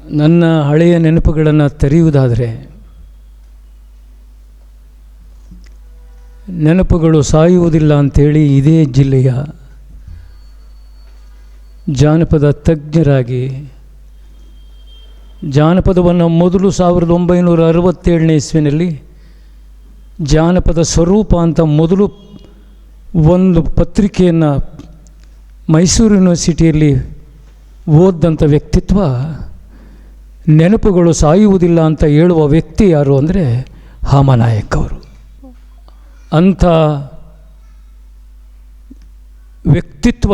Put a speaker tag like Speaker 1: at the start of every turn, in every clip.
Speaker 1: ನನ್ನ ಹಳೆಯ ನೆನಪುಗಳನ್ನು ತೆರೆಯುವುದಾದರೆ ನೆನಪುಗಳು ಸಾಯುವುದಿಲ್ಲ ಅಂಥೇಳಿ ಇದೇ ಜಿಲ್ಲೆಯ ಜಾನಪದ ತಜ್ಞರಾಗಿ ಜಾನಪದವನ್ನು ಮೊದಲು 1967ನೇ ಇಸ್ವಿನಲ್ಲಿ ಜಾನಪದ ಸ್ವರೂಪ ಅಂತ ಮೊದಲು ಒಂದು ಪತ್ರಿಕೆಯನ್ನು ಮೈಸೂರು ಯೂನಿವರ್ಸಿಟಿಯಲ್ಲಿ ಓದಿದಂಥ ವ್ಯಕ್ತಿತ್ವ ನೆನಪುಗಳು ಸಾಯುವುದಿಲ್ಲ ಅಂತ ಹೇಳುವ ವ್ಯಕ್ತಿ ಯಾರು ಅಂದರೆ ಹಾಮನಾಯಕ್ ಅವರು. ಅಂಥ ವ್ಯಕ್ತಿತ್ವ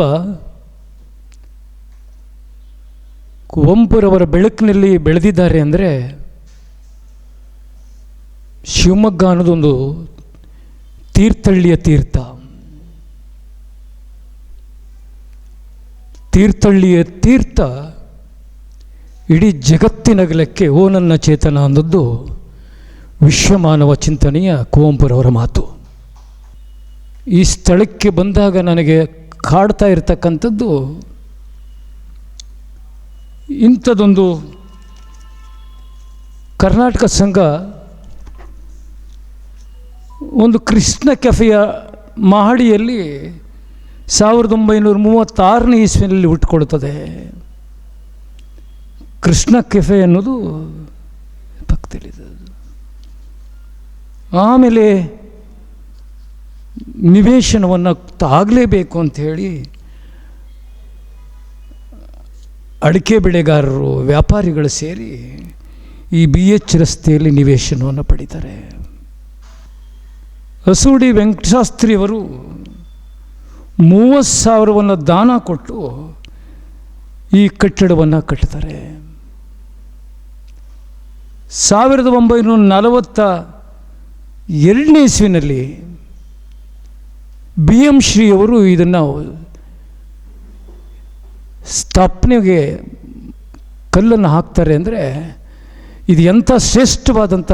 Speaker 1: ಕುವೆಂಪುರವರ ಬೆಳಕಿನಲ್ಲಿ ಬೆಳೆದಿದ್ದಾರೆ ಅಂದರೆ ಶಿವಮೊಗ್ಗ ಅನ್ನೋದೊಂದು ತೀರ್ಥಹಳ್ಳಿಯ ತೀರ್ಥಹಳ್ಳಿಯ ತೀರ್ಥ ಇಡೀ ಜಗತ್ತಿನಗಲಕ್ಕೆ ಓ ನನ್ನ ಚೇತನ ಅನ್ನೋದು ವಿಶ್ವಮಾನವ ಚಿಂತನೆಯ ಕುವೆಂಪುರವರ ಮಾತು. ಈ ಸ್ಥಳಕ್ಕೆ ಬಂದಾಗ ನನಗೆ ಕಾಡ್ತಾ ಇರತಕ್ಕಂಥದ್ದು ಇಂಥದ್ದೊಂದು ಕರ್ನಾಟಕ ಸಂಘ ಒಂದು ಕೃಷ್ಣ ಕೆಫೆಯ ಮಹಡಿಯಲ್ಲಿ 1936ನೇ ಇಸ್ವಿನಲ್ಲಿ ಹುಟ್ಟುಕೊಳ್ತದೆ. ಕೃಷ್ಣ ಕೆಫೆ ಅನ್ನೋದು ಪಕ್ಕದಲ್ಲಿದೆ. ಆಮೇಲೆ ನಿವೇಶನವನ್ನು ಆಗಲೇಬೇಕು ಅಂಥೇಳಿ ಅಡಿಕೆ ಬೆಳೆಗಾರರು ವ್ಯಾಪಾರಿಗಳು ಸೇರಿ ಈ BH ರಸ್ತೆಯಲ್ಲಿ ನಿವೇಶನವನ್ನು ಪಡೀತಾರೆ. ಹಸೂಡಿ ವೆಂಕಟಶಾಸ್ತ್ರಿಯವರು 30,000ವನ್ನು ದಾನ ಕೊಟ್ಟು ಈ ಕಟ್ಟಡವನ್ನು ಕಟ್ತಾರೆ. 1942ನೇ ಇಸ್ವಿನಲ್ಲಿ BM ಶ್ರೀಯವರು ಇದನ್ನು ಸ್ಥಾಪನೆಗೆ ಕಲ್ಲನ್ನು ಹಾಕ್ತಾರೆ. ಅಂದರೆ ಇದು ಎಂಥ ಶ್ರೇಷ್ಠವಾದಂಥ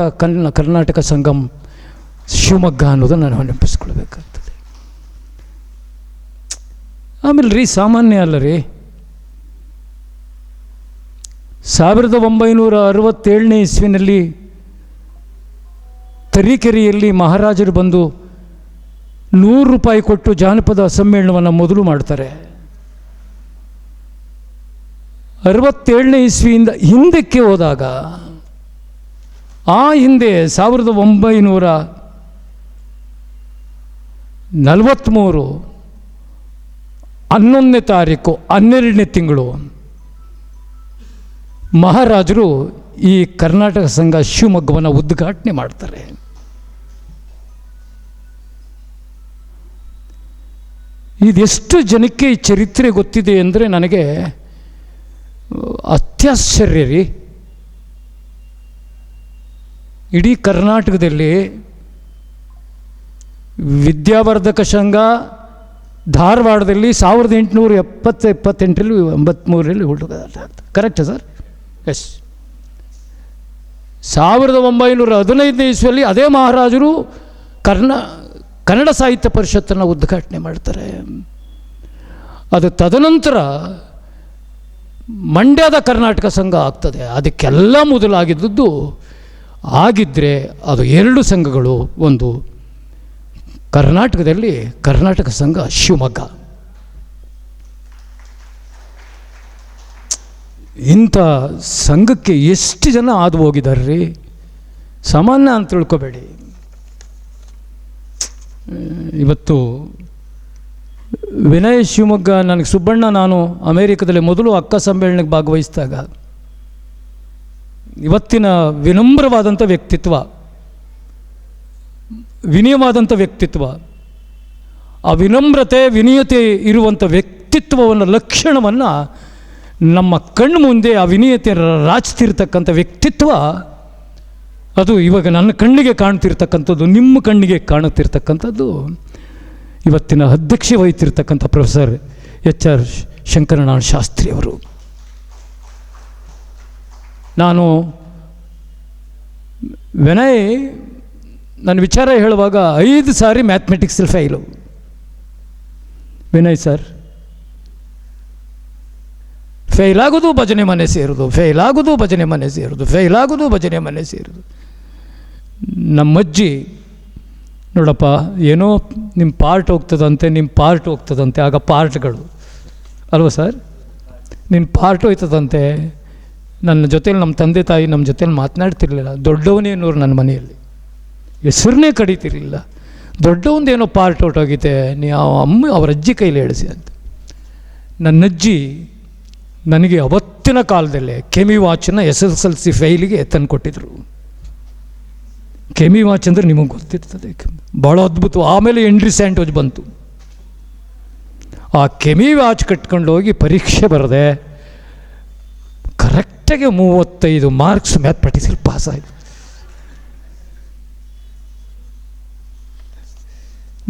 Speaker 1: ಕರ್ನಾಟಕ ಸಂಗಮ ಶಿವಮೊಗ್ಗ ಅನ್ನೋದನ್ನು ನಾವು ನೆನಪಿಸ್ಕೊಳ್ಬೇಕಾಗ್ತದೆ. ಆಮೇಲೆ ಸಾಮಾನ್ಯ ಅಲ್ಲ 1967ನೇ ಇಸ್ವಿನಲ್ಲಿ ತರೀಕೆರೆಯಲ್ಲಿ ಮಹಾರಾಜರು ಬಂದು 100 ರೂಪಾಯಿ ಕೊಟ್ಟು ಜಾನಪದ ಸಮ್ಮೇಳನವನ್ನು ಮೊದಲು ಮಾಡ್ತಾರೆ. 67ನೇ ಇಸ್ವಿಯಿಂದ ಹಿಂದಕ್ಕೆ ಹೋದಾಗ ಆ ಹಿಂದೆ 1943 11ನೇ ತಾರೀಕು 12ನೇ ತಿಂಗಳು ಮಹಾರಾಜರು ಈ ಕರ್ನಾಟಕ ಸಂಘ ಶಿವಮೊಗ್ಗವನ್ನು ಉದ್ಘಾಟನೆ ಮಾಡ್ತಾರೆ. ಇದೆಷ್ಟು ಜನಕ್ಕೆ ಈ ಚರಿತ್ರೆ ಗೊತ್ತಿದೆ ಅಂದರೆ ನನಗೆ ಅತ್ಯಾಶ್ಚರ್ಯ ರೀ. ಇಡೀ ಕರ್ನಾಟಕದಲ್ಲಿ ವಿದ್ಯಾವರ್ಧಕ ಸಂಘ ಧಾರವಾಡದಲ್ಲಿ 1878ರಲ್ಲಿ 83ರಲ್ಲಿ ಹುಟ್ಟುತ್ತದೆ. ಕರೆಕ್ಟಾ ಸರ್? ಎಸ್. 1915ನೇ ಇಸ್ವಿಯಲ್ಲಿ ಅದೇ ಮಹಾರಾಜರು ಕನ್ನಡ ಸಾಹಿತ್ಯ ಪರಿಷತ್ತನ್ನು ಉದ್ಘಾಟನೆ ಮಾಡ್ತಾರೆ. ಅದು ತದನಂತರ ಮಂಡ್ಯದ ಕರ್ನಾಟಕ ಸಂಘ ಆಗ್ತದೆ. ಅದಕ್ಕೆಲ್ಲ ಮೊದಲಾಗಿದ್ದದ್ದು ಆಗಿದ್ದರೆ ಅದು 2 ಸಂಘಗಳು. ಒಂದು ಕರ್ನಾಟಕದಲ್ಲಿ ಕರ್ನಾಟಕ ಸಂಘ ಶಿವಮೊಗ್ಗ. ಇಂಥ ಸಂಘಕ್ಕೆ ಎಷ್ಟು ಜನ ಹಾದು ಹೋಗಿದ್ದಾರೆ ರೀ, ಸಾಮಾನ್ಯ ಅಂತ ತಿಳ್ಕೊಬೇಡಿ. ಇವತ್ತು ವಿನಯ್ ಶಿವಮೊಗ್ಗ ನನಗೆ ಸುಬ್ಬಣ್ಣ, ನಾನು ಅಮೇರಿಕದಲ್ಲಿ ಮೊದಲು ಅಕ್ಕ ಸಮ್ಮೇಳನಕ್ಕೆ ಭಾಗವಹಿಸಿದಾಗ ಇವತ್ತಿನ ವಿನಮ್ರವಾದಂಥ ವ್ಯಕ್ತಿತ್ವ, ವಿನಯವಾದಂಥ ವ್ಯಕ್ತಿತ್ವ, ಆ ವಿನಮ್ರತೆ ವಿನಯತೆ ಇರುವಂಥ ವ್ಯಕ್ತಿತ್ವವನ್ನು ಲಕ್ಷಣವನ್ನು ನಮ್ಮ ಕಣ್ಣು ಮುಂದೆ ಆ ವಿನಯತೆ ರಾಚ್ತಿರ್ತಕ್ಕಂಥ ವ್ಯಕ್ತಿತ್ವ ಅದು ಇವಾಗ ನನ್ನ ಕಣ್ಣಿಗೆ ಕಾಣ್ತಿರ್ತಕ್ಕಂಥದ್ದು, ನಿಮ್ಮ ಕಣ್ಣಿಗೆ ಕಾಣುತ್ತಿರ್ತಕ್ಕಂಥದ್ದು ಇವತ್ತಿನ ಅಧ್ಯಕ್ಷೆ ವಹಿತಿರ್ತಕ್ಕಂಥ ಪ್ರೊಫೆಸರ್ HR ಶಂಕರನಾರಾಯಣ ಶಾಸ್ತ್ರಿಯವರು. ನಾನು ವಿನಯ್ ನನ್ನ ವಿಚಾರ ಹೇಳುವಾಗ 5 ಸಾರಿ ಮ್ಯಾಥಮೆಟಿಕ್ಸಲ್ಲಿ ಫೈಲು. ವಿನಯ್ ಸರ್ ಫೇಲ್ ಆಗೋದು ಭಜನೆ ಮನೆ ಸೇರೋದು, ಫೇಲ್ ಆಗೋದು ಭಜನೆ ಮನೆ ಸೇರೋದು, ಫೇಲ್ ಆಗೋದು ಭಜನೆ ಮನೆ ಸೇರೋದು. ನಮ್ಮಜ್ಜಿ ನೋಡಪ್ಪ, ಏನೋ ನಿಮ್ಮ ಪಾರ್ಟ್ ಹೋಗ್ತದಂತೆ, ಆಗ ಪಾರ್ಟ್ಗಳು ಅಲ್ವ ಸರ್, ನಿನ್ನ ಪಾರ್ಟ್ ಹೋಯ್ತದಂತೆ. ನನ್ನ ಜೊತೇಲಿ ನಮ್ಮ ತಂದೆ ತಾಯಿ ನಮ್ಮ ಜೊತೇಲಿ ಮಾತನಾಡ್ತಿರ್ಲಿಲ್ಲ. ದೊಡ್ಡವನೇ ಅನ್ನೋರು ನನ್ನ ಮನೆಯಲ್ಲಿ ಹೆಸರನ್ನೇ ಕಡಿತಿರಲಿಲ್ಲ. ದೊಡ್ಡವಂದೇನೋ ಪಾರ್ಟ್ ಹೊಟ್ಟೋಗಿದೆ, ಅವ್ರ ಅಜ್ಜಿ ಕೈಲಿ ಹೇಳಿಸಿ ಅಂತ. ನನ್ನಜ್ಜಿ ನನಗೆ ಅವತ್ತಿನ ಕಾಲದಲ್ಲೇ ಕೆಮಿ ವಾಚನ್ನು SSLC ಫೈಲಿಗೆ ತಂದು ಕೊಟ್ಟಿದ್ರು. ಕೆಮಿ ವಾಚ್ ಅಂದರೆ ನಿಮಗೆ ಗೊತ್ತಿರ್ತದೆ, ಭಾಳ ಅದ್ಭುತ. ಆಮೇಲೆ ಹೆನ್ರಿ ಸ್ಯಾಂಡೋಜ್ ಬಂತು. ಆ ಕೆಮಿ ವಾಚ್ ಕಟ್ಕೊಂಡು ಹೋಗಿ ಪರೀಕ್ಷೆ ಬರದೆ ಕರೆಕ್ಟಾಗಿ 35 ಮಾರ್ಕ್ಸ್ ಮ್ಯಾಥಮೆಟಿಕ್ಸಲ್ಲಿ ಪಾಸ್ ಆಯಿತು.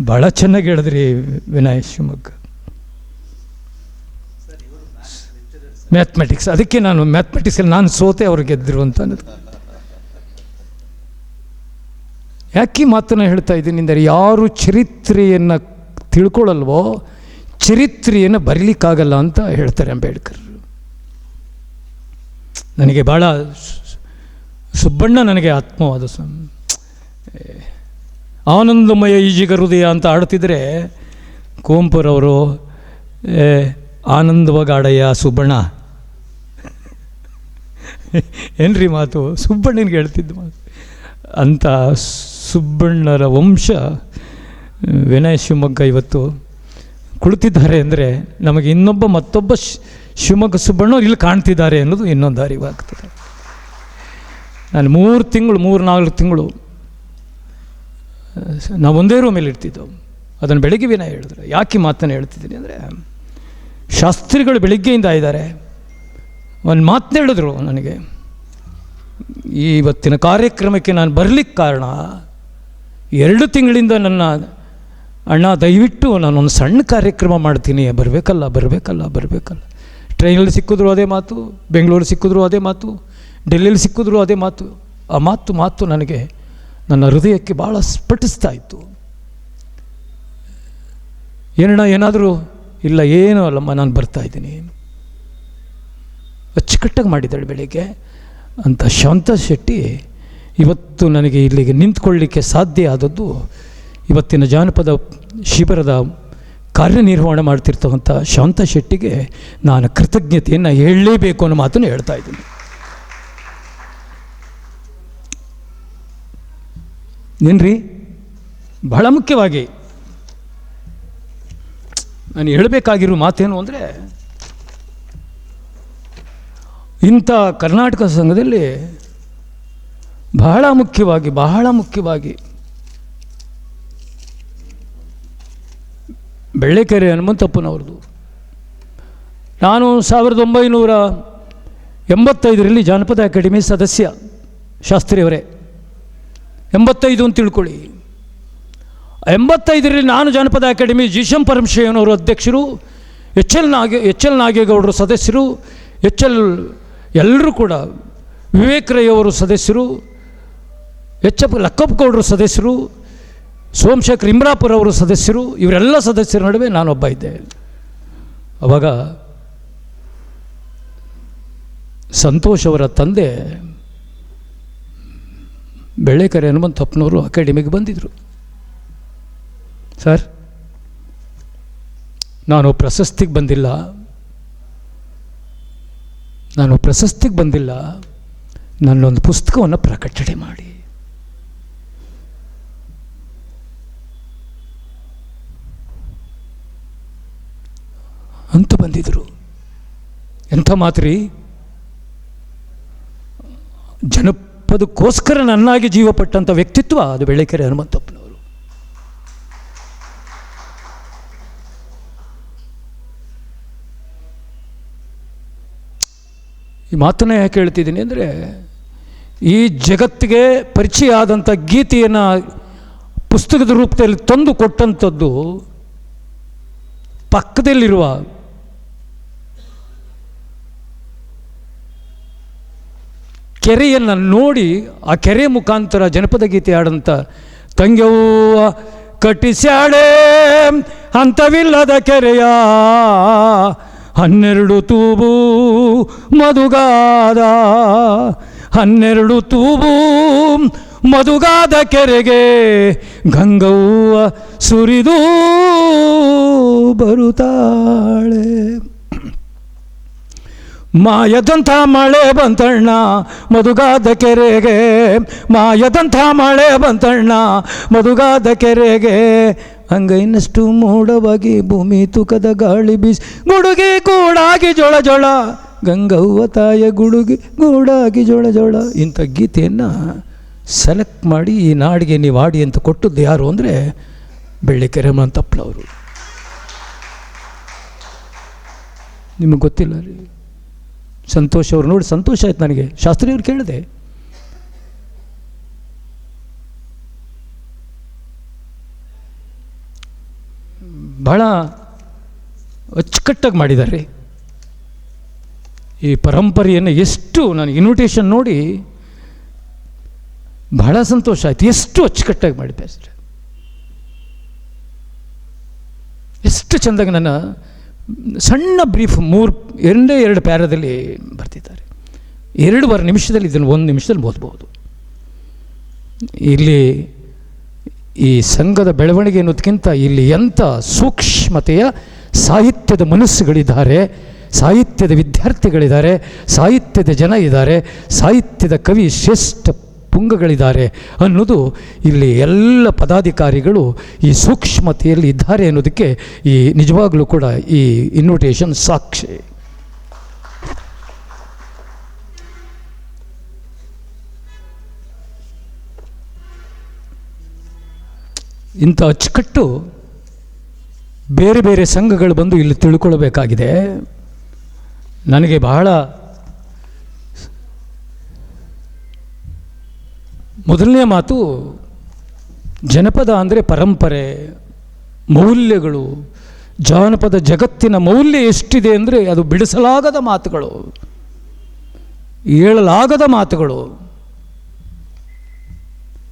Speaker 1: ಭಾಳ ಚೆನ್ನಾಗಿ ಹೇಳಿದ್ರಿ ವಿನಯ್ ಶಿವಮೊಗ್ಗ. ಮ್ಯಾಥಮೆಟಿಕ್ಸ್, ಅದಕ್ಕೆ ನಾನು ಮ್ಯಾಥಮೆಟಿಕ್ಸಲ್ಲಿ ನಾನು ಸೋತೆ, ಅವ್ರು ಗೆದ್ದರು ಅಂತ ಅನ್ನೋದು. ಯಾಕೆ ಮಾತನ್ನು ಹೇಳ್ತಾ ಇದ್ದೀನಿ ಅಂದರೆ, ಯಾರು ಚರಿತ್ರೆಯನ್ನು ತಿಳ್ಕೊಳ್ಳಲ್ವೋ ಚರಿತ್ರೆಯನ್ನು ಬರೀಲಿಕ್ಕಾಗಲ್ಲ ಅಂತ ಹೇಳ್ತಾರೆ ಅಂಬೇಡ್ಕರ್. ನನಗೆ ಭಾಳ ಸುಬ್ಬಣ್ಣ ನನಗೆ ಆತ್ಮವಾದ ಆನಂದಮಯ ಈಜಿಗ ಹೃದಯ ಅಂತ ಆಡ್ತಿದ್ರೆ ಕುವೆಂಪುರವರು ಆನಂದವಾಗಾಡಯ್ಯ ಸುಬ್ಬಣ್ಣ ಏನ್ರಿ ಮಾತು, ಸುಬ್ಬಣ್ಣನಿಗೆ ಹೇಳ್ತಿದ್ದು ಮಾತು ಅಂತ. ಸುಬ್ಬಣ್ಣರ ವಂಶ ವಿನಯ್ ಶಿವಮೊಗ್ಗ ಇವತ್ತು ಕುಳಿತಿದ್ದಾರೆ ಅಂದರೆ ನಮಗೆ ಮತ್ತೊಬ್ಬ ಶಿವಮೊಗ್ಗ ಸುಬ್ಬಣ್ಣ ಇಲ್ಲಿ ಕಾಣ್ತಿದ್ದಾರೆ ಅನ್ನೋದು ಇನ್ನೊಂದು ಅರಿವಾಗ್ತದೆ. ನಾನು 3-4 ತಿಂಗಳು ನಾವು ಒಂದೇ ರೂಮಲ್ಲಿ ಇರ್ತಿದ್ದೆವು. ಅದನ್ನು ಬೆಳಗ್ಗೆ ವಿನಯ್ ಹೇಳಿದ್ರು. ಯಾಕೆ ಮಾತನ್ನು ಹೇಳ್ತಿದ್ದೀನಿ ಅಂದರೆ, ಶಾಸ್ತ್ರಿಗಳು ಬೆಳಿಗ್ಗೆಯಿಂದ ಇದ್ದಾರೆ. ಒಂದು ಮಾತನ್ನ ಹೇಳಿದ್ರು ನನಗೆ, ಇವತ್ತಿನ ಕಾರ್ಯಕ್ರಮಕ್ಕೆ ನಾನು ಬರಲಿಕ್ಕೆ ಕಾರಣ 2 ತಿಂಗಳಿಂದ ನನ್ನ ಅಣ್ಣ ದಯವಿಟ್ಟು ನಾನೊಂದು ಸಣ್ಣ ಕಾರ್ಯಕ್ರಮ ಮಾಡ್ತೀನಿ, ಬರಬೇಕಲ್ಲ. ಟ್ರೈನಲ್ಲಿ ಸಿಕ್ಕಿದ್ರು ಅದೇ ಮಾತು, ಬೆಂಗಳೂರು ಸಿಕ್ಕಿದ್ರು ಅದೇ ಮಾತು, ಡೆಲ್ಲಿಯಲ್ಲಿ ಸಿಕ್ಕಿದ್ರು ಅದೇ ಮಾತು. ಆ ಮಾತು ನನಗೆ ನನ್ನ ಹೃದಯಕ್ಕೆ ಭಾಳ ಸ್ಫಟಿಸ್ತಾ ಇತ್ತು. ಏನಾದರೂ ಇಲ್ಲ, ಏನೂ ಅಲ್ಲಮ್ಮ, ನಾನು ಬರ್ತಾಯಿದ್ದೀನಿ. ಅಚ್ಚುಕಟ್ಟಾಗಿ ಮಾಡಿದ್ದಾಳೆ ಬೆಳಿಗ್ಗೆ ಅಂತ ಶಾಂತಾ ಶೆಟ್ಟಿ ಇವತ್ತು ನನಗೆ ಇಲ್ಲಿಗೆ ನಿಂತ್ಕೊಳ್ಳಿಕ್ಕೆ ಸಾಧ್ಯ ಆದದ್ದು ಇವತ್ತಿನ ಜಾನಪದ ಶಿಬಿರದ ಕಾರ್ಯನಿರ್ವಹಣೆ ಮಾಡ್ತಿರ್ತಕ್ಕಂಥ ಶಾಂತಾ ಶೆಟ್ಟಿಗೆ ನಾನು ಕೃತಜ್ಞತೆಯನ್ನು ಹೇಳಲೇಬೇಕು ಅನ್ನೋ ಮಾತನ್ನು ಹೇಳ್ತಾ ಇದ್ದೀನಿ. ಏನ್ರಿ, ಬಹಳ ಮುಖ್ಯವಾಗಿ ನಾನು ಹೇಳಬೇಕಾಗಿರೋ ಮಾತೇನು ಅಂದರೆ, ಇಂಥ ಕರ್ನಾಟಕ ಸಂಘದಲ್ಲಿ ಬಹಳ ಮುಖ್ಯವಾಗಿ ಬೆಳ್ಳೆಕೆರೆ ಹನುಮಂತಪ್ಪನವ್ರದ್ದು. ನಾನು 1985ರಲ್ಲಿ ಜಾನಪದ ಅಕಾಡೆಮಿ ಸದಸ್ಯ, ಶಾಸ್ತ್ರಿಯವರೇ 85 ಅಂತ ತಿಳ್ಕೊಳ್ಳಿ. 85ರಲ್ಲಿ ನಾನು ಜಾನಪದ ಅಕಾಡೆಮಿ ಜಿ.ಶಂ ಪರಮಶಿವನವರು ಅಧ್ಯಕ್ಷರು, ಎಚ್ ಎಲ್ ನಾಗೇಗೌಡರು ಸದಸ್ಯರು, ಎಲ್ಲರೂ ಕೂಡ ವಿವೇಕ್ ರೈ ಅವರು ಸದಸ್ಯರು, ಎಚ್.ಎಫ್. ಲಕ್ಕಪ್ಪಗೌಡರು ಸದಸ್ಯರು, ಸೋಮಶೇಖರ್ ಇಮ್ರಾಪುರ ಅವರು ಸದಸ್ಯರು. ಇವರೆಲ್ಲ ಸದಸ್ಯರ ನಡುವೆ ನಾನೊಬ್ಬ ಇದ್ದೆ. ಆವಾಗ ಸಂತೋಷ್ ಅವರ ತಂದೆ ಬೆಳ್ಳೆಕೆರೆ ಹನುಮಂತಪ್ಪನವರು ಅಕಾಡೆಮಿಗೆ ಬಂದಿದ್ದರು. ಸರ್, ನಾನು ಪ್ರಶಸ್ತಿಗೆ ಬಂದಿಲ್ಲ, ನನ್ನೊಂದು ಪುಸ್ತಕವನ್ನು ಪ್ರಕಟಣೆ ಮಾಡಿ ಅಂತ ಬಂದಿದ್ದರು. ಎಂಥ ಮಾತ್ರಿ, ಜನಪದಕ್ಕೋಸ್ಕರ ನನ್ನಾಗಿ ಜೀವಪಟ್ಟಂಥ ವ್ಯಕ್ತಿತ್ವ ಅದು ಬೆಳ್ಳೆಕೆರೆ ಹನುಮಂತಪ್ಪನವರು. ಈ ಮಾತನ್ನು ಯಾಕೆ ಹೇಳ್ತಿದ್ದೀನಿ ಅಂದರೆ, ಈ ಜಗತ್ತಿಗೆ ಪರಿಚಯ ಆದಂಥ ಗೀತೆಯನ್ನು ಪುಸ್ತಕದ ರೂಪದಲ್ಲಿ ತಂದು ಕೊಟ್ಟಂಥದ್ದು ಪಕ್ಕದಲ್ಲಿರುವ ಕೆರೆಯನ್ನು ನೋಡಿ ಆ ಕೆರೆ ಮುಖಾಂತರ ಜನಪದ ಗೀತೆ ಆಡಂಥ ತಂಗ್ಯವ್ವ ಕಟ್ಟಿಸ್ಯಾಳೆ ಹಂತವಿಲ್ಲದ ಕೆರೆಯ 12 ತೂಬು ಮಧುಗಾದ, 12 ತೂಬು ಮಧುಗಾದ ಕೆರೆಗೆ ಗಂಗವ್ವ ಸುರಿದು ಬರುತ್ತಾಳೆ. ಮಾಯದಂಥ ಮಳೆ ಬಂತಣ್ಣ ಮಧುಗಾದ ಕೆರೆಗೆ, ಮಾಯದಂಥ ಮಳೆ ಬಂತಣ್ಣ ಮಧುಗಾದ ಕೆರೆಗೆ, ಅಂಗೈನಷ್ಟು ಮೋಡವಾಗಿ ಭೂಮಿ ತೂಕದ ಗಾಳಿ ಬೀಸಿ ಗುಡುಗಿ ಗೂಡಾಗಿ ಜೊಳ ಜೊಳ, ಗಂಗವ್ವ ತಾಯ ಗುಡುಗಿ ಗೂಡಾಗಿ ಜೊಳ ಜೊಳ. ಇಂಥ ಗೀತೆಯನ್ನು ಸೆಲೆಕ್ಟ್ ಮಾಡಿ ಈ ನಾಡಿಗೆ ನೀವು ಆಡಿ ಅಂತ ಕೊಟ್ಟದ್ದು ಯಾರು ಅಂದರೆ ಬೆಳ್ಳಿಕೆರೆ ಮಂತಪ್ಪಳವರು. ನಿಮಗೆ ಗೊತ್ತಿಲ್ಲ ರೀ. ಸಂತೋಷ್ ಅವ್ರು ನೋಡಿ ಸಂತೋಷ ಆಯ್ತು ನನಗೆ. ಶಾಸ್ತ್ರಿ ಅವ್ರು ಕೇಳಿದೆ, ಭಾಳ ಅಚ್ಚುಕಟ್ಟಾಗಿ ಮಾಡಿದ್ದಾರೆ ಈ ಪರಂಪರೆಯನ್ನು. ಎಷ್ಟು ನಾನು ಇನ್ವಿಟೇಷನ್ ನೋಡಿ ಬಹಳ ಸಂತೋಷ ಆಯಿತು. ಎಷ್ಟು ಅಚ್ಚುಕಟ್ಟಾಗಿ ಮಾಡಿದ್ದೆ ಅಷ್ಟೆ. ಎಷ್ಟು ಚೆಂದಾಗಿ ನನ್ನ ಸಣ್ಣ ಬ್ರೀಫ್ 2 ಪ್ಯಾರದಲ್ಲಿ ಬರ್ತಿದ್ದಾರೆ. 2.5 ನಿಮಿಷದಲ್ಲಿ ಇದನ್ನು 1 ನಿಮಿಷದಲ್ಲಿ ಓದ್ಬೋದು. ಇಲ್ಲಿ ಈ ಸಂಘದ ಬೆಳವಣಿಗೆ ಅನ್ನೋದಕ್ಕಿಂತ ಇಲ್ಲಿ ಎಂಥ ಸೂಕ್ಷ್ಮತೆಯ ಸಾಹಿತ್ಯದ ಮನಸ್ಸುಗಳಿದ್ದಾರೆ, ಸಾಹಿತ್ಯದ ವಿದ್ಯಾರ್ಥಿಗಳಿದ್ದಾರೆ, ಸಾಹಿತ್ಯದ ಜನ ಇದ್ದಾರೆ, ಸಾಹಿತ್ಯದ ಕವಿ ಶ್ರೇಷ್ಠ ಪುಂಗಗಳಿದ್ದಾರೆ ಅನ್ನೋದು ಇಲ್ಲಿ ಎಲ್ಲ ಪದಾಧಿಕಾರಿಗಳು ಈ ಸೂಕ್ಷ್ಮತೆಯಲ್ಲಿ ಇದ್ದಾರೆ ಅನ್ನೋದಕ್ಕೆ ಈ ನಿಜವಾಗಲೂ ಕೂಡ ಈ ಇನ್ವಿಟೇಷನ್ ಸಾಕ್ಷಿ. ಇಂಥ ಅಚ್ಚುಕಟ್ಟು ಬೇರೆ ಬೇರೆ ಸಂಘಗಳು ಬಂದು ಇಲ್ಲಿ ತಿಳ್ಕೊಳ್ಬೇಕಾಗಿದೆ. ನನಗೆ ಬಹಳ ಮೊದಲನೇ ಮಾತು, ಜನಪದ ಅಂದರೆ ಪರಂಪರೆ, ಮೌಲ್ಯಗಳು. ಜಾನಪದ ಜಗತ್ತಿನ ಮೌಲ್ಯ ಎಷ್ಟಿದೆ ಅಂದರೆ ಅದು ಬಿಡಿಸಲಾಗದ ಮಾತುಗಳು, ಹೇಳಲಾಗದ ಮಾತುಗಳು.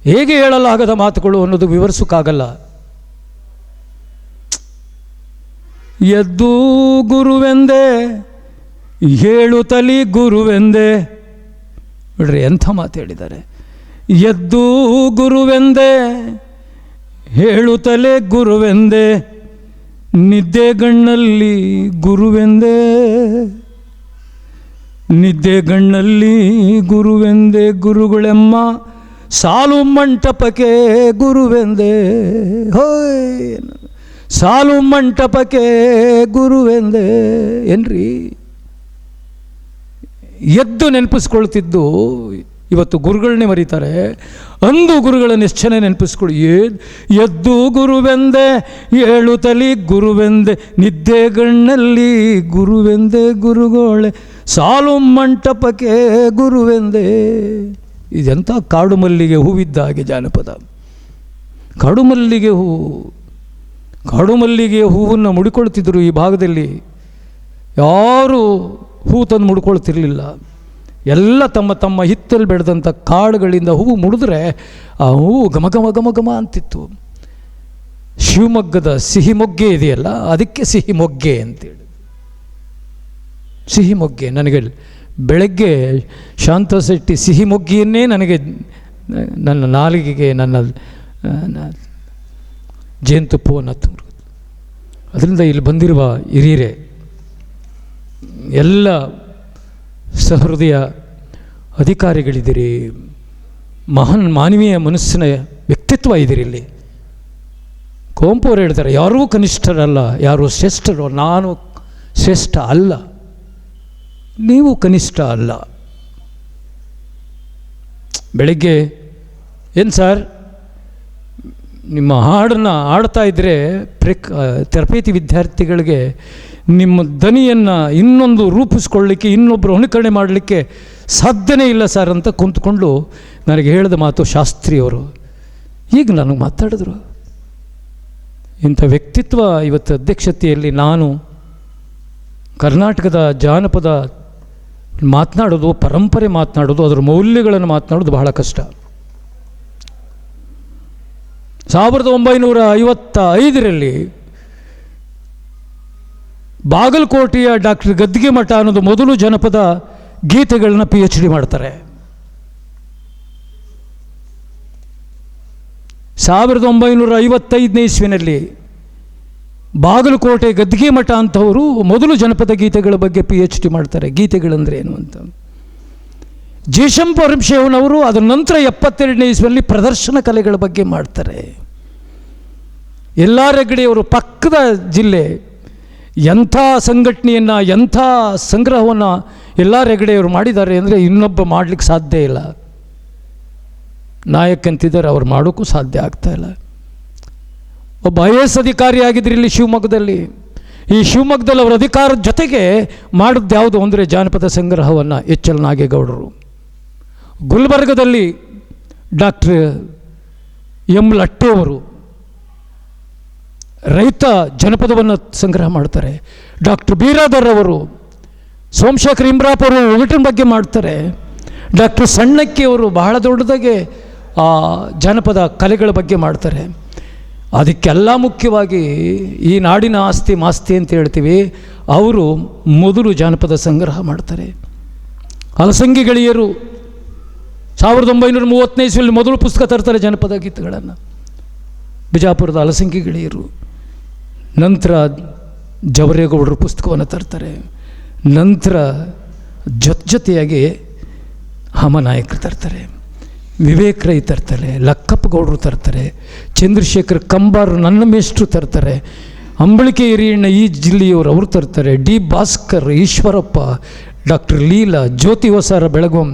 Speaker 1: ಹೇಗೆ ಹೇಳಲಾಗದ ಮಾತುಗಳು ಅನ್ನೋದು ವಿವರಿಸೋಕ್ಕಾಗಲ್ಲ. ಎದ್ದು ಗುರುವೆಂದೆ ಹೇಳುತ್ತಲಿ ಗುರುವೆಂದೆ. ನೋಡ್ರಿ ಎಂಥ ಮಾತು ಹೇಳಿದ್ದಾರೆ. ಎದ್ದು ಗುರುವೆಂದೆ ಹೇಳುತ್ತಲೇ ಗುರುವೆಂದೆ, ನಿದ್ದೆಗಣ್ಣಲ್ಲಿ ಗುರುವೆಂದೆ, ನಿದ್ದೆಗಣ್ಣಲ್ಲಿ ಗುರುವೆಂದೆ, ಗುರುಗಳೆಮ್ಮ ಸಾಲು ಮಂಟಪಕ್ಕೆ ಗುರುವೆಂದೆ, ಹೋಯ್ ಸಾಲು ಮಂಟಪಕ್ಕೆ ಗುರುವೆಂದೆ. ಏನ್ರಿ ಎದ್ದು ನೆನಪಿಸ್ಕೊಳ್ತಿದ್ದು ಇವತ್ತು ಗುರುಗಳನ್ನೇ ಮರೀತಾರೆ. ಅಂದು ಗುರುಗಳನ್ನು ಎಷ್ಟು ಜನ ನೆನಪಿಸ್ಕೊಳ್ಳಿ. ಎದ್ದು ಗುರುವೆಂದೆ ಹೇಳುತ್ತಲಿ ಗುರುವೆಂದೆ, ನಿದ್ದೆಗಣ್ಣಲ್ಲಿ ಗುರುವೆಂದೆ, ಗುರುಗೋಳೆ ಸಾಲು ಮಂಟಪಕ್ಕೆ ಗುರುವೆಂದೆ. ಇದೆಂಥ ಕಾಡು ಮಲ್ಲಿಗೆ ಹೂವಿದ್ದ ಹಾಗೆ ಜಾನಪದ. ಕಾಡು ಮಲ್ಲಿಗೆ ಹೂವು, ಕಾಡು ಮಲ್ಲಿಗೆಯ ಹೂವನ್ನು ಮುಡಿಕೊಳ್ತಿದ್ರು. ಈ ಭಾಗದಲ್ಲಿ ಯಾರೂ ಹೂ ತಂದು ಮುಡ್ಕೊಳ್ತಿರ್ಲಿಲ್ಲ. ಎಲ್ಲ ತಮ್ಮ ತಮ್ಮ ಹಿತ್ತಲ್ಲಿ ಬೆಳೆದಂಥ ಕಾಡುಗಳಿಂದ ಹೂವು ಮುಡಿದ್ರೆ ಆ ಹೂವು ಘಮ ಘಮ ಘಮ ಘಮ ಅಂತಿತ್ತು. ಶಿವಮೊಗ್ಗದ ಸಿಹಿ ಮೊಗ್ಗೆ ಇದೆಯಲ್ಲ, ಅದಕ್ಕೆ ಸಿಹಿ ಮೊಗ್ಗೆ ಅಂತೇಳಿ. ಸಿಹಿ ಮೊಗ್ಗೆ ನನಗೆ ಬೆಳಗ್ಗೆ ಶಾಂತಶೆಟ್ಟಿ ಸಿಹಿ ಮೊಗ್ಗಿಯನ್ನೇ ನನಗೆ ನನ್ನ ನಾಲಿಗೆಗೆ ನನ್ನ ಜೇನುತುಪ್ಪವನ್ನು ತೋರು. ಅದರಿಂದ ಇಲ್ಲಿ ಬಂದಿರುವ ಹಿರಿಯರೇ, ಎಲ್ಲ ಸಹೃದಯ ಅಧಿಕಾರಿಗಳಿದ್ದೀರಿ, ಮಹಾನ್ ಮಾನವೀಯ ಮನಸ್ಸಿನ ವ್ಯಕ್ತಿತ್ವ ಇದ್ದೀರಿ. ಇಲ್ಲಿ ಕುವೆಂಪು ಅವರು ಹೇಳ್ತಾರೆ, ಯಾರೂ ಕನಿಷ್ಠರಲ್ಲ, ಯಾರೂ ಶ್ರೇಷ್ಠರು. ನಾನು ಶ್ರೇಷ್ಠ ಅಲ್ಲ, ನೀವು ಕನಿಷ್ಠ ಅಲ್ಲ. ಬೆಳಗ್ಗೆ ಏನು ಸರ್ ನಿಮ್ಮ ಹಾಡನ್ನು ಹಾಡ್ತಾ ಇದ್ದರೆ ತರಬೇತಿ ವಿದ್ಯಾರ್ಥಿಗಳಿಗೆ ನಿಮ್ಮ ದನಿಯನ್ನು ಇನ್ನೊಂದು ರೂಪಿಸ್ಕೊಳ್ಳಲಿಕ್ಕೆ, ಇನ್ನೊಬ್ಬರು ಅನುಕರಣೆ ಮಾಡಲಿಕ್ಕೆ ಸಾಧ್ಯನೇ ಇಲ್ಲ ಸರ್ ಅಂತ ಕುಂತ್ಕೊಂಡು ನನಗೆ ಹೇಳಿದ ಮಾತು ಶಾಸ್ತ್ರಿಯವರು. ಈಗ ನನಗೆ ಮಾತಾಡಿದ್ರು. ಇಂಥ ವ್ಯಕ್ತಿತ್ವ ಇವತ್ತು ಅಧ್ಯಕ್ಷತೆಯಲ್ಲಿ ನಾನು ಕರ್ನಾಟಕದ ಜಾನಪದ ಮಾತನಾಡೋದು, ಪರಂಪರೆ ಮಾತನಾಡೋದು, ಅದರ ಮೌಲ್ಯಗಳನ್ನು ಮಾತನಾಡೋದು ಬಹಳ ಕಷ್ಟ. 1955ರಲ್ಲಿ ಬಾಗಲಕೋಟೆಯ ಡಾಕ್ಟರ್ ಗದ್ದಿಗೆ ಮಠ ಅನ್ನೋದು ಮೊದಲು ಜನಪದ ಗೀತೆಗಳನ್ನ PhD ಮಾಡ್ತಾರೆ. 1955ನೇ ಇಸ್ವಿನಲ್ಲಿ ಬಾಗಲಕೋಟೆ ಗದ್ದಿಗೆ ಮಠ ಅಂತವರು ಮೊದಲು ಜನಪದ ಗೀತೆಗಳ ಬಗ್ಗೆ PhD ಮಾಡ್ತಾರೆ. ಗೀತೆಗಳಂದ್ರೆ ಏನು ಅಂತ. ಜಯಶಂಪರಂಶೇವನವರು ಅದರ ನಂತರ 72ನೇ ಇಸ್ವಿಯಲ್ಲಿ ಪ್ರದರ್ಶನ ಕಲೆಗಳ ಬಗ್ಗೆ ಮಾಡ್ತಾರೆ. ಎಲ್ಲಾರ್ ಹೆಗ್ಗಡೆಯವರು ಪಕ್ಕದ ಜಿಲ್ಲೆ ಎಂಥ ಸಂಘಟನೆಯನ್ನು, ಎಂಥ ಸಂಗ್ರಹವನ್ನು ಎಲ್ಲಾರ್ ಹೆಗ್ಗಡೆಯವರು ಮಾಡಿದ್ದಾರೆ ಅಂದರೆ ಇನ್ನೊಬ್ಬ ಮಾಡಲಿಕ್ಕೆ ಸಾಧ್ಯ ಇಲ್ಲ. ನಾಯಕ್ ಅಂತಿದ್ದಾರೆ, ಅವ್ರು ಮಾಡೋಕ್ಕೂ ಸಾಧ್ಯ ಆಗ್ತಾಯಿಲ್ಲ. ಒಬ್ಬ IAS ಅಧಿಕಾರಿಯಾಗಿದ್ದರು ಇಲ್ಲಿ ಶಿವಮೊಗ್ಗದಲ್ಲಿ. ಈ ಶಿವಮೊಗ್ಗದಲ್ಲಿ ಅವರ ಅಧಿಕಾರದ ಜೊತೆಗೆ ಮಾಡಿದ್ದು ಯಾವುದು ಅಂದರೆ ಜಾನಪದ ಸಂಗ್ರಹವನ್ನು HL ನಾಗೇಗೌಡರು. ಗುಲ್ಬರ್ಗದಲ್ಲಿ ಡಾಕ್ಟರ್ M ಲಟ್ಟೆಯವರು ರೈತ ಜನಪದವನ್ನು ಸಂಗ್ರಹ ಮಾಡ್ತಾರೆ. ಡಾಕ್ಟರ್ ಬೀರಾದರ್ ಅವರು, ಸೋಮಶೇಖರ್ ಇಂಬ್ರಾಪ್ ಅವರು ಒಗಟಿನ ಬಗ್ಗೆ ಮಾಡ್ತಾರೆ. ಡಾಕ್ಟರ್ ಸಣ್ಣಕ್ಕಿಯವರು ಬಹಳ ದೊಡ್ಡದಾಗೆ ಜಾನಪದ ಕಲೆಗಳ ಬಗ್ಗೆ ಮಾಡ್ತಾರೆ. ಅದಕ್ಕೆಲ್ಲ ಮುಖ್ಯವಾಗಿ ಈ ನಾಡಿನ ಆಸ್ತಿ ಮಾಸ್ತಿ ಅಂತ ಹೇಳ್ತೀವಿ, ಅವರು ಮೊದಲು ಜಾನಪದ ಸಂಗ್ರಹ ಮಾಡ್ತಾರೆ. ಹಲಸಂಗಿ ಗೆಳೆಯರು 1930ನೇ ಇಸ್ವಿಯಲ್ಲಿ ಮೊದಲು ಪುಸ್ತಕ ತರ್ತಾರೆ ಜನಪದ ಗೀತೆಗಳನ್ನು, ಬಿಜಾಪುರದ ಹಲಸಂಗಿ ಗೆಳೆಯರು. ನಂತರ ಜವರೇಗೌಡರು ಪುಸ್ತಕವನ್ನು ತರ್ತಾರೆ. ನಂತರ ಜೊತೆಯಾಗಿ ಹಮನಾಯಕರು ತರ್ತಾರೆ, ವಿವೇಕ್ ರೈ ತರ್ತಾರೆ, ಲಕ್ಕಪ್ಪ ಗೌಡರು ತರ್ತಾರೆ, ಚಂದ್ರಶೇಖರ್ ಕಂಬಾರ್ ನನ್ನ ಮೇಷ್ಟ್ರು ತರ್ತಾರೆ, ಅಂಬಳಿಕೆ ಹಿರಿಯಣ್ಣ ಈ ಜಿಲ್ಲೆಯವರು ಅವರು ತರ್ತಾರೆ, D ಭಾಸ್ಕರ್, ಈಶ್ವರಪ್ಪ, ಡಾಕ್ಟರ್ ಲೀಲಾ, ಜ್ಯೋತಿ ಹೊಸಾರ ಬೆಳಗೊಂ,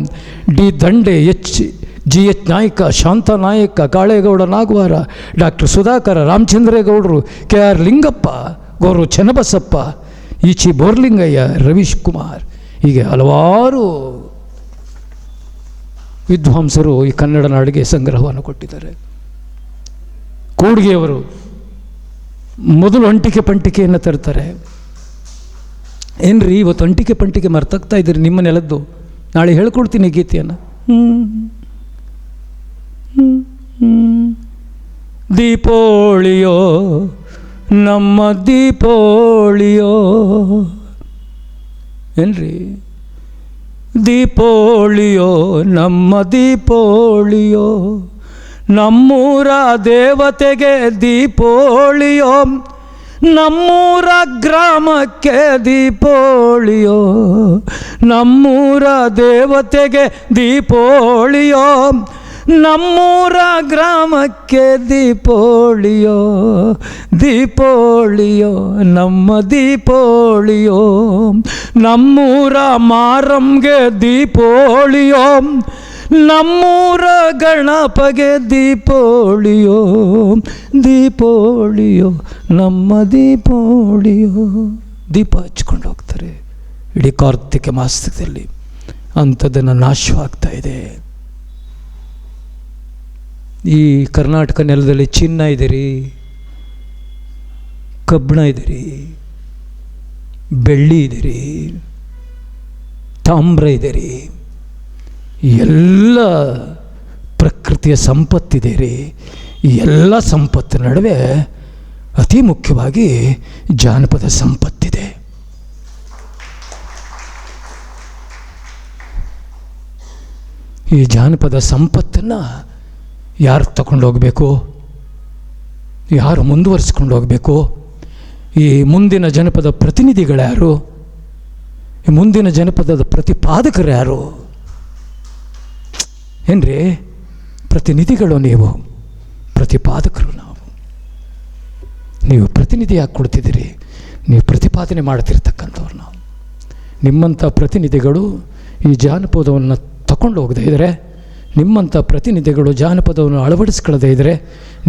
Speaker 1: D ದಂಡೆ, G.H. ನಾಯಕ, ಶಾಂತ ನಾಯಕ, ಕಾಳೇಗೌಡ ನಾಗವಾರ, ಡಾಕ್ಟರ್ ಸುಧಾಕರ, ರಾಮಚಂದ್ರೇಗೌಡರು, KR ಲಿಂಗಪ್ಪ, ಗೌರವ್ ಚನ್ನಬಸಪ್ಪ, ಈಚಿ ಬೋರ್ಲಿಂಗಯ್ಯ, ರವೀಶ್ ಕುಮಾರ್, ಹೀಗೆ ಹಲವಾರು ವಿದ್ವಾಂಸರು ಈ ಕನ್ನಡ ನಾಡಿಗೆ ಸಂಗ್ರಹವನ್ನು ಕೊಟ್ಟಿದ್ದಾರೆ. ಕೂಡ್ಗೆಯವರು ಮೊದಲು ಅಂಟಿಕೆ ಪಂಟಿಕೆಯನ್ನು ತರ್ತಾರೆ. ಏನ್ರಿ ಇವತ್ತು ಅಂಟಿಕೆ ಪಂಟಿಕೆ ಮರ್ತಗ್ತಾ ಇದ್ದೀರಿ ನಿಮ್ಮ ನೆಲದ್ದು, ನಾಳೆ ಹೇಳ್ಕೊಡ್ತೀನಿ ಗೀತೆಯನ್ನು. ದೀಪೋಳಿಯೋ ನಮ್ಮ ದೀಪೋಳಿಯೋ, ಏನ್ರಿ ದೀಪೋಳಿಯೋ ನಮ್ಮ ದೀಪೋಳಿಯೋ, ನಮ್ಮೂರ ದೇವತೆಗೆ ದೀಪೋಳಿಯೋ, ನಮ್ಮೂರ ಗ್ರಾಮಕ್ಕೆ ದೀಪೋಳಿಯೋ, ನಮ್ಮೂರ ದೇವತೆಗೆ ದೀಪೋಳಿಯೋ, ನಮ್ಮೂರ ಗ್ರಾಮಕ್ಕೆ ದೀಪೋಳಿಯೋ, ದೀಪೋಳಿಯೋ ನಮ್ಮ ದೀಪೋಳಿಯೋ, ನಮ್ಮೂರ ಮಾರಮ್ಗೆ ದೀಪೋಳಿಯೋ, ನಮ್ಮೂರ ಗಣಪಗೆ ದೀಪೋಳಿಯೋ, ದೀಪೋಳಿಯೋ ನಮ್ಮ ದೀಪೋಳಿಯೋ. ದೀಪ ಹಚ್ಕೊಂಡು ಹೋಗ್ತಾರೆ ಇಡೀ ಕಾರ್ತಿಕ ಮಾಸದಲ್ಲಿ. ಅಂಥದ್ದನ್ನು ನಾಶವಾಗ್ತಾ ಇದೆ. ಈ ಕರ್ನಾಟಕ ನೆಲದಲ್ಲಿ ಚಿನ್ನ ಇದೆ ರೀ, ಕಬ್ಬಣ ಇದೆ ರೀ, ಬೆಳ್ಳಿ ಇದೆ ರೀ, ತಾಮ್ರ ಇದೆ ರೀ, ಎಲ್ಲ ಪ್ರಕೃತಿಯ ಸಂಪತ್ತಿದೆ ರೀ. ಎಲ್ಲ ಸಂಪತ್ತು ನಡುವೆ ಅತಿ ಮುಖ್ಯವಾಗಿ ಜಾನಪದ ಸಂಪತ್ತಿದೆ. ಈ ಜಾನಪದ ಸಂಪತ್ತನ್ನು ಯಾರು ತಗೊಂಡು ಹೋಗಬೇಕು, ಯಾರು ಮುಂದುವರಿಸ್ಕೊಂಡು ಹೋಗಬೇಕು? ಈ ಮುಂದಿನ ಜನಪದ ಪ್ರತಿನಿಧಿಗಳ್ಯಾರು? ಈ ಮುಂದಿನ ಜನಪದದ ಪ್ರತಿಪಾದಕರು ಯಾರು? ಏನ್ರಿ, ಪ್ರತಿನಿಧಿಗಳು ನೀವು, ಪ್ರತಿಪಾದಕರು ನಾವು. ನೀವು ಪ್ರತಿನಿಧಿ ಯಾಕೆ ಕೊಡ್ತಿದ್ದೀರಿ? ನೀವು ಪ್ರತಿಪಾದನೆ ಮಾಡ್ತಿರ್ತಕ್ಕಂಥವ್ರು ನಾವು. ನಿಮ್ಮಂಥ ಪ್ರತಿನಿಧಿಗಳು ಈ ಜಾನಪದವನ್ನು ತಗೊಂಡು ಹೋಗದೇ ಇದ್ದರೆ, ನಿಮ್ಮಂಥ ಪ್ರತಿನಿಧಿಗಳು ಜಾನಪದವನ್ನು ಅಳವಡಿಸ್ಕೊಳ್ಳದೇ ಇದ್ದರೆ,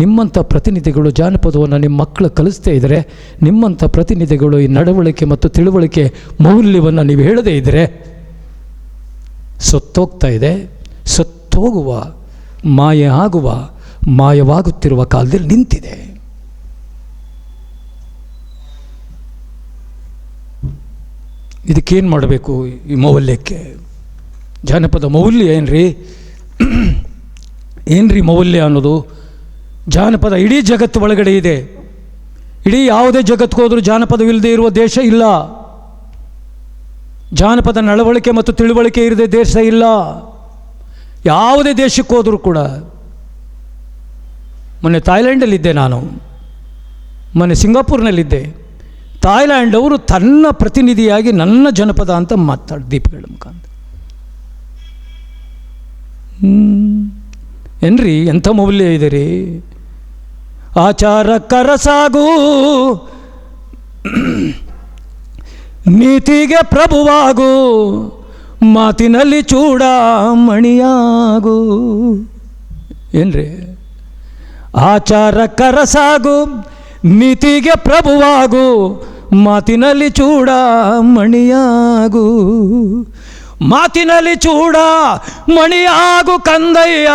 Speaker 1: ನಿಮ್ಮಂಥ ಪ್ರತಿನಿಧಿಗಳು ಜಾನಪದವನ್ನು ನಿಮ್ಮ ಮಕ್ಕಳು ಕಲಿಸ್ತೇ ಇದ್ದರೆ, ನಿಮ್ಮಂಥ ಪ್ರತಿನಿಧಿಗಳು ಈ ನಡವಳಿಕೆ ಮತ್ತು ತಿಳುವಳಿಕೆ ಮೌಲ್ಯವನ್ನು ನೀವು ಹೇಳದೇ ಇದ್ದರೆ, ಸತ್ತೋಗ್ತಾ ಇದೆ. ಸತ್ತೋಗುವ, ಮಾಯ ಆಗುವ, ಮಾಯವಾಗುತ್ತಿರುವ ಕಾಲದಲ್ಲಿ ನಿಂತಿದೆ. ಇದಕ್ಕೇನು ಮಾಡಬೇಕು? ಈ ಮೌಲ್ಯಕ್ಕೆ, ಜಾನಪದ ಮೌಲ್ಯ ಏನ್ರಿ? ಏನ್ರಿ ಮೌಲ್ಯ ಅನ್ನೋದು? ಜಾನಪದ ಇಡೀ ಜಗತ್ತು ಒಳಗಡೆ ಇದೆ. ಇಡೀ ಯಾವುದೇ ಜಗತ್ತಿಗೆ ಹೋದರೂ ಜಾನಪದವಿಲ್ಲದೆ ಇರುವ ದೇಶ ಇಲ್ಲ. ಜಾನಪದ ನಡವಳಿಕೆ ಮತ್ತು ತಿಳುವಳಿಕೆ ಇರದೆ ದೇಶ ಇಲ್ಲ. ಯಾವುದೇ ದೇಶಕ್ಕೆ ಹೋದರೂ ಕೂಡ. ಮೊನ್ನೆ ಥಾಯ್ಲ್ಯಾಂಡಲ್ಲಿದ್ದೆ ನಾನು, ಮೊನ್ನೆ ಸಿಂಗಾಪುರ್ನಲ್ಲಿದ್ದೆ. ಥಾಯ್ಲ್ಯಾಂಡ್ ಅವರು ತನ್ನ ಪ್ರತಿನಿಧಿಯಾಗಿ ನನ್ನ ಜನಪದ ಅಂತ ಮಾತಾಡಿ ದೀಪಗಳ ಮುಖಾಂತರ. ಏನ್ರಿ ಎಂಥ ಮೌಲ್ಯ ಇದೆ ರೀ. ಆಚಾರ ಕರಸಾಗು, ನೀತಿಗೆ ಪ್ರಭುವಾಗು, ಮಾತಿನಲ್ಲಿ ಚೂಡಾಮಣಿಯಾಗು. ಏನ್ರಿ? ಆಚಾರ ಕರಸಾಗು, ನೀತಿಗೆ ಪ್ರಭುವಾಗು, ಮಾತಿನಲ್ಲಿ ಚೂಡಾಮಣಿಯಾಗು. ಮಾತಿನಲ್ಲಿ ಚೂಡಾಮಣಿಯಾಗು ಕಂದಯ್ಯ,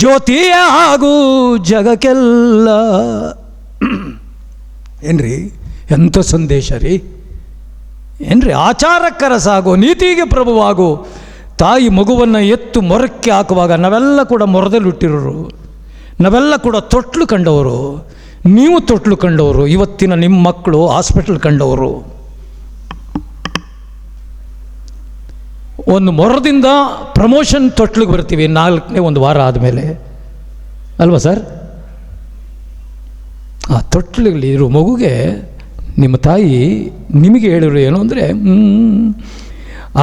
Speaker 1: ಜ್ಯೋತಿಯ ಆಗು ಜಗಕ್ಕೆಲ್ಲ. ಏನ್ರಿ ಎಂಥ ಸಂದೇಶ ರೀ. ಏನ್ರಿ? ಆಚಾರಕ್ಕರ ಸಾಗು, ನೀತಿಗೆ ಪ್ರಭುವಾಗು. ತಾಯಿ ಮಗುವನ್ನು ಎತ್ತು ಮೊರಕ್ಕೆ ಹಾಕುವಾಗ ನಾವೆಲ್ಲ ಕೂಡ ಮೊರದಲ್ಲಿ ಹುಟ್ಟಿರೋರು, ನಾವೆಲ್ಲ ಕೂಡ ತೊಟ್ಲು ಕಂಡವರು. ನೀವು ತೊಟ್ಲು ಕಂಡವರು, ಇವತ್ತಿನ ನಿಮ್ಮ ಮಕ್ಕಳು ಹಾಸ್ಪಿಟಲ್ ಕಂಡವರು. ಒಂದು ಮೊರದಿಂದ ಪ್ರಮೋಷನ್ ತೊಟ್ಲಿಗೆ ಬರ್ತೀವಿ 4ನೇ ಒಂದು ವಾರ ಆದಮೇಲೆ ಅಲ್ವಾ ಸರ್? ಆ ತೊಟ್ಲಲ್ಲಿ ಇರೋ ಮಗುಗೆ ನಿಮ್ಮ ತಾಯಿ ನಿಮಗೆ ಹೇಳಿದ್ರು ಏನು ಅಂದರೆ,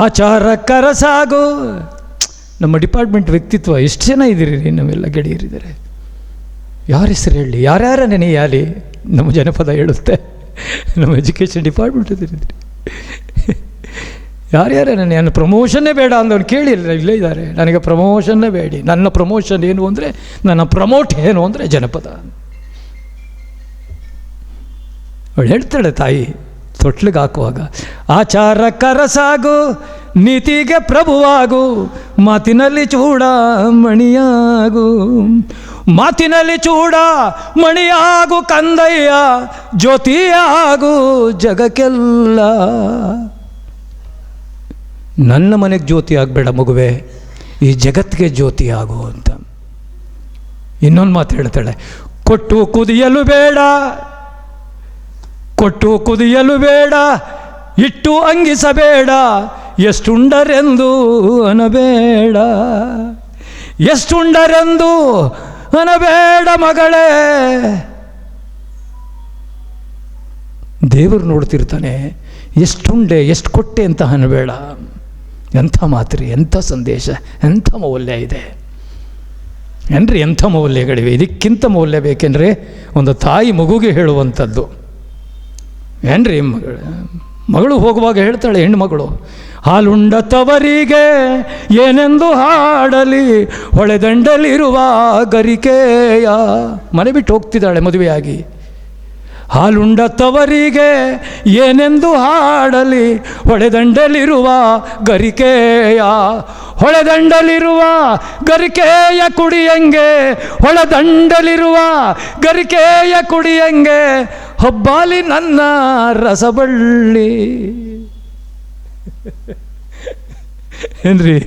Speaker 1: ಆಚಾರ ಕರಸಾಗು. ನಮ್ಮ ಡಿಪಾರ್ಟ್ಮೆಂಟ್ ವ್ಯಕ್ತಿತ್ವ ಎಷ್ಟು ಜನ ಇದ್ದೀರಿ ರೀ, ನಾವೆಲ್ಲ ಗೆಳೆಯರಿದ್ದಾರೆ. ಯಾರ ಹೆಸರು ಹೇಳಿ, ಯಾರ್ಯಾರ ನೆನೆಯಾಲಿ ನಮ್ಮ ಜನಪದ ಹೇಳುತ್ತೆ. ನಮ್ಮ ಎಜುಕೇಷನ್ ಡಿಪಾರ್ಟ್ಮೆಂಟ್ ಇದ್ದೀರಿ. ಯಾರ್ಯಾರ ನನ್ನ ಪ್ರಮೋಷನ್ನೇ ಬೇಡ ಅಂದವ್ರು ಕೇಳಿಲ್ಲ, ಇಲ್ಲೇ ಇದ್ದಾರೆ. ನನಗೆ ಪ್ರಮೋಷನ್ನೇ ಬೇಡಿ. ನನ್ನ ಪ್ರಮೋಷನ್ ಏನು ಅಂದರೆ, ನನ್ನ ಪ್ರಮೋಟ್ ಏನು ಅಂದರೆ ಜನಪದ. ಅವಳು ಹೇಳ್ತಾಳೆ ತಾಯಿ ತೊಟ್ಲಿಗೆ ಹಾಕುವಾಗ, ಆಚಾರ ಕರಸಾಗು, ನೀತಿಗೆ ಪ್ರಭುವಾಗು, ಮಾತಿನಲ್ಲಿ ಚೂಡಾಮಣಿಯಾಗು. ಮಾತಿನಲ್ಲಿ ಚೂಡಾಮಣಿಯಾಗು ಕಂದಯ್ಯ, ಜ್ಯೋತಿಯಾಗು ಜಗಕ್ಕೆಲ್ಲ. ನನ್ನ ಮನೆಗೆ ಜ್ಯೋತಿ ಆಗಬೇಡ ಮಗುವೆ, ಈ ಜಗತ್ತಿಗೆ ಜ್ಯೋತಿ ಆಗು ಅಂತ. ಇನ್ನೊಂದು ಮಾತು ಹೇಳ್ತಾಳೆ, ಕೊಟ್ಟು ಕುದಿಯಲು ಬೇಡ, ಕೊಟ್ಟು ಕುದಿಯಲು ಬೇಡ, ಇಟ್ಟು ಅಂಗಿಸಬೇಡ, ಎಷ್ಟುಂಡರೆಂದು ಅನಬೇಡ, ಎಷ್ಟುಂಡರೆಂದು ಅನಬೇಡ ಮಗಳೇ. ದೇವರು ನೋಡ್ತಿರ್ತಾನೆ, ಎಷ್ಟುಂಡೆ ಎಷ್ಟು ಕೊಟ್ಟೆ ಅಂತ ಅನಬೇಡ. ಎಂಥ ಮಾತ್ರಿ, ಎಂಥ ಸಂದೇಶ, ಎಂಥ ಮೌಲ್ಯ ಇದೆ ಏನ್ರಿ, ಎಂಥ ಮೌಲ್ಯಗಳಿವೆ. ಇದಕ್ಕಿಂತ ಮೌಲ್ಯ ಬೇಕೆಂದರೆ ಒಂದು ತಾಯಿ ಮಗುಗೆ ಹೇಳುವಂಥದ್ದು ಏನ್ರಿ. ಮಗಳು ಹೋಗುವಾಗ ಹೇಳ್ತಾಳೆ ಹೆಣ್ಣುಮಗಳು, ಹಾಲುಂಡ ತವರಿಗೆ ಏನೆಂದು ಹಾಡಲಿ, ಹೊಳೆದಂಡಲಿರುವ ಗರಿಕೆಯ. ಮನೆ ಬಿಟ್ಟು ಹೋಗ್ತಿದ್ದಾಳೆ ಮದುವೆಯಾಗಿ. ಹಾಲುಂಡ ತವರಿಗೆ ಏನೆಂದು ಹಾಡಲಿ, ಹೊಳೆದಂಡಲಿರುವ ಗರಿಕೆಯ. ಹೊಳೆದಂಡಲಿರುವ ಗರಿಕೆಯ ಕುಡಿಯಂಗೆ, ಹೊಳೆದಂಡಲಿರುವ ಗರಿಕೆಯ ಕುಡಿಯಂಗೆ, ಹಬ್ಬಾಲಿ ನನ್ನ ರಸಬಳ್ಳಿ. ಏನ್ರಿ,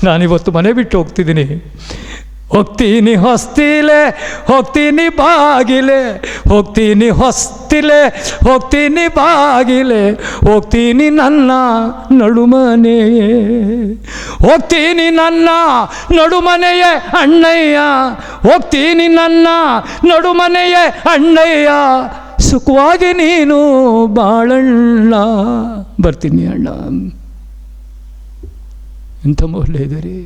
Speaker 1: ನಾನಿವತ್ತು ಮನೆ ಬಿಟ್ಟು ಹೋಗ್ತಿದ್ದೀನಿ. ಹೋಗ್ತೀನಿ ಹೊಸ್ತಿಲೆ, ಹೋಗ್ತೀನಿ ಬಾಗಿಲೆ, ಹೋಗ್ತೀನಿ ಹೊಸ್ತಿಲೆ, ಹೋಗ್ತೀನಿ ಬಾಗಿಲೆ, ಹೋಗ್ತೀನಿ ನನ್ನ ನಡುಮನೆಯೇ, ಹೋಗ್ತೀನಿ ನನ್ನ ನಡುಮನೆಯೇ ಅಣ್ಣಯ್ಯ, ಹೋಗ್ತೀನಿ ನನ್ನ ನಡುಮನೆಯೇ ಅಣ್ಣಯ್ಯ, ಸುಖವಾಗಿ ನೀನು ಬಾಳಣ್ಣ. ಬರ್ತೀನಿ ಅಣ್ಣ. ಎಂಥ ಮೌಲ್ಯ ಇದೆ ರೀ.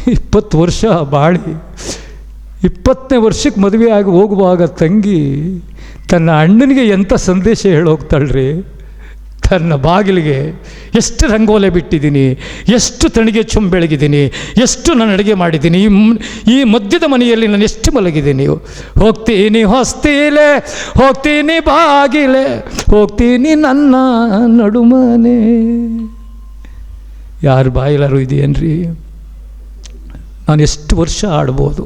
Speaker 1: 20 ವರ್ಷ ಬಾಳಿ 20ನೇ ವರ್ಷಕ್ಕೆ ಮದುವೆ ಆಗಿ ಹೋಗುವಾಗ ತಂಗಿ ತನ್ನ ಅಣ್ಣನಿಗೆ ಎಂಥ ಸಂದೇಶ ಹೇಳೋಗ್ತಾಳ್ರಿ. ತನ್ನ ಬಾಗಿಲಿಗೆ ಎಷ್ಟು ರಂಗೋಲೆ ಬಿಟ್ಟಿದ್ದೀನಿ, ಎಷ್ಟು ತಣಿಗೆ ಚುಂಬ ಬೆಳಗಿದ್ದೀನಿ, ಎಷ್ಟು ನಾನು ಅಡುಗೆ ಮಾಡಿದ್ದೀನಿ, ಈ ಮಧ್ಯದ ಮನೆಯಲ್ಲಿ ನಾನು ಎಷ್ಟು ಮಲಗಿದ್ದೀನಿ. ಹೋಗ್ತೀನಿ ಹೊಸ್ತಿಲೆ, ಹೋಗ್ತೀನಿ ಬಾಗಿಲೆ, ಹೋಗ್ತೀನಿ ನನ್ನ ನಡುಮನೆ. ಯಾರು ಬಾಯಿಲಾರು ಇದೆಯೇನ್ರಿ? ನಾನು ಎಷ್ಟು ವರ್ಷ ಆಡ್ಬೋದು,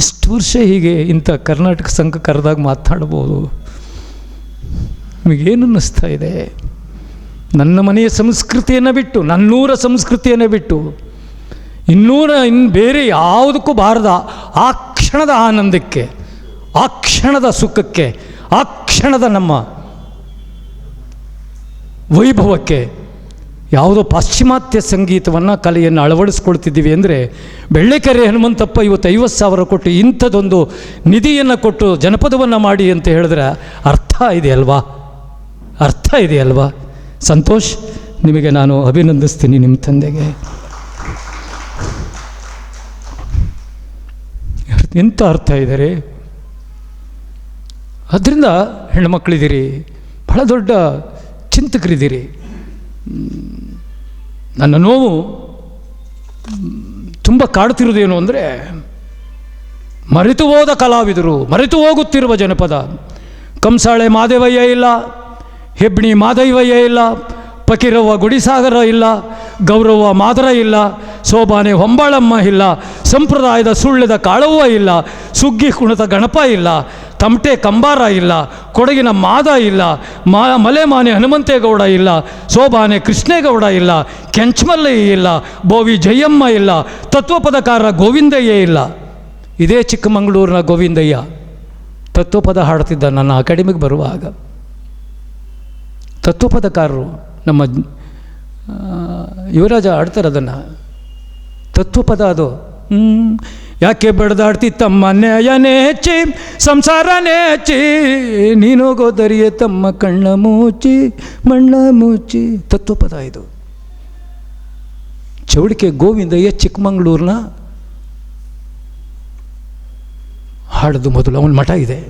Speaker 1: ಎಷ್ಟು ವರ್ಷ ಹೀಗೆ ಇಂಥ ಕರ್ನಾಟಕ ಸಂಘ ಕರೆದಾಗ ಮಾತಾಡ್ಬೋದು. ನಿಮಗೇನು ಅನ್ನಿಸ್ತಾ ಇದೆ? ನನ್ನ ಮನೆಯ ಸಂಸ್ಕೃತಿಯನ್ನು ಬಿಟ್ಟು, ನನ್ನೂರ ಸಂಸ್ಕೃತಿಯನ್ನು ಬಿಟ್ಟು ಇನ್ನು ಬೇರೆ ಯಾವುದಕ್ಕೂ ಬಾರದ ಆ ಕ್ಷಣದ ಆನಂದಕ್ಕೆ, ಆ ಕ್ಷಣದ ಸುಖಕ್ಕೆ, ಆ ಕ್ಷಣದ ನಮ್ಮ ವೈಭವಕ್ಕೆ ಯಾವುದೋ ಪಾಶ್ಚಿಮಾತ್ಯ ಸಂಗೀತವನ್ನು, ಕಲೆಯನ್ನು ಅಳವಡಿಸ್ಕೊಳ್ತಿದ್ದೀವಿ ಅಂದರೆ, ಬೆಳ್ಳೆಕೆರೆ ಹನುಮಂತಪ್ಪ ಇವತ್ತು 50,000 ಕೊಟ್ಟು ಇಂಥದ್ದೊಂದು ನಿಧಿಯನ್ನು ಕೊಟ್ಟು ಜನಪದವನ್ನು ಮಾಡಿ ಅಂತ ಹೇಳಿದ್ರೆ ಅರ್ಥ ಇದೆಯಲ್ವಾ? ಅರ್ಥ ಇದೆಯಲ್ವಾ? ಸಂತೋಷ್, ನಿಮಗೆ ನಾನು ಅಭಿನಂದಿಸ್ತೀನಿ, ನಿಮ್ಮ ತಂದೆಗೆ. ಎಂಥ ಅರ್ಥ ಇದೆ ರೀ. ಅದರಿಂದ ಹೆಣ್ಮಕ್ಳಿದ್ದೀರಿ, ಬಹಳ ದೊಡ್ಡ ಚಿಂತಕರಿದ್ದೀರಿ. ನನ್ನ ನೋವು ತುಂಬ ಕಾಡ್ತಿರೋದೇನು ಅಂದರೆ, ಮರೆತು ಹೋದ ಕಲಾವಿದರು, ಮರೆತು ಹೋಗುತ್ತಿರುವ ಜನಪದ. ಕಂಸಾಳೆ ಮಾದೇವಯ್ಯ ಇಲ್ಲ, ಹೆಬ್ಣಿ ಮಾದೈವಯ್ಯ ಇಲ್ಲ, ಫಕೀರವ್ವ ಗುಡಿಸಾಗರ ಇಲ್ಲ, ಗೌರವ್ವ ಮಾದರ ಇಲ್ಲ, ಸೋಬಾನೆ ಹೊಂಬಾಳಮ್ಮ ಇಲ್ಲ, ಸಂಪ್ರದಾಯದ ಸುಳ್ಳೆದ ಕಾಳವ್ವ ಇಲ್ಲ, ಸುಗ್ಗಿ ಕುಣಿತ ಗಣಪ ಇಲ್ಲ, ತಮಟೆ ಕಂಬಾರ ಇಲ್ಲ, ಕೊಡಗಿನ ಮಾದ ಇಲ್ಲ, ಮಲೆಮಾನೆ ಹನುಮಂತೇಗೌಡ ಇಲ್ಲ, ಸೋಬಾನೆ ಕೃಷ್ಣೇಗೌಡ ಇಲ್ಲ, ಕೆಂಚಮಲ್ಲಯ್ಯ ಇಲ್ಲ, ಬೋವಿ ಜಯಮ್ಮ ಇಲ್ಲ, ತತ್ವಪದಕಾರ ಗೋವಿಂದಯ್ಯ ಇಲ್ಲ. ಇದೇ ಚಿಕ್ಕಮಗಳೂರಿನ ಗೋವಿಂದಯ್ಯ ತತ್ವಪದ ಹಾಡ್ತಿದ್ದ ನನ್ನ ಅಕಾಡೆಮಿಗೆ ಬರುವಾಗ. ತತ್ವಪದಕಾರರು ನಮ್ಮ ಯುವರಾಜ ಆಡ್ತಾರೆ ಅದನ್ನು, ತತ್ವಪದ ಅದು. ಯಾಕೆ ಬಡ್ದಾಡ್ತಿತ್ತಮ್ಮ ನ್ಯಾಯನೇ ಹೆಚ್ಚಿ, ಸಂಸಾರನೇ ಹೆಚ್ಚಿ, ನೀನೋಗೋದರಿಯೇ ತಮ್ಮ ಕಣ್ಣ ಮುಚ್ಚಿ, ಮಣ್ಣ ಮುಚ್ಚಿ. ತತ್ವಪದ ಇದು. ಚೌಡಿಕೆ ಗೋವಿಂದಯ್ಯ ಚಿಕ್ಕಮಗಳೂರಿನ ಹಾಡೋದು ಮೊದಲು. ಅವನ ಮಠ ಇದೆ.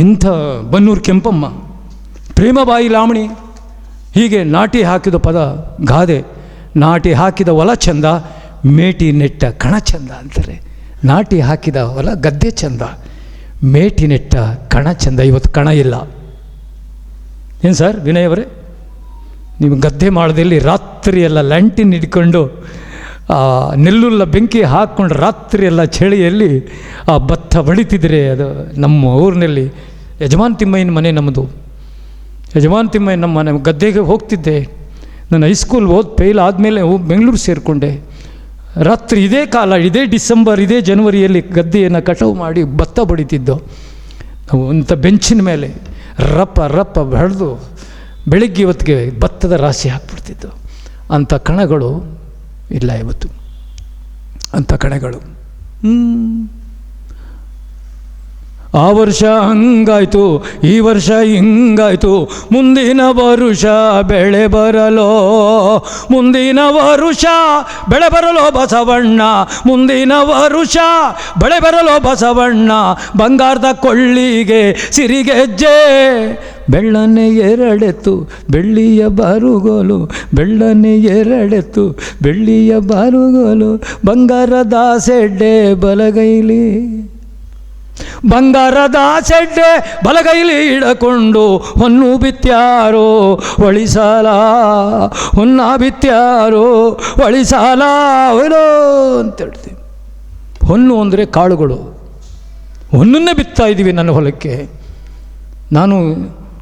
Speaker 1: ಇಂಥ ಬನ್ನೂರು ಕೆಂಪಮ್ಮ, ಪ್ರೇಮಬಾಯಿ ಲಾಮಣಿ, ಹೀಗೆ ನಾಟಿ ಹಾಕಿದ ಪದ ಗಾದೆ. ನಾಟಿ ಹಾಕಿದ ಹೊಲ ಚಂದ, ಮೇಟಿ ನೆಟ್ಟ ಕಣ ಚಂದ ಅಂತಾರೆ. ನಾಟಿ ಹಾಕಿದ ಹೊಲ ಗದ್ದೆ ಚಂದ, ಮೇಟಿ ನೆಟ್ಟ ಕಣ ಚಂದ. ಇವತ್ತು ಕಣ ಇಲ್ಲ. ಏನು ಸರ್ ವಿನಯ್ ಅವರೇ, ನೀವು ಗದ್ದೆ ಮಾಡೋದಲ್ಲಿ ರಾತ್ರಿ ಎಲ್ಲ ಲ್ಯಾಂಟಿನ್ ಹಿಡ್ಕೊಂಡು ನೆಲ್ಲುಲ್ಲ ಬೆಂಕಿ ಹಾಕ್ಕೊಂಡು ರಾತ್ರಿ ಎಲ್ಲ ಚಳಿಯಲ್ಲಿ ಆ ಭತ್ತ ಬಡಿತಿದ್ರೆ, ಅದು ನಮ್ಮ ಊರಿನಲ್ಲಿ ಯಜಮಾನ್ ತಿಮ್ಮಯ್ಯನ ಮನೆ ನಮ್ಮದು. ಯಜಮಾನ್ ತಿಮ್ಮಯ್ಯ ನಮ್ಮ ಮನೆ ಗದ್ದೆಗೆ ಹೋಗ್ತಿದ್ದೆ. ನಾನು ಹೈಸ್ಕೂಲ್ ಫೇಲ್ ಆದಮೇಲೆ ಬೆಂಗಳೂರು ಸೇರಿಕೊಂಡೆ. ರಾತ್ರಿ ಇದೇ ಕಾಲ, ಇದೇ ಡಿಸೆಂಬರ್, ಇದೇ ಜನವರಿಯಲ್ಲಿ ಗದ್ದೆಯನ್ನು ಕಟಾವು ಮಾಡಿ ಭತ್ತ ಬಡಿತಿದ್ದೋ ನಾವು. ಅಂಥ ಬೆಂಚಿನ ಮೇಲೆ ರಪ್ಪ ರಪ್ಪ ಬೆಳೆದು ಬೆಳಿಗ್ಗೆ ಹೊತ್ತಿಗೆ ಭತ್ತದ ರಾಶಿ ಹಾಕ್ಬಿಡ್ತಿದ್ದು. ಅಂಥ ಕಣಗಳು ಇಲ್ಲ ಇವತ್ತು, ಅಂಥ ಕಣಗಳು. ಆ ವರ್ಷ ಹಂಗಾಯ್ತು, ಈ ವರ್ಷ ಹಿಂಗಾಯ್ತು, ಮುಂದಿನ ವರುಷ ಬೆಳೆ ಬರಲೋ, ಮುಂದಿನ ವರುಷ ಬೆಳೆ ಬರಲೋ ಬಸವಣ್ಣ, ಮುಂದಿನ ವರುಷ ಬೆಳೆ ಬರಲೋ ಬಸವಣ್ಣ. ಬಂಗಾರದ ಕೊಳ್ಳಿಗೆ ಸಿರಿಗೆಜ್ಜೆ, ಬೆಳ್ಳನೆ ಎರಡೆತ್ತು ಬೆಳ್ಳಿಯ ಬಾರುಗೋಲು, ಬೆಳ್ಳನೆ ಎರಡೆತ್ತು ಬೆಳ್ಳಿಯ ಬಾರುಗೋಲು, ಬಂಗಾರದ ಸೆಡ್ಡೆ ಬಲಗೈಲಿ, ಬಂಗಾರದ ಸೆಡ್ಡೆ ಬಲಗೈಲಿ ಇಡಕೊಂಡು, ಹೊನ್ನು ಬಿತ್ಯಾರೋ ಒಳಿಸಾಲ, ಹೊನ್ನ ಬಿತ್ಯಾರೋ ಒಳಿಸಾಲ ಹೊಲೋ ಅಂತ ಹೇಳ್ತೀವಿ. ಹೊನ್ನು ಅಂದರೆ ಕಾಳುಗಳು. ಹೊನ್ನನ್ನೇ ಬಿತ್ತಾ ಇದ್ದೀವಿ ನನ್ನ ಹೊಲಕ್ಕೆ. ನಾನು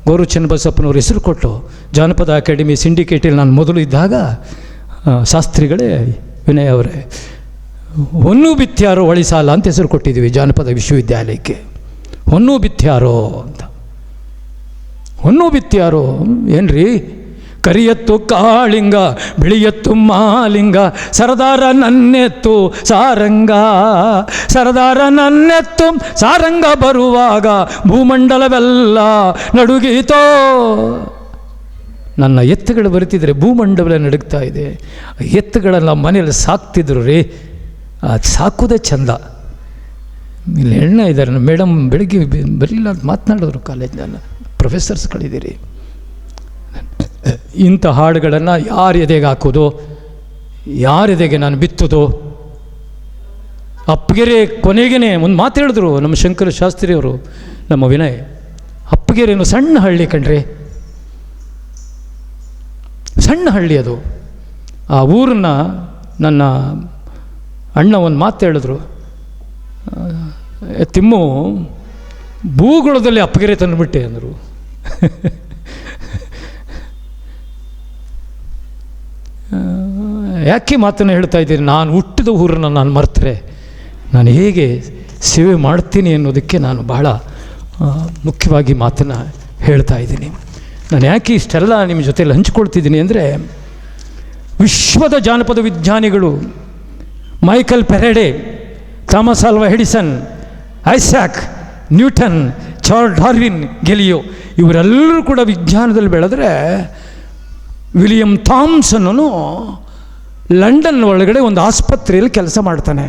Speaker 1: ಗೌರವ ಚನ್ನಬಸಪ್ಪನವ್ರ ಹೆಸರು ಕೊಟ್ಟು ಜಾನಪದ ಅಕಾಡೆಮಿ ಸಿಂಡಿಕೇಟಲ್ಲಿ ನಾನು ಮೊದಲು ಇದ್ದಾಗ, ಶಾಸ್ತ್ರಿಗಳೇ ವಿನಯ್ ಅವರೇ, ಹೊನ್ನು ಬಿತ್ಯಾರೋ ಒಳಿಸಾಲ ಅಂತ ಹೆಸರು ಕೊಟ್ಟಿದ್ದೀವಿ ಜಾನಪದ ವಿಶ್ವವಿದ್ಯಾಲಯಕ್ಕೆ. ಹೊನ್ನು ಬಿತ್ಯಾರೋ ಅಂತ. ಹೊನ್ನು ಬಿತ್ಯಾರೋ ಏನ್ರಿ? ಕರಿಯತ್ತು ಕಾಳಿಂಗ, ಬಿಳಿಯತ್ತು ಮಾಲಿಂಗ, ಸರದಾರ ನನ್ನೆತ್ತು ಸಾರಂಗ, ಸರದಾರ ನನ್ನೆತ್ತು ಸಾರಂಗ ಬರುವಾಗ ಭೂಮಂಡಲವೆಲ್ಲ ನಡುಗೀತೋ. ನನ್ನ ಎತ್ತುಗಳು ಬರುತ್ತಿದ್ರೆ ಭೂಮಂಡಲ ನಡುಗ್ತಾ ಇದೆ. ಎತ್ತುಗಳೆಲ್ಲ ಮನೇಲಿ ಸಾಕ್ತಿದ್ರು ರೀ. ಅದು ಸಾಕೋದೇ ಚಂದ. ಇಲ್ಲಿ ಹೆಣ್ಣ ಇದ್ದಾರೆ, ಮೇಡಮ್ ಬೆಳಗ್ಗೆ ಬರಲಿಲ್ಲ ಅಂತ ಮಾತನಾಡಿದ್ರು ಕಾಲೇಜ್ನೆಲ್ಲ, ಪ್ರೊಫೆಸರ್ಸ್ಗಳಿದ್ದೀರಿ. ಇಂಥ ಹಾಡುಗಳನ್ನು ಯಾರ ಎದೆಗೆ ಹಾಕೋದು, ಯಾರ ಎದೆಗೆ ನಾನು ಬಿತ್ತೋದು? ಅಪ್ಪಗೆರೆ ಕೊನೆಗೇ ಒಂದು ಮಾತು ಹೇಳಿದ್ರು ನಮ್ಮ ಶಂಕರ ಶಾಸ್ತ್ರಿಯವರು, ನಮ್ಮ ವಿನಯ್. ಅಪ್ಪಗೆರೆನು ಸಣ್ಣ ಹಳ್ಳಿ ಕಣ್ರಿ, ಸಣ್ಣ ಹಳ್ಳಿ ಅದು. ಆ ಊರನ್ನ ನನ್ನ ಅಣ್ಣ ಒಂದು ಮಾತು ಹೇಳಿದ್ರು, ತಿಮ್ಮು ಭೂಗೋಳದಲ್ಲಿ ಅಪ್ಪಗೆರೆ ತಂದುಬಿಟ್ಟೆ ಅಂದರು. ಯಾಕೆ ಮಾತನ್ನು ಹೇಳ್ತಾ ಇದ್ದೀನಿ? ನಾನು ಹುಟ್ಟಿದ ಊರನ್ನು ನಾನು ಮರ್ತರೆ ನಾನು ಹೇಗೆ ಸೇವೆ ಮಾಡ್ತೀನಿ ಅನ್ನೋದಕ್ಕೆ ನಾನು ಬಹಳ ಮುಖ್ಯವಾಗಿ ಮಾತನ್ನು ಹೇಳ್ತಾ ಇದ್ದೀನಿ. ನಾನು ಯಾಕೆ ಇಷ್ಟೆಲ್ಲ ನಿಮ್ಮ ಜೊತೆಯಲ್ಲಿ ಹಂಚ್ಕೊಳ್ತಿದ್ದೀನಿ ಅಂದರೆ, ವಿಶ್ವದ ಜಾನಪದ ವಿಜ್ಞಾನಿಗಳು Michael Faraday, Thomas Alva Edison, Isaac Newton, Charles Darwin, Galileo ಇವರೆಲ್ಲರೂ ಕೂಡ ವಿಜ್ಞಾನದಲ್ಲಿ ಬೆಳೆದ್ರೆ, ವಿಲಿಯಂ ಥಾಮ್ಸನ್ನು ಲಂಡನ್ ಒಳಗಡೆ ಒಂದು ಆಸ್ಪತ್ರೆಯಲ್ಲಿ ಕೆಲಸ ಮಾಡ್ತಾನೆ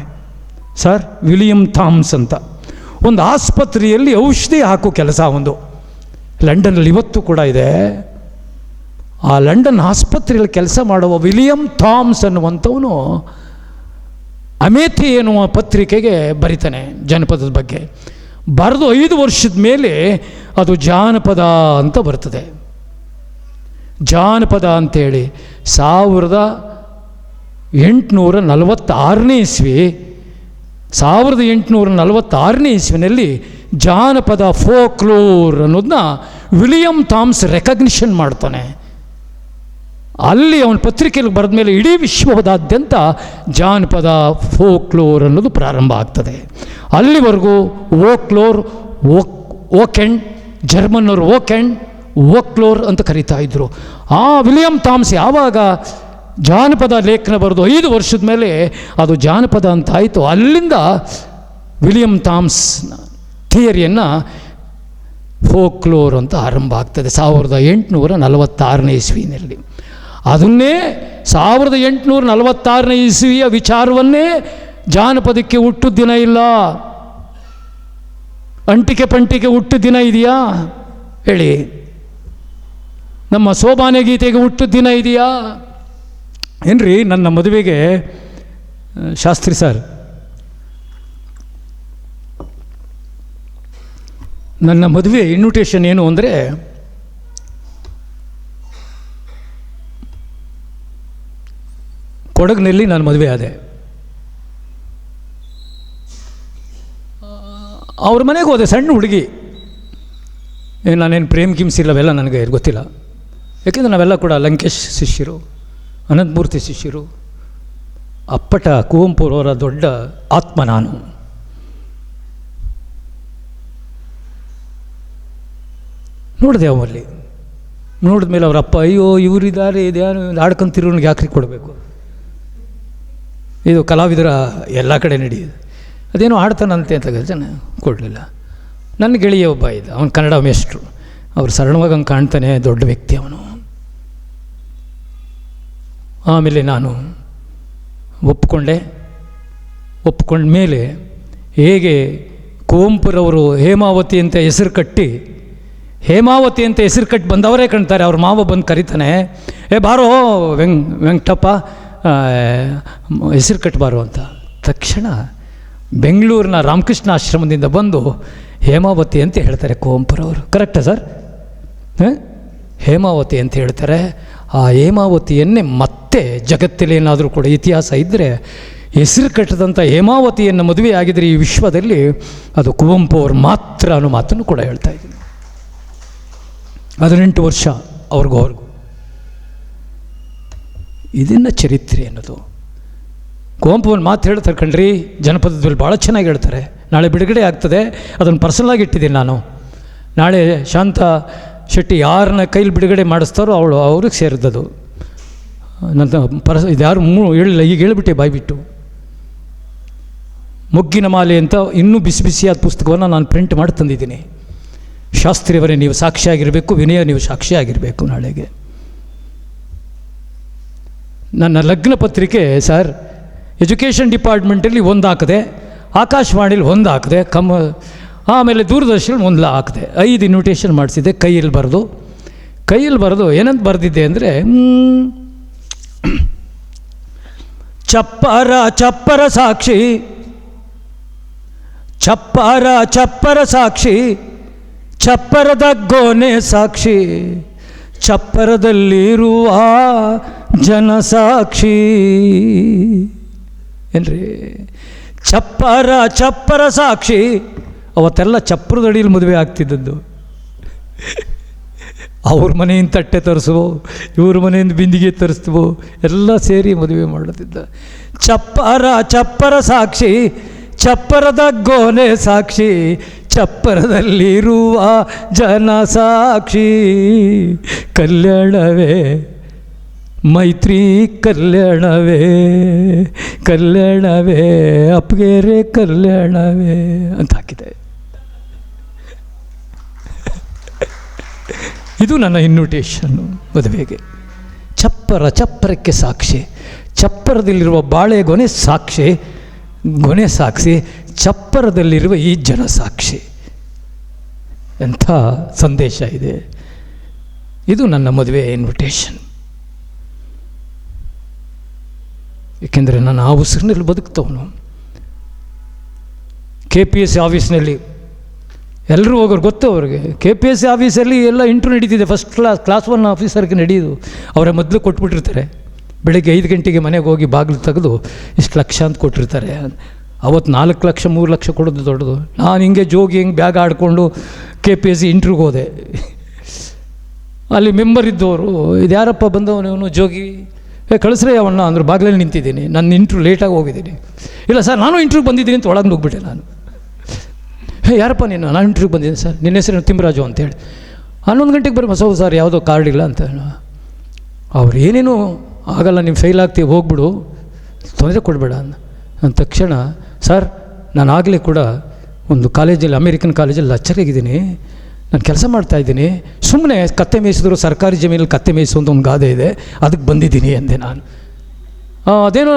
Speaker 1: ಸರ್. ವಿಲಿಯಂ ಥಾಮ್ಸ್ ಅಂತ ಒಂದು ಆಸ್ಪತ್ರೆಯಲ್ಲಿ ಔಷಧಿ ಹಾಕೋ ಕೆಲಸ ಒಂದು ಲಂಡನ್ನಲ್ಲಿ ಇವತ್ತು ಕೂಡ ಇದೆ. ಆ ಲಂಡನ್ ಆಸ್ಪತ್ರೆಯಲ್ಲಿ ಕೆಲಸ ಮಾಡುವ ವಿಲಿಯಂ ಥಾಮ್ಸ್ ಅನ್ನುವಂಥವನು ಅಮೇಥಿ ಎನ್ನುವ ಪತ್ರಿಕೆಗೆ ಬರಿತಾನೆ ಜಾನಪದದ ಬಗ್ಗೆ. ಬರೆದು 5 ವರ್ಷದ ಮೇಲೆ ಅದು ಜಾನಪದ ಅಂತ ಬರ್ತದೆ. ಜಾನಪದ ಅಂತೇಳಿ 1846ನೇ ಇಸ್ವಿ 1846ನೇ ಇಸ್ವಿನಲ್ಲಿ ಜಾನಪದ ಫೋಕ್ಲೋರ್ ಅನ್ನೋದನ್ನ ವಿಲಿಯಂ ಥಾಮ್ಸ್ ರೆಕಗ್ನಿಷನ್ ಮಾಡ್ತಾನೆ. ಅಲ್ಲಿ ಅವನ ಪತ್ರಿಕೆಯಲ್ಲಿ ಬರೆದ ಮೇಲೆ ಇಡೀ ವಿಶ್ವದಾದ್ಯಂತ ಜಾನಪದ ಫೋಕ್ಲೋರ್ ಅನ್ನೋದು ಪ್ರಾರಂಭ ಆಗ್ತದೆ. ಅಲ್ಲಿವರೆಗೂ ವೋಕ್ಲೋರ್, ಓಕೆಂಡ್, ಜರ್ಮನ್ನವರು ಓಕೆಂಡ್, ವೋಕ್ಲೋರ್ ಅಂತ ಕರೀತಾ ಇದ್ದರು. ಆ ವಿಲಿಯಂ ಥಾಮ್ಸ್ ಯಾವಾಗ ಜಾನಪದ ಲೇಖನ ಬರೆದು 5 ವರ್ಷದ ಮೇಲೆ ಅದು ಜಾನಪದ ಅಂತ ಆಯಿತು. ಅಲ್ಲಿಂದ ವಿಲಿಯಂ ಥಾಮ್ಸ್ ಥಿಯರಿಯನ್ನು ಫೋಕ್ಲೋರ್ ಅಂತ ಆರಂಭ ಆಗ್ತದೆ 1846ನೇ ಇಸ್ವಿನಲ್ಲಿ. ಅದನ್ನೇ 1846ನೇ ಇಸ್ವಿಯ ವಿಚಾರವನ್ನೇ ಜಾನಪದಕ್ಕೆ ಹುಟ್ಟು ದಿನ ಇಲ್ಲ, ಅಂಟಿಕೆ ಪಂಟಿಕೆ ಹುಟ್ಟು ದಿನ ಇದೆಯಾ ಹೇಳಿ? ನಮ್ಮ ಸೋಬಾನೆ ಗೀತೆಗೆ ಹುಟ್ಟು ದಿನ ಇದೆಯಾ ಏನ್ರಿ? ನನ್ನ ಮದುವೆಗೆ ಶಾಸ್ತ್ರಿ ಸರ್, ನನ್ನ ಮದುವೆ ಇನ್ವಿಟೇಷನ್ ಏನು ಅಂದರೆ, ಕೊಡಗಿನಲ್ಲಿ ನಾನು ಮದುವೆ ಆದೆ. ಅವ್ರ ಮನೆಗೆ ಹೋದೆ, ಸಣ್ಣ ಹುಡುಗಿ. ನಾನೇನು ಪ್ರೇಮ್ ಕಿಮ್ಸಿಲ್ಲ, ಅವೆಲ್ಲ ನನಗೆ ಗೊತ್ತಿಲ್ಲ. ಯಾಕೆಂದರೆ ನಾವೆಲ್ಲ ಕೂಡ ಲಂಕೇಶ್ ಶಿಷ್ಯರು, ಅನಂತಮೂರ್ತಿ ಶಿಷ್ಯರು, ಅಪ್ಪಟ ಕುವೆಂಪುರವರ ದೊಡ್ಡ ಆತ್ಮ ನಾನು. ನೋಡಿದೆ ಅವಲ್ಲಿ. ನೋಡಿದ ಮೇಲೆ ಅವ್ರ ಅಪ್ಪ, ಅಯ್ಯೋ ಇವರಿದ್ದಾರೆ, ಇದೇನು ಆಡ್ಕೊಂತಿರೋನಿಗೆ ಯಾಕ್ರಿ ಕೊಡಬೇಕು, ಇದು ಕಲಾವಿದರ ಎಲ್ಲ ಕಡೆ ನಡೆಯುದು, ಅದೇನೋ ಆಡ್ತಾನಂತೆ ಅಂತ ಜನ ಕೊಡಲಿಲ್ಲ. ನನ್ನ ಗೆಳೆಯ ಒಬ್ಬ ಇದ್ದ, ಅವನು ಕನ್ನಡ ಮೇಷ್ಟ್ರು, ಅವ್ರು ಸರಳವಾಗಿ ಹಂಗೆ ಕಾಣ್ತಾನೆ, ದೊಡ್ಡ ವ್ಯಕ್ತಿ ಅವನು. ಆಮೇಲೆ ನಾನು ಒಪ್ಕೊಂಡ ಮೇಲೆ ಹೇಗೆ ಕುವೆಂಪುರವರು ಹೇಮಾವತಿ ಅಂತ ಹೆಸರು ಕಟ್ಟಿ ಬಂದವರೇ ಕಾಣ್ತಾರೆ. ಅವ್ರ ಮಾವ ಬಂದು ಕರೀತಾನೆ, ಬಾರೋ ವೆಂಕಟಪ್ಪ ಹೆಸರು ಕಟ್ಟಬಾರೋ ಅಂತ. ತಕ್ಷಣ ಬೆಂಗಳೂರಿನ ರಾಮಕೃಷ್ಣ ಆಶ್ರಮದಿಂದ ಬಂದು ಹೇಮಾವತಿ ಅಂತ ಹೇಳ್ತಾರೆ ಕುವೆಂಪುರವರು. ಕರೆಕ್ಟಾ ಸರ್? ಹೇಮಾವತಿ ಅಂತ ಹೇಳ್ತಾರೆ. ಆ ಹೇಮಾವತಿಯನ್ನೇ ಮತ್ತೆ ಜಗತ್ತಲ್ಲಿ ಏನಾದರೂ ಕೂಡ ಇತಿಹಾಸ ಇದ್ದರೆ, ಹೆಸರು ಕಟ್ಟದಂಥ ಹೇಮಾವತಿಯನ್ನು ಮದುವೆ ಆಗಿದರೆ ಈ ವಿಶ್ವದಲ್ಲಿ ಅದು ಕುವೆಂಪು ಅವರು ಮಾತ್ರ ಅನ್ನೋ ಮಾತನ್ನು ಕೂಡ ಹೇಳ್ತಾ ಇದ್ದೀನಿ. 18 ವರ್ಷ ಅವ್ರಿಗೂ ಇದನ್ನು ಚರಿತ್ರೆ ಅನ್ನೋದು. ಕುವೆಂಪು ಒಂದು ಮಾತು ಹೇಳ್ತಾರೆ ಕಣ್ರಿ, ಜನಪದದಲ್ಲಿ ಭಾಳ ಚೆನ್ನಾಗಿ ಹೇಳ್ತಾರೆ. ನಾಳೆ ಬಿಡುಗಡೆ ಆಗ್ತದೆ, ಅದನ್ನು ಪರ್ಸನಲಾಗಿ ಇಟ್ಟಿದ್ದೀನಿ ನಾನು. ನಾಳೆ ಶಾಂತ ಶೆಟ್ಟಿ ಯಾರನ್ನ ಕೈಲಿ ಬಿಡುಗಡೆ ಮಾಡಿಸ್ತಾರೋ ಅವ್ರಿಗೆ ಸೇರಿದ್ದದು. ನನ್ನ ಇದು ಯಾರು ಹೇಳಿಲ್ಲ, ಈಗ ಹೇಳ್ಬಿಟ್ಟೆ ಬಾಯ್ಬಿಟ್ಟು. ಮೊಗ್ಗಿನ ಮಾಲೆ ಅಂತ ಇನ್ನೂ ಬಿಸಿ ಬಿಸಿಯಾದ ಪುಸ್ತಕವನ್ನು ನಾನು ಪ್ರಿಂಟ್ ಮಾಡಿ ತಂದಿದ್ದೀನಿ. ಶಾಸ್ತ್ರಿಯವರೇ ನೀವು ಸಾಕ್ಷಿಯಾಗಿರಬೇಕು, ವಿನಯ ನೀವು ಸಾಕ್ಷಿಯಾಗಿರಬೇಕು. ನಾಳೆಗೆ ನನ್ನ ಲಗ್ನ ಪತ್ರಿಕೆ ಸರ್ ಎಜುಕೇಷನ್ ಡಿಪಾರ್ಟ್ಮೆಂಟಲ್ಲಿ ಒಂದು ಹಾಕಿದೆ, ಆಕಾಶವಾಣಿಲಿ ಒಂದು ಹಾಕಿದೆ, ಆಮೇಲೆ ದೂರದರ್ಶನ ಒಂದು ಹಾಕಿದೆ. 5 ಇನ್ವಿಟೇಷನ್ ಮಾಡಿಸಿದ್ದೆ ಕೈಯಲ್ಲಿ ಬರೆದು ಏನಂತ ಬರೆದಿದ್ದೆ ಅಂದರೆ, ಚಪ್ಪರ ಸಾಕ್ಷಿ, ಚಪ್ಪರ ಸಾಕ್ಷಿ, ಚಪ್ಪರದ ಗೋನೆ ಸಾಕ್ಷಿ, ಚಪ್ಪರದಲ್ಲಿರುವ ಜನಸಾಕ್ಷಿ. ಏನ್ರಿ? ಚಪ್ಪರ ಸಾಕ್ಷಿ. ಅವತ್ತೆಲ್ಲ ಚಪ್ಪರದ ಅಡಿಯಲ್ಲಿ ಮದುವೆ ಆಗ್ತಿದ್ದದ್ದು. ಅವ್ರ ಮನೆಯಿಂದ ತಟ್ಟೆ ತರಿಸುವೋ, ಇವ್ರ ಮನೆಯಿಂದ ಬಿಂದಿಗೆ ತರಿಸ್ತವೋ ಎಲ್ಲ ಸೇರಿ ಮದುವೆ ಮಾಡುತ್ತಿದ್ದ. ಚಪ್ಪರ ಸಾಕ್ಷಿ, ಚಪ್ಪರದ ಗೋನೆ ಸಾಕ್ಷಿ, ಚಪ್ಪರದಲ್ಲಿರುವ ಜನ ಸಾಕ್ಷಿ. ಕಲ್ಯಾಣವೇ ಮೈತ್ರಿ ಕಲ್ಯಾಣವೇ, ಕಲ್ಯಾಣವೇ ಅಪ್ಪಗೆರೆ ಕಲ್ಯಾಣವೇ ಅಂತ ಹಾಕಿದೆ. ಇದು ನನ್ನ ಇನ್ವಿಟೇಷನ್ನು ಮದುವೆಗೆ. ಚಪ್ಪರಕ್ಕೆ ಸಾಕ್ಷಿ, ಚಪ್ಪರದಲ್ಲಿರುವ ಬಾಳೆಗೊನೆ ಸಾಕ್ಷಿ, ಗೊನೆ ಸಾಕ್ಷಿ, ಚಪ್ಪರದಲ್ಲಿರುವ ಈ ಜನ ಸಾಕ್ಷಿ. ಎಂಥ ಸಂದೇಶ ಇದೆ. ಇದು ನನ್ನ ಮದುವೆ ಇನ್ವಿಟೇಷನ್. ಏಕೆಂದರೆ ನಾನು ಆ ಉಸಿರಿನಲ್ಲಿ ಬದುಕ್ತವನು. KPSC ಆಫೀಸ್ನಲ್ಲಿ ಎಲ್ಲರೂ ಹೋಗೋರು ಗೊತ್ತು ಅವ್ರಿಗೆ. KPSC ಆಫೀಸಲ್ಲಿ ಎಲ್ಲ ಇಂಟ್ರ್ಯೂ ನಡೀತಿದೆ. ಫಸ್ಟ್ ಕ್ಲಾಸ್ 1 ಆಫೀಸರ್ಗೆ ನಡೆಯೋದು. ಅವರ ಮೊದಲು ಕೊಟ್ಬಿಟ್ಟಿರ್ತಾರೆ. ಬೆಳಗ್ಗೆ 5 ಗಂಟೆಗೆ ಮನೆಗೆ ಹೋಗಿ ಬಾಗಿಲು ತೆಗೆದು ಇಷ್ಟು ಲಕ್ಷ ಅಂತ ಕೊಟ್ಟಿರ್ತಾರೆ. ಅವತ್ತು 4 ಲಕ್ಷ 3 ಲಕ್ಷ ಕೊಡೋದು ದೊಡ್ಡದು. ನಾನು ಹಿಂಗೆ ಜೋಗಿ ಹಿಂಗೆ ಬ್ಯಾಗ್ ಆಡಿಕೊಂಡು KPSC ಇಂಟ್ರ್ಯೂಗೆ ಹೋದೆ. ಅಲ್ಲಿ ಮೆಂಬರ್ ಇದ್ದವರು, ಇದು ಯಾರಪ್ಪ ಬಂದವನು ಇವನು ಜೋಗಿ, ಕಳಿಸ್ರೆ ಅವನ್ನ ಅಂದ್ರೆ ಬಾಗಿಲಲ್ಲಿ ನಿಂತಿದ್ದೀನಿ, ನನ್ನ ಇಂಟ್ರ್ಯೂ ಲೇಟಾಗಿ ಹೋಗಿದ್ದೀನಿ. ಇಲ್ಲ ಸರ್ ನಾನು ಇಂಟ್ರ್ಯೂಗೆ ಬಂದಿದ್ದೀನಿ ಅಂತ ಒಳಗೆ ನುಗ್ಬಿಟ್ಟೆ ನಾನು. ಯಾರಪ್ಪ ನೀನು? ನಾನು ಇಂಟ್ರ್ಯೂಗೆ ಬಂದಿದ್ದೀನಿ ಸರ್. ನಿನ್ನ ಹೆಸರು ತಿಮ್ಮರಾಜು ಅಂತೇಳಿ. 11 ಗಂಟೆಗೆ ಬರೋ ಹೊಸ ಸರ್ ಯಾವುದೋ ಕಾರ್ಡ್ ಇಲ್ಲ ಅಂತ. ಅವ್ರು ಏನೇನು ಆಗಲ್ಲ, ನೀವು ಫೇಲ್ ಆಗ್ತೀವಿ, ಹೋಗ್ಬಿಡು, ತೊಂದರೆ ಕೊಡಬೇಡ ಅಂದ ತಕ್ಷಣ, ಸರ್ ನಾನು ಆಗಲೇ ಕೂಡ ಒಂದು ಕಾಲೇಜಲ್ಲಿ, ಅಮೇರಿಕನ್ ಕಾಲೇಜಲ್ಲಿ ಲೆಕ್ಚರಾಗಿದ್ದೀನಿ, ನಾನು ಕೆಲಸ ಮಾಡ್ತಾಯಿದ್ದೀನಿ, ಸುಮ್ಮನೆ ಕತ್ತೆ ಮೇಯಿಸಿದ್ರು, ಸರ್ಕಾರಿ ಜಮೀನಲ್ಲಿ ಕತ್ತೆ ಮೇಯಿಸು ಅಂತ ಒಂದು ಗಾದೆ ಇದೆ, ಅದಕ್ಕೆ ಬಂದಿದ್ದೀನಿ ಅಂದೆ ನಾನು. ಅದೇನೋ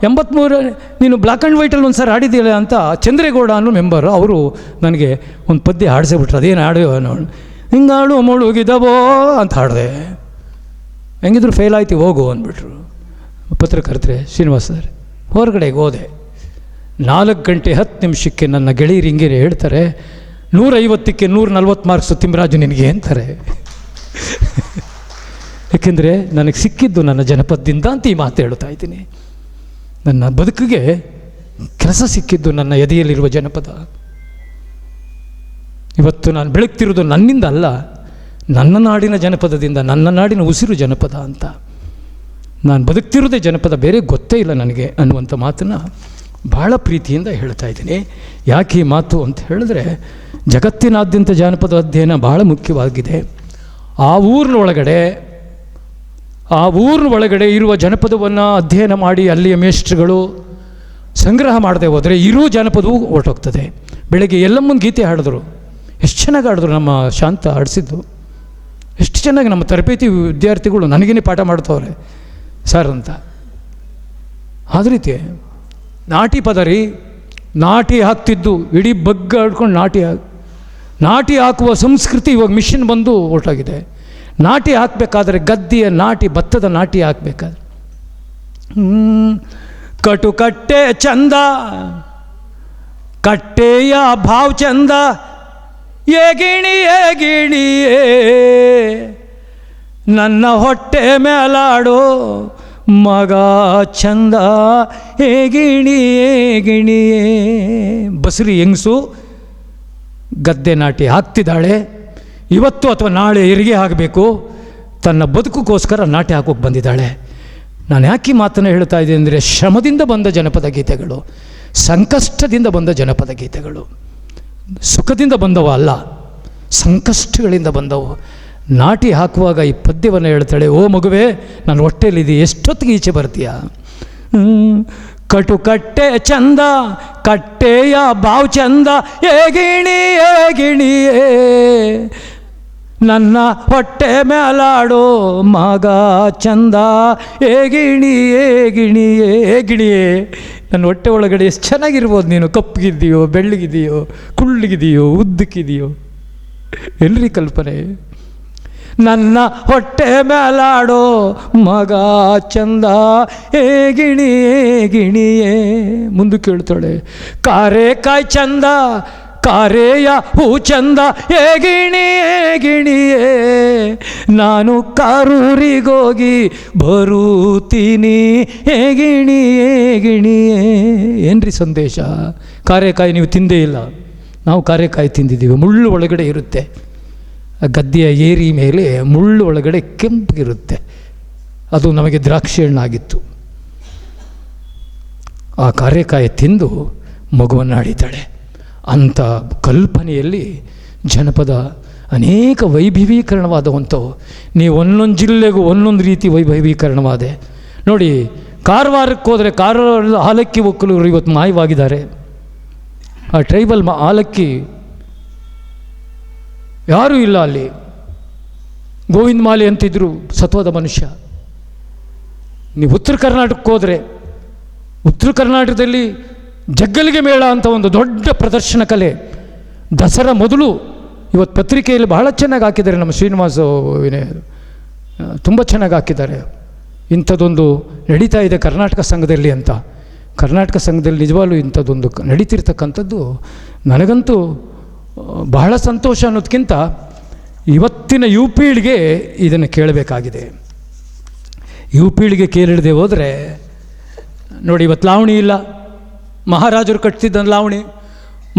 Speaker 1: 83 ನೀನು ಬ್ಲ್ಯಾಕ್ ಆ್ಯಂಡ್ ವೈಟಲ್ಲಿ ಒಂದು ಸರ್ ಹಾಡಿದ್ದೀರ ಅಂತ ಚಂದ್ರೇಗೌಡ ಅನ್ನೋ ಮೆಂಬರು ಅವರು ನನಗೆ ಒಂದು ಪದ್ಯ ಹಾಡಿಸೇಬಿಟ್ರು. ಅದೇನು ಹಾಡೋ ನೋಡಿ, ಹಿಂಗಾಳು ಮುಳುಗಿದವೋ ಅಂತ ಹಾಡಿದೆ. ಹೆಂಗಿದ್ರು ಫೇಲ್ ಆಯ್ತು ಹೋಗು ಅಂದ್ಬಿಟ್ರು ಪತ್ರಕರ್ತರೆ. ಶ್ರೀನಿವಾಸ್ ಸರ್ ಹೊರಗಡೆಗೆ ಹೋದೆ. 4 ಗಂಟೆ 10 ನಿಮಿಷಕ್ಕೆ ನನ್ನ ಗೆಳೆಯರು ಹಿಂಗೆ ಹೇಳ್ತಾರೆ, 150ಕ್ಕೆ 140 ಮಾರ್ಕ್ಸು ತಿಮ್ಮರಾಜು ನಿನಗೆ ಅಂತಾರೆ. ಏಕೆಂದರೆ ನನಗೆ ಸಿಕ್ಕಿದ್ದು ನನ್ನ ಜನಪದದಿಂದ ಅಂತ ಈ ಮಾತು ಹೇಳ್ತಾ ಇದ್ದೀನಿ. ನನ್ನ ಬದುಕಿಗೆ ಕೆಲಸ ಸಿಕ್ಕಿದ್ದು ನನ್ನ ಎದೆಯಲ್ಲಿರುವ ಜನಪದ. ಇವತ್ತು ನಾನು ಬೆಳಗ್ತಿರೋದು ನನ್ನಿಂದ ಅಲ್ಲ, ನನ್ನ ನಾಡಿನ ಜನಪದದಿಂದ, ನನ್ನ ನಾಡಿನ ಉಸಿರು ಜನಪದ ಅಂತ. ನಾನು ಬದುಕ್ತಿರೋದೇ ಜನಪದ, ಬೇರೆ ಗೊತ್ತೇ ಇಲ್ಲ ನನಗೆ ಅನ್ನುವಂಥ ಮಾತನ್ನು ಭಾಳ ಪ್ರೀತಿಯಿಂದ ಹೇಳ್ತಾ ಇದ್ದೀನಿ. ಯಾಕೆ ಈ ಮಾತು ಅಂತ ಹೇಳಿದ್ರೆ, ಜಗತ್ತಿನಾದ್ಯಂತ ಜಾನಪದ ಅಧ್ಯಯನ ಬಹಳ ಮುಖ್ಯವಾಗಿದೆ. ಆ ಊರಿನ ಒಳಗಡೆ ಇರುವ ಜನಪದವನ್ನು ಅಧ್ಯಯನ ಮಾಡಿ ಅಲ್ಲಿಯ ಮೇಷ್ಟ್ರುಗಳು ಸಂಗ್ರಹ ಮಾಡದೆ ಹೋದರೆ ಇರೋ ಜನಪದವು ಹೊರಟೋಗ್ತದೆ. ಬೆಳಗ್ಗೆ ಎಲ್ಲಮ್ಮನ ಗೀತೆ ಹಾಡಿದ್ರು, ಎಷ್ಟು ಚೆನ್ನಾಗಿ ಹಾಡಿದ್ರು. ನಮ್ಮ ಶಾಂತ ಹಾಡಿಸಿದ್ದು ಎಷ್ಟು ಚೆನ್ನಾಗಿ. ನಮ್ಮ ತರಬೇತಿ ವಿದ್ಯಾರ್ಥಿಗಳು ನನಗೇನೆ ಪಾಠ ಮಾಡ್ತವ್ರೆ ಸರ್ ಅಂತ. ಆದ ರೀತಿ ನಾಟಿ ಪದ ರೀ, ನಾಟಿ ಹಾಕ್ತಿದ್ದು ಇಡೀ ಬಗ್ಗ ಹಿಡ್ಕೊಂಡು ನಾಟಿ ಹಾಕುವ ಸಂಸ್ಕೃತಿ ಇವಾಗ ಮಿಷಿನ್ ಬಂದು ಹೊರಟಾಗಿದೆ. ನಾಟಿ ಹಾಕಬೇಕಾದ್ರೆ ಗದ್ದೆಯ ನಾಟಿ, ಭತ್ತದ ನಾಟಿ ಹಾಕಬೇಕಾದ್ರೆ ಕಟ್ಟೆ ಚಂದ, ಕಟ್ಟೆಯ ಭಾವ ಚಂದ, ಏಗಿಣಿಯೇ ನನ್ನ ಹೊಟ್ಟೆ ಮೇಲಾಡೋ ಮಗ ಚಂದ, ಏಗಿಣಿಯೇ. ಬಸರಿ ಹೆಂಗಸು ಗದ್ದೆ ನಾಟಿ ಹಾಕ್ತಿದ್ದಾಳೆ. ಇವತ್ತು ಅಥವಾ ನಾಳೆ ಹೆರಿಗೆ ಆಗಬೇಕು, ತನ್ನ ಬದುಕುಗೋಸ್ಕರ ನಾಟಿ ಹಾಕೋಕೆ ಬಂದಿದ್ದಾಳೆ. ನಾನು ಯಾಕೆ ಮಾತನ್ನು ಹೇಳ್ತಾ ಇದ್ದೀನಿ ಅಂದರೆ, ಶ್ರಮದಿಂದ ಬಂದ ಜನಪದ ಗೀತೆಗಳು, ಸಂಕಷ್ಟದಿಂದ ಬಂದ ಜನಪದ ಗೀತೆಗಳು, ಸುಖದಿಂದ ಬಂದವು ಅಲ್ಲ, ಸಂಕಷ್ಟಗಳಿಂದ ಬಂದವು. ನಾಟಿ ಹಾಕುವಾಗ ಈ ಪದ್ಯವನ್ನು ಹೇಳ್ತಾಳೆ, ಓ ಮಗುವೆ ನನ್ನ ಹೊಟ್ಟೆಯಲ್ಲಿದೆ, ಎಷ್ಟೊತ್ತಿಗೆ ಈಚೆ ಬರ್ತೀಯ? ಕಟ್ಟೆ ಚಂದ, ಕಟ್ಟೆಯ ಬಾವು ಚಂದ, ಏಗಿಣಿಯೇ ನನ್ನ ಹೊಟ್ಟೆ ಮೇಲಾಡೋ ಮಗ ಚಂದ, ಏಗಿಣಿಯೇ. ನನ್ನ ಹೊಟ್ಟೆ ಒಳಗಡೆ ಎಷ್ಟು ಚೆನ್ನಾಗಿರ್ಬೋದು ನೀನು, ಕಪ್ಪಗಿದೆಯೋ, ಬೆಳ್ಳಗಿದೆಯೋ, ಕುಳ್ಳಗಿದೆಯೋ, ಉದ್ದಕ್ಕಿದೆಯೋ, ಎಲ್ರಿ ಕಲ್ಪನೆ. ನನ್ನ ಹೊಟ್ಟೆ ಮೇಲಾಡೋ ಮಗ ಚಂದ, ಏಗಿಣಿಯೇ. ಮುಂದಕ್ಕೆ ಹೇಳ್ತಾಳೆ, ಕಾರೆಕಾಯಿ ಚಂದ, ಕಾರೆಯ ಹೂ ಚಂದ, ಏಗಿಣಿಯೇ ನಾನು ಕಾರೂರಿಗೋಗಿ ಬರುತ್ತೀನಿ, ಏಗಿಣಿಯೇ. ಏನ್ರಿ ಸಂದೇಶ? ಕಾರೆಕಾಯಿ ನೀವು ತಿಂದೇ ಇಲ್ಲ, ನಾವು ಕಾರೆಕಾಯಿ ತಿಂದಿದ್ದೀವಿ. ಮುಳ್ಳು ಒಳಗಡೆ ಇರುತ್ತೆ, ಗದ್ದೆಯ ಏರಿ ಮೇಲೆ ಮುಳ್ಳು ಒಳಗಡೆ ಕೆಂಪಗಿರುತ್ತೆ. ಅದು ನಮಗೆ ದ್ರಾಕ್ಷಿ ಹಣ್ಣಾಗಿತ್ತು. ಆ ಕಾರೆಕಾಯಿ ತಿಂದು ಮಗುವನ್ನು ಹಡಿತಾಳೆ. ಅಂಥ ಕಲ್ಪನೆಯಲ್ಲಿ ಜನಪದ ಅನೇಕ ವೈಭವೀಕರಣವಾದವಂಥವು. ನೀವು ಒಂದೊಂದು ಜಿಲ್ಲೆಗೂ ಒಂದೊಂದು ರೀತಿ ವೈಭವೀಕರಣವಾದೆ ನೋಡಿ. ಕಾರವಾರಕ್ಕೆ ಹೋದರೆ ಕಾರವಾರದ ಆಲಕ್ಕಿ ಒಕ್ಕಲೂರು ಇವತ್ತು ಮಾಯವಾಗಿದ್ದಾರೆ. ಆ ಟ್ರೈಬಲ್ ಆಲಕ್ಕಿ ಯಾರೂ ಇಲ್ಲ ಅಲ್ಲಿ. ಗೋವಿಂದ ಮಾಲೆ ಅಂತಿದ್ರು, ಸತ್ವದ ಮನುಷ್ಯ. ನೀವು ಉತ್ತರ ಕರ್ನಾಟಕಕ್ಕೆ ಹೋದರೆ ಉತ್ತರ ಕರ್ನಾಟಕದಲ್ಲಿ ಜಗ್ಗಲಿಗೆ ಮೇಳ ಅಂತ ಒಂದು ದೊಡ್ಡ ಪ್ರದರ್ಶನ ಕಲೆ. ದಸರಾ ಮೊದಲು ಇವತ್ತು ಪತ್ರಿಕೆಯಲ್ಲಿ ಬಹಳ ಚೆನ್ನಾಗಿ ಹಾಕಿದ್ದಾರೆ. ನಮ್ಮ ಶ್ರೀನಿವಾಸ ವಿನಯ ತುಂಬ ಚೆನ್ನಾಗಿ ಹಾಕಿದ್ದಾರೆ. ಇಂಥದ್ದೊಂದು ನಡೀತಾ ಇದೆ ಕರ್ನಾಟಕ ಸಂಘದಲ್ಲಿ ಅಂತ. ಕರ್ನಾಟಕ ಸಂಘದಲ್ಲಿ ನಿಜವಾಗ್ಲೂ ಇಂಥದ್ದೊಂದು ನಡೀತಿರ್ತಕ್ಕಂಥದ್ದು ನನಗಂತೂ ಬಹಳ ಸಂತೋಷ ಅನ್ನೋದಕ್ಕಿಂತ ಇವತ್ತಿನ ಯು ಪೀಳಿಗೆ ಇದನ್ನು ಕೇಳಬೇಕಾಗಿದೆ. ಯು ಪೀಳಿಗೆ ಕೇಳಿಡದೆ ಹೋದರೆ ನೋಡಿ, ಇವತ್ತು ಲಾವಣಿ ಇಲ್ಲ. ಮಹಾರಾಜರು ಕಟ್ತಿದ್ದ ಲಾವಣಿ,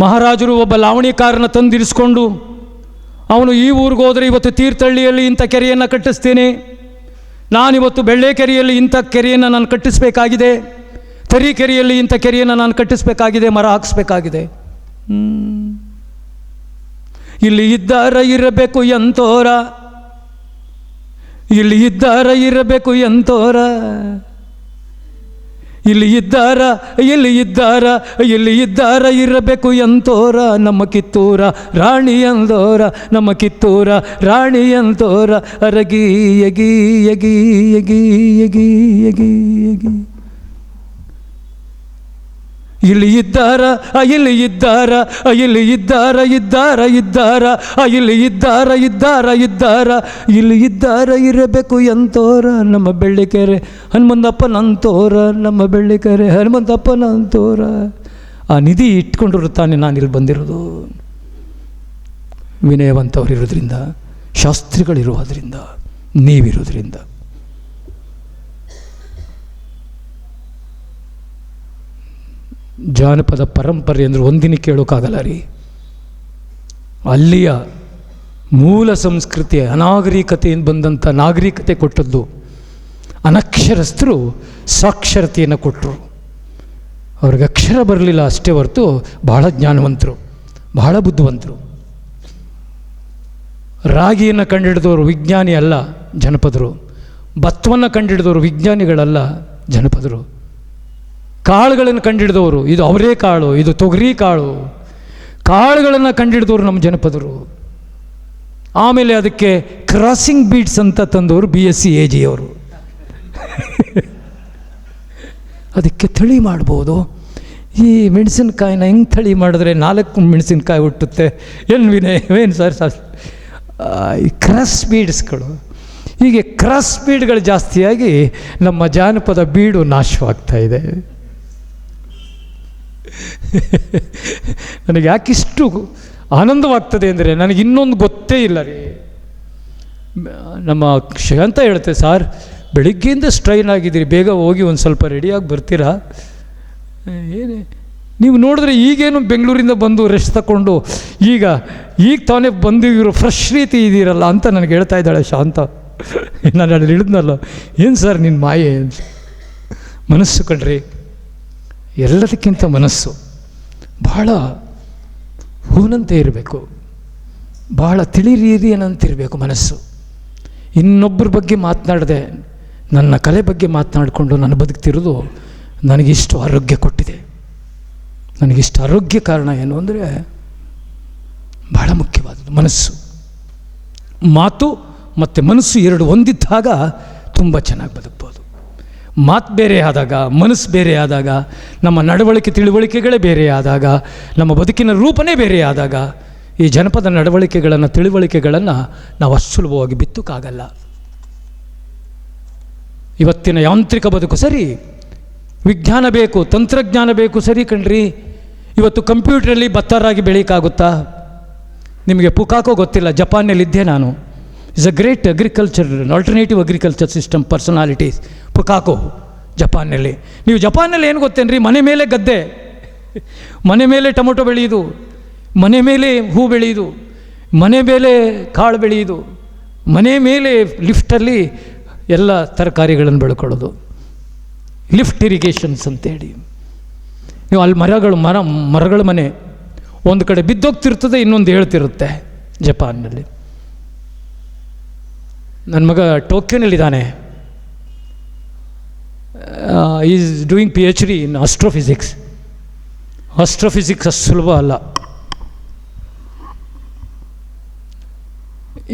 Speaker 1: ಮಹಾರಾಜರು ಒಬ್ಬ ಲಾವಣಿಕಾರನ ತಂದಿರಿಸ್ಕೊಂಡು ಅವನು ಈ ಊರಿಗೆ ಹೋದರೆ ಇವತ್ತು ತೀರ್ಥಹಳ್ಳಿಯಲ್ಲಿ ಇಂಥ ಕೆರೆಯನ್ನು ಕಟ್ಟಿಸ್ತೇನೆ, ನಾನಿವತ್ತು ಬೆಳ್ಳೆಕೆರೆಯಲ್ಲಿ ಇಂಥ ಕೆರೆಯನ್ನು ನಾನು ಕಟ್ಟಿಸಬೇಕಾಗಿದೆ, ತರೀಕೆರೆಯಲ್ಲಿ ಇಂಥ ಕೆರೆಯನ್ನು ನಾನು ಕಟ್ಟಿಸಬೇಕಾಗಿದೆ, ಮರ ಹಾಕಿಸ್ಬೇಕಾಗಿದೆ. ಇಲ್ಲಿ ಇದ್ದಾರ ಇರಬೇಕು ಎಂತೋರ, ಇಲ್ಲಿ ಇದ್ದಾರ ಇರಬೇಕು ಎಂತೋರ, ಇಲ್ಲಿ ಇದ್ದಾರ ಇಲ್ಲಿ ಇದ್ದಾರ ಇಲ್ಲಿ ಇದ್ದಾರ ಇರಬೇಕು ಎಂತೋರ, ನಮ್ಮ ಕಿತ್ತೂರ ರಾಣಿ ಎಂದೋರ, ನಮ್ಮ ಕಿತ್ತೂರ ರಾಣಿ ಎಂತೋರ, ಅರಗಿ ಯಗಿ ಯಗಿ ಯಗಿ ಯಗಿ ಯಗಿ ಯಗಿ. ಇಲ್ಲಿ ಇದ್ದಾರ ಇಲ್ಲಿ ಇದ್ದಾರ ಇಲ್ಲಿ ಇದ್ದಾರ ಇದ್ದಾರ ಇದ್ದಾರ ಇಲ್ಲಿ ಇದ್ದಾರ ಇದ್ದಾರ ಇದ್ದಾರ ಇಲ್ಲಿ ಇದ್ದಾರ ಇರಬೇಕು ಎಂತೋರ, ನಮ್ಮ ಬೆಳ್ಳಿಕೆರೆ ಹನುಮಂತಪ್ಪನಂತೋರ, ನಮ್ಮ ಬೆಳ್ಳಿಕೆರೆ ಹನುಮಂತಪ್ಪನಂತೋರ. ಆ ನಿಧಿ ಇಟ್ಕೊಂಡಿರು ತಾನೆ ನಾನು ಇಲ್ಲಿ ಬಂದಿರೋದು. ವಿನಯವಂತವ್ರು ಇರೋದ್ರಿಂದ, ಶಾಸ್ತ್ರಿಗಳಿರುವುದರಿಂದ, ನೀವಿರೋದ್ರಿಂದ. ಜಾನಪದ ಪರಂಪರೆ ಅಂದರೆ ಒಂದಿನ ಕೇಳೋಕ್ಕಾಗಲ್ಲ ರೀ. ಅಲ್ಲಿಯ ಮೂಲ ಸಂಸ್ಕೃತಿ ಅನಾಗರಿಕತೆಯಿಂದ ಬಂದಂಥ ನಾಗರಿಕತೆ ಕೊಟ್ಟದ್ದು. ಅನಕ್ಷರಸ್ಥರು ಸಾಕ್ಷರತೆಯನ್ನು ಕೊಟ್ಟರು. ಅವ್ರಿಗೆ ಅಕ್ಷರ ಬರಲಿಲ್ಲ ಅಷ್ಟೇ ಹೊರತು ಬಹಳ ಜ್ಞಾನವಂತರು, ಬಹಳ ಬುದ್ಧಿವಂತರು. ರಾಗಿಯನ್ನು ಕಂಡುಹಿಡಿದವರು ವಿಜ್ಞಾನಿ ಅಲ್ಲ ಜನಪದರು, ಭತ್ತವನ್ನು ಕಂಡುಹಿಡಿದವರು ವಿಜ್ಞಾನಿಗಳಲ್ಲ ಜನಪದರು. ಕಾಳುಗಳನ್ನು ಕಂಡುಹಿಡಿದವರು, ಇದು ಅವರೇ ಕಾಳು, ಇದು ತೊಗರಿ ಕಾಳು, ಕಾಳುಗಳನ್ನು ಕಂಡುಹಿಡಿದವರು ನಮ್ಮ ಜನಪದರು. ಆಮೇಲೆ ಅದಕ್ಕೆ ಕ್ರಾಸಿಂಗ್ ಬೀಡ್ಸ್ ಅಂತ ತಂದವರು BSc AG ಅವರು. ಅದಕ್ಕೆ ತಳಿ ಮಾಡ್ಬೋದು. ಈ ಮೆಣಸಿನ್ಕಾಯಿನ ಹೆಂಗೆ ತಳಿ ಮಾಡಿದ್ರೆ 4 ಮೆಣಸಿನ್ಕಾಯಿ ಹುಟ್ಟುತ್ತೆ ಏನು ವಿನಯ್, ಏನು ಸರ್ ಈ ಕ್ರಾಸ್ ಬೀಡ್ಸ್ಗಳು. ಹೀಗೆ ಕ್ರಾಸ್ ಬೀಡ್ಗಳು ಜಾಸ್ತಿಯಾಗಿ ನಮ್ಮ ಜಾನಪದ ಬೀಡು ನಾಶವಾಗ್ತಾ ಇದೆ. ನನಗೆ ಯಾಕಿಷ್ಟು ಆನಂದವಾಗ್ತದೆ ಅಂದರೆ ನನಗೆ ಇನ್ನೊಂದು ಗೊತ್ತೇ ಇಲ್ಲ ರೀ. ನಮ್ಮ ಅಂತ ಹೇಳ್ತೆ, ಸಾರ್ ಬೆಳಿಗ್ಗೆಯಿಂದ ಸ್ಟ್ರೈನ್ ಆಗಿದ್ದೀರಿ, ಬೇಗ ಹೋಗಿ ಒಂದು ಸ್ವಲ್ಪ ರೆಡಿಯಾಗಿ ಬರ್ತೀರಾ? ಏನೇ ನೀವು ನೋಡಿದ್ರೆ ಈಗೇನು ಬೆಂಗಳೂರಿಂದ ಬಂದು ರೆಸ್ಟ್ ತಗೊಂಡು ಈಗ ತಾನೇ ಬಂದಿರೋ ಫ್ರೆಶ್ ರೀತಿ ಇದ್ದೀರಲ್ಲ ಅಂತ ನನಗೆ ಹೇಳ್ತಾ ಇದ್ದಾಳೆ ಶಾಂತ. ನಾನು ಅಲ್ಲಿ ಹಿಡಿದ್ನಲ್ಲ, ಏನು ಸರ್ ನಿನ್ನ ಮಾಯೆ? ಮನಸ್ಸು ಕಣ್ರಿ, ಎಲ್ಲದಕ್ಕಿಂತ ಮನಸ್ಸು ಬಹಳ ಹೂನಂತೆ ಇರಬೇಕು, ಬಹಳ ತಿಳಿರೀರಿಯನಂತಿರಬೇಕು ಮನಸ್ಸು. ಇನ್ನೊಬ್ಬರ ಬಗ್ಗೆ ಮಾತನಾಡದೆ ನನ್ನ ಕಲೆ ಬಗ್ಗೆ ಮಾತನಾಡಿಕೊಂಡು ನಾನು ಬದುಕ್ತಿರೋದು ನನಗಿಷ್ಟು ಆರೋಗ್ಯ ಕೊಟ್ಟಿದೆ. ನನಗಿಷ್ಟು ಆರೋಗ್ಯ ಕಾರಣ ಏನು ಅಂದರೆ ಬಹಳ ಮುಖ್ಯವಾದದ್ದು ಮನಸ್ಸು. ಮಾತು ಮತ್ತು ಮನಸ್ಸು ಎರಡು ಹೊಂದಿದ್ದಾಗ ತುಂಬ ಚೆನ್ನಾಗಿ ಬದುಕ್ಬೋದು. ಮಾತು ಬೇರೆ ಆದಾಗ, ಮನಸ್ಸು ಬೇರೆ ಆದಾಗ, ನಮ್ಮ ನಡವಳಿಕೆ ತಿಳುವಳಿಕೆಗಳೇ ಬೇರೆ ಆದಾಗ, ನಮ್ಮ ಬದುಕಿನ ರೂಪನೇ ಬೇರೆ ಆದಾಗ ಈ ಜನಪದ ನಡವಳಿಕೆಗಳನ್ನು ತಿಳುವಳಿಕೆಗಳನ್ನು ನಾವು ಅಷ್ಟು ಸುಲಭವಾಗಿ ಬಿತ್ತಕ್ಕಾಗಲ್ಲ. ಇವತ್ತಿನ ಯಾಂತ್ರಿಕ ಬದುಕು ಸರಿ, ವಿಜ್ಞಾನ ಬೇಕು, ತಂತ್ರಜ್ಞಾನ ಬೇಕು, ಸರಿ ಕಣ್ರಿ. ಇವತ್ತು ಕಂಪ್ಯೂಟ್ರಲ್ಲಿ ಬತ್ತರಾಗಿ ಬೆಳೀಕಾಗುತ್ತಾ? ನಿಮಗೆ ಪುಕಾಕೋ ಗೊತ್ತಿಲ್ಲ, ಜಪಾನ್ನಲ್ಲಿದ್ದೆ ನಾನು. Is a great agriculture, alternative agriculture system personalities Fukuoka ಜಪಾನ್ನಲ್ಲಿ. ನೀವು ಜಪಾನ್ನಲ್ಲಿ ಏನು ಗೊತ್ತೇನ್ರಿ? ಮನೆ ಮೇಲೆ ಗದ್ದೆ, ಮನೆ ಮೇಲೆ ಟೊಮೊಟೊ ಬೆಳೆಯೋದು, ಮನೆ ಮೇಲೆ ಹೂ ಬೆಳೆಯೋದು, ಮನೆ ಮೇಲೆ ಕಾಳು ಬೆಳೆಯೋದು, ಮನೆ ಮೇಲೆ ಲಿಫ್ಟಲ್ಲಿ ಎಲ್ಲ ತರಕಾರಿಗಳನ್ನು ಬೆಳ್ಕೊಳ್ಳೋದು, ಲಿಫ್ಟ್ ಇರಿಗೇಷನ್ಸ್ ಅಂತೇಳಿ. ನೀವು ಅಲ್ಲಿ ಮರಗಳ ಮನೆ ಒಂದು ಕಡೆ ಬಿದ್ದೋಗ್ತಿರ್ತದೆ, ಇನ್ನೊಂದು ಹೇಳ್ತಿರುತ್ತೆ. ಜಪಾನ್ನಲ್ಲಿ ನನ್ನ ಮಗ ಟೋಕ್ಯೋನಲ್ಲಿದ್ದಾನೆ. Is doing PhD in astrophysics. Astrophysics ಅಷ್ಟು ಸುಲಭ ಅಲ್ಲ.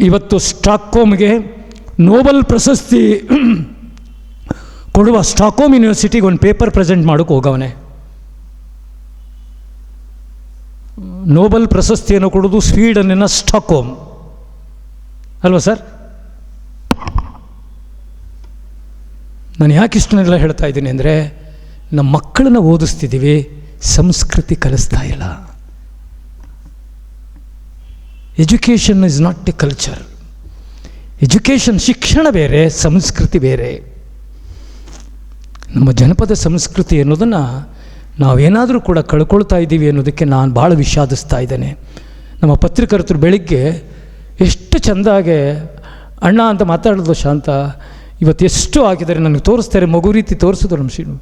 Speaker 1: ಇವತ್ತು ಸ್ಟಾಕ್ಹೋಮ್ಗೆ ನೋಬೆಲ್ ಪ್ರಶಸ್ತಿ ಕೊಡುವ ಸ್ಟಾಕ್ಹೋಮ್ ಯೂನಿವರ್ಸಿಟಿಗೆ ಒಂದು ಪೇಪರ್ ಪ್ರೆಸೆಂಟ್ ಮಾಡೋಕ್ಕೆ ಹೋಗವನೆ. ನೋಬೆಲ್ ಪ್ರಶಸ್ತಿಯನ್ನು ಕೊಡೋದು ಸ್ವೀಡನ್ನಿನ ಸ್ಟಾಕ್ಹೋಮ್ ಅಲ್ವಾ ಸರ್? ನಾನು ಯಾಕೆ ಇಷ್ಟನ್ನೆಲ್ಲ ಹೇಳ್ತಾ ಇದ್ದೀನಿ ಅಂದರೆ, ನಮ್ಮ ಮಕ್ಕಳನ್ನ ಓದಿಸ್ತಿದ್ದೀವಿ, ಸಂಸ್ಕೃತಿ ಕಲಿಸ್ತಾ ಇಲ್ಲ. Education is not A culture. Education, ಶಿಕ್ಷಣ ಬೇರೆ, ಸಂಸ್ಕೃತಿ ಬೇರೆ. ನಮ್ಮ ಜನಪದ ಸಂಸ್ಕೃತಿ ಅನ್ನೋದನ್ನು ನಾವೇನಾದರೂ ಕೂಡ ಕಳ್ಕೊಳ್ತಾ ಇದ್ದೀವಿ ಅನ್ನೋದಕ್ಕೆ ನಾನು ಭಾಳ ವಿಷಾದಿಸ್ತಾ ಇದ್ದೇನೆ. ನಮ್ಮ ಪತ್ರಕರ್ತರು ಬೆಳಿಗ್ಗೆ ಎಷ್ಟು ಚೆಂದಾಗೆ ಅಣ್ಣ ಅಂತ ಮಾತಾಡೋದು ಶಾಂತ, ಇವತ್ತು ಎಷ್ಟು ಆಗಿದ್ದಾರೆ ನನಗೆ ತೋರಿಸ್ತಾರೆ, ಮಗು ರೀತಿ ತೋರಿಸೋದು ನಮ್ಮ ಶ್ರೀನು,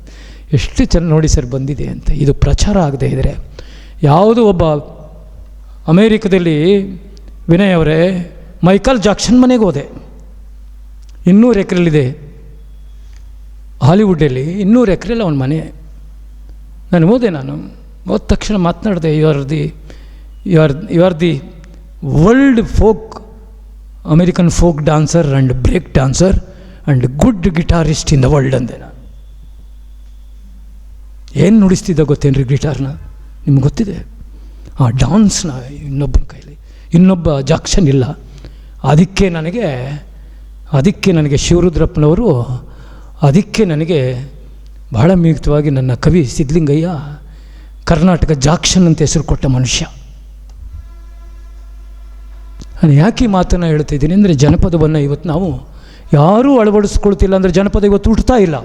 Speaker 1: ಎಷ್ಟು ಚೆಂದ ನೋಡಿ ಸರ್ ಬಂದಿದೆ ಅಂತ. ಇದು ಪ್ರಚಾರ ಆಗದೆ ಇದ್ದರೆ ಯಾವುದೋ ಒಬ್ಬ ಅಮೇರಿಕದಲ್ಲಿ ವಿನಯ್ ಅವರೇ ಮೈಕಲ್ ಜಾಕ್ಸನ್ ಮನೆಗೆ ಹೋದೆ, 200 ಎಕರೆಲಿದೆ ಹಾಲಿವುಡ್ಡಲ್ಲಿ, 200 ಎಕರೆಲ್ಲ ಅವನ ಮನೆ. ನಾನು ಹೋದೆ ಹೋದ ತಕ್ಷಣ ಮಾತನಾಡಿದೆ, you are the world folk American folk dancer and break dancer and good guitarist in the world ಅಂದೆ ನಾನು. ಏನು ನುಡಿಸ್ತಿದ್ದ ಗೊತ್ತೇನ್ರಿ ಗಿಟಾರ್ನ? ನಿಮ್ಗೆ ಗೊತ್ತಿದೆ ಆ ಡಾನ್ಸ್ನ ಇನ್ನೊಬ್ಬನ ಕೈಲಿ, ಇನ್ನೊಬ್ಬ ಜಾಕ್ಷನ್ ಇಲ್ಲ. ಅದಕ್ಕೆ ನನಗೆ ಶಿವರುದ್ರಪ್ಪನವರು ಅದಕ್ಕೆ ನನಗೆ ಬಹಳ ಮಿಗುತ್ತವಾಗಿ ನನ್ನ ಕವಿ ಸಿದ್ಧಲಿಂಗಯ್ಯ ಕರ್ನಾಟಕ ಜಾಕ್ಷನ್ ಅಂತ ಹೆಸರು ಕೊಟ್ಟ ಮನುಷ್ಯ. ನಾನು ಯಾಕೆ ಈ ಮಾತನ್ನು ಹೇಳ್ತಿದ್ದೀನಿ ಅಂದರೆ, ಜನಪದವನ್ನು ಇವತ್ತು ನಾವು ಯಾರೂ ಅಳವಡಿಸ್ಕೊಳ್ತಿಲ್ಲ. ಅಂದರೆ ಜನಪದ ಇವತ್ತು ಹುಟ್ಟುತ್ತಾ ಇಲ್ಲ.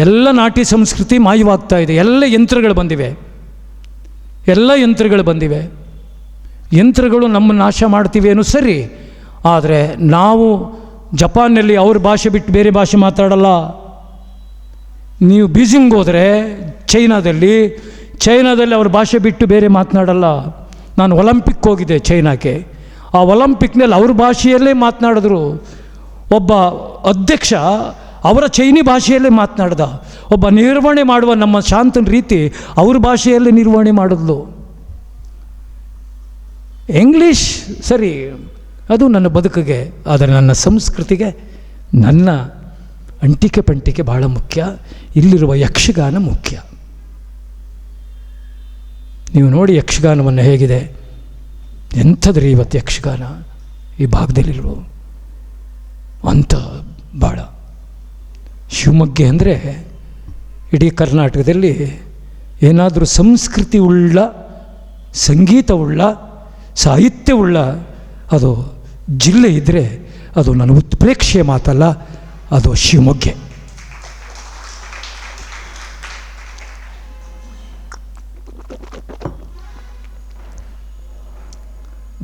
Speaker 1: ಎಲ್ಲ ನಾಟಿ ಸಂಸ್ಕೃತಿ ಮಾಯವಾಗ್ತಾ ಇದೆ. ಎಲ್ಲ ಯಂತ್ರಗಳು ಬಂದಿವೆ. ಯಂತ್ರಗಳು ನಮ್ಮ ನಾಶ ಮಾಡ್ತೀವಿ ಅನ್ನೋ ಸರಿ, ಆದರೆ ನಾವು ಜಪಾನ್ನಲ್ಲಿ ಅವ್ರ ಭಾಷೆ ಬಿಟ್ಟು ಬೇರೆ ಭಾಷೆ ಮಾತಾಡಲ್ಲ. ನೀವು ಬೀಜಿಂಗ್ ಹೋದರೆ ಚೈನಾದಲ್ಲಿ ಅವ್ರ ಭಾಷೆ ಬಿಟ್ಟು ಬೇರೆ ಮಾತನಾಡಲ್ಲ. ನಾನು ಒಲಿಂಪಿಕ್ ಹೋಗಿದ್ದೆ ಚೈನಾಕ್ಕೆ. ಆ ಒಲಿಂಪಿಕ್ನಲ್ಲಿ ಅವ್ರ ಭಾಷೆಯಲ್ಲೇ ಮಾತನಾಡಿದ್ರು. ಒಬ್ಬ ಅಧ್ಯಕ್ಷ ಅವರ ಚೈನಿ ಭಾಷೆಯಲ್ಲೇ ಮಾತನಾಡ್ದ. ಒಬ್ಬ ನಿರ್ವಹಣೆ ಮಾಡುವ ನಮ್ಮ ಶಾಂತನ ರೀತಿ ಅವ್ರ ಭಾಷೆಯಲ್ಲೇ ನಿರ್ವಹಣೆ ಮಾಡಿದ್ಲು. ಇಂಗ್ಲೀಷ್ ಸರಿ, ಅದು ನನ್ನ ಬದುಕಿಗೆ, ಆದರೆ ನನ್ನ ಸಂಸ್ಕೃತಿಗೆ ನನ್ನ ಅಂಟಿಕೆ ಪಂಟಿಕೆ ಭಾಳ ಮುಖ್ಯ. ಇಲ್ಲಿರುವ ಯಕ್ಷಗಾನ ಮುಖ್ಯ. ನೀವು ನೋಡಿ ಯಕ್ಷಗಾನವನ್ನು ಹೇಗಿದೆ, ಎಂಥದ್ರಿ ಇವತ್ತು ಯಕ್ಷಗಾನ ಈ ಭಾಗದಲ್ಲಿರುವ ಅಂಥ ಭಾಳ. ಶಿವಮೊಗ್ಗ ಅಂದರೆ ಇಡೀ ಕರ್ನಾಟಕದಲ್ಲಿ ಏನಾದರೂ ಸಂಸ್ಕೃತಿ ಉಳ್ಳ, ಸಂಗೀತವುಳ್ಳ, ಸಾಹಿತ್ಯವುಳ್ಳ ಅದು ಜಿಲ್ಲೆ ಇದ್ದರೆ ಅದು ನನ್ನ ಉತ್ಪ್ರೇಕ್ಷೆಯ ಮಾತಲ್ಲ, ಅದು ಶಿವಮೊಗ್ಗ.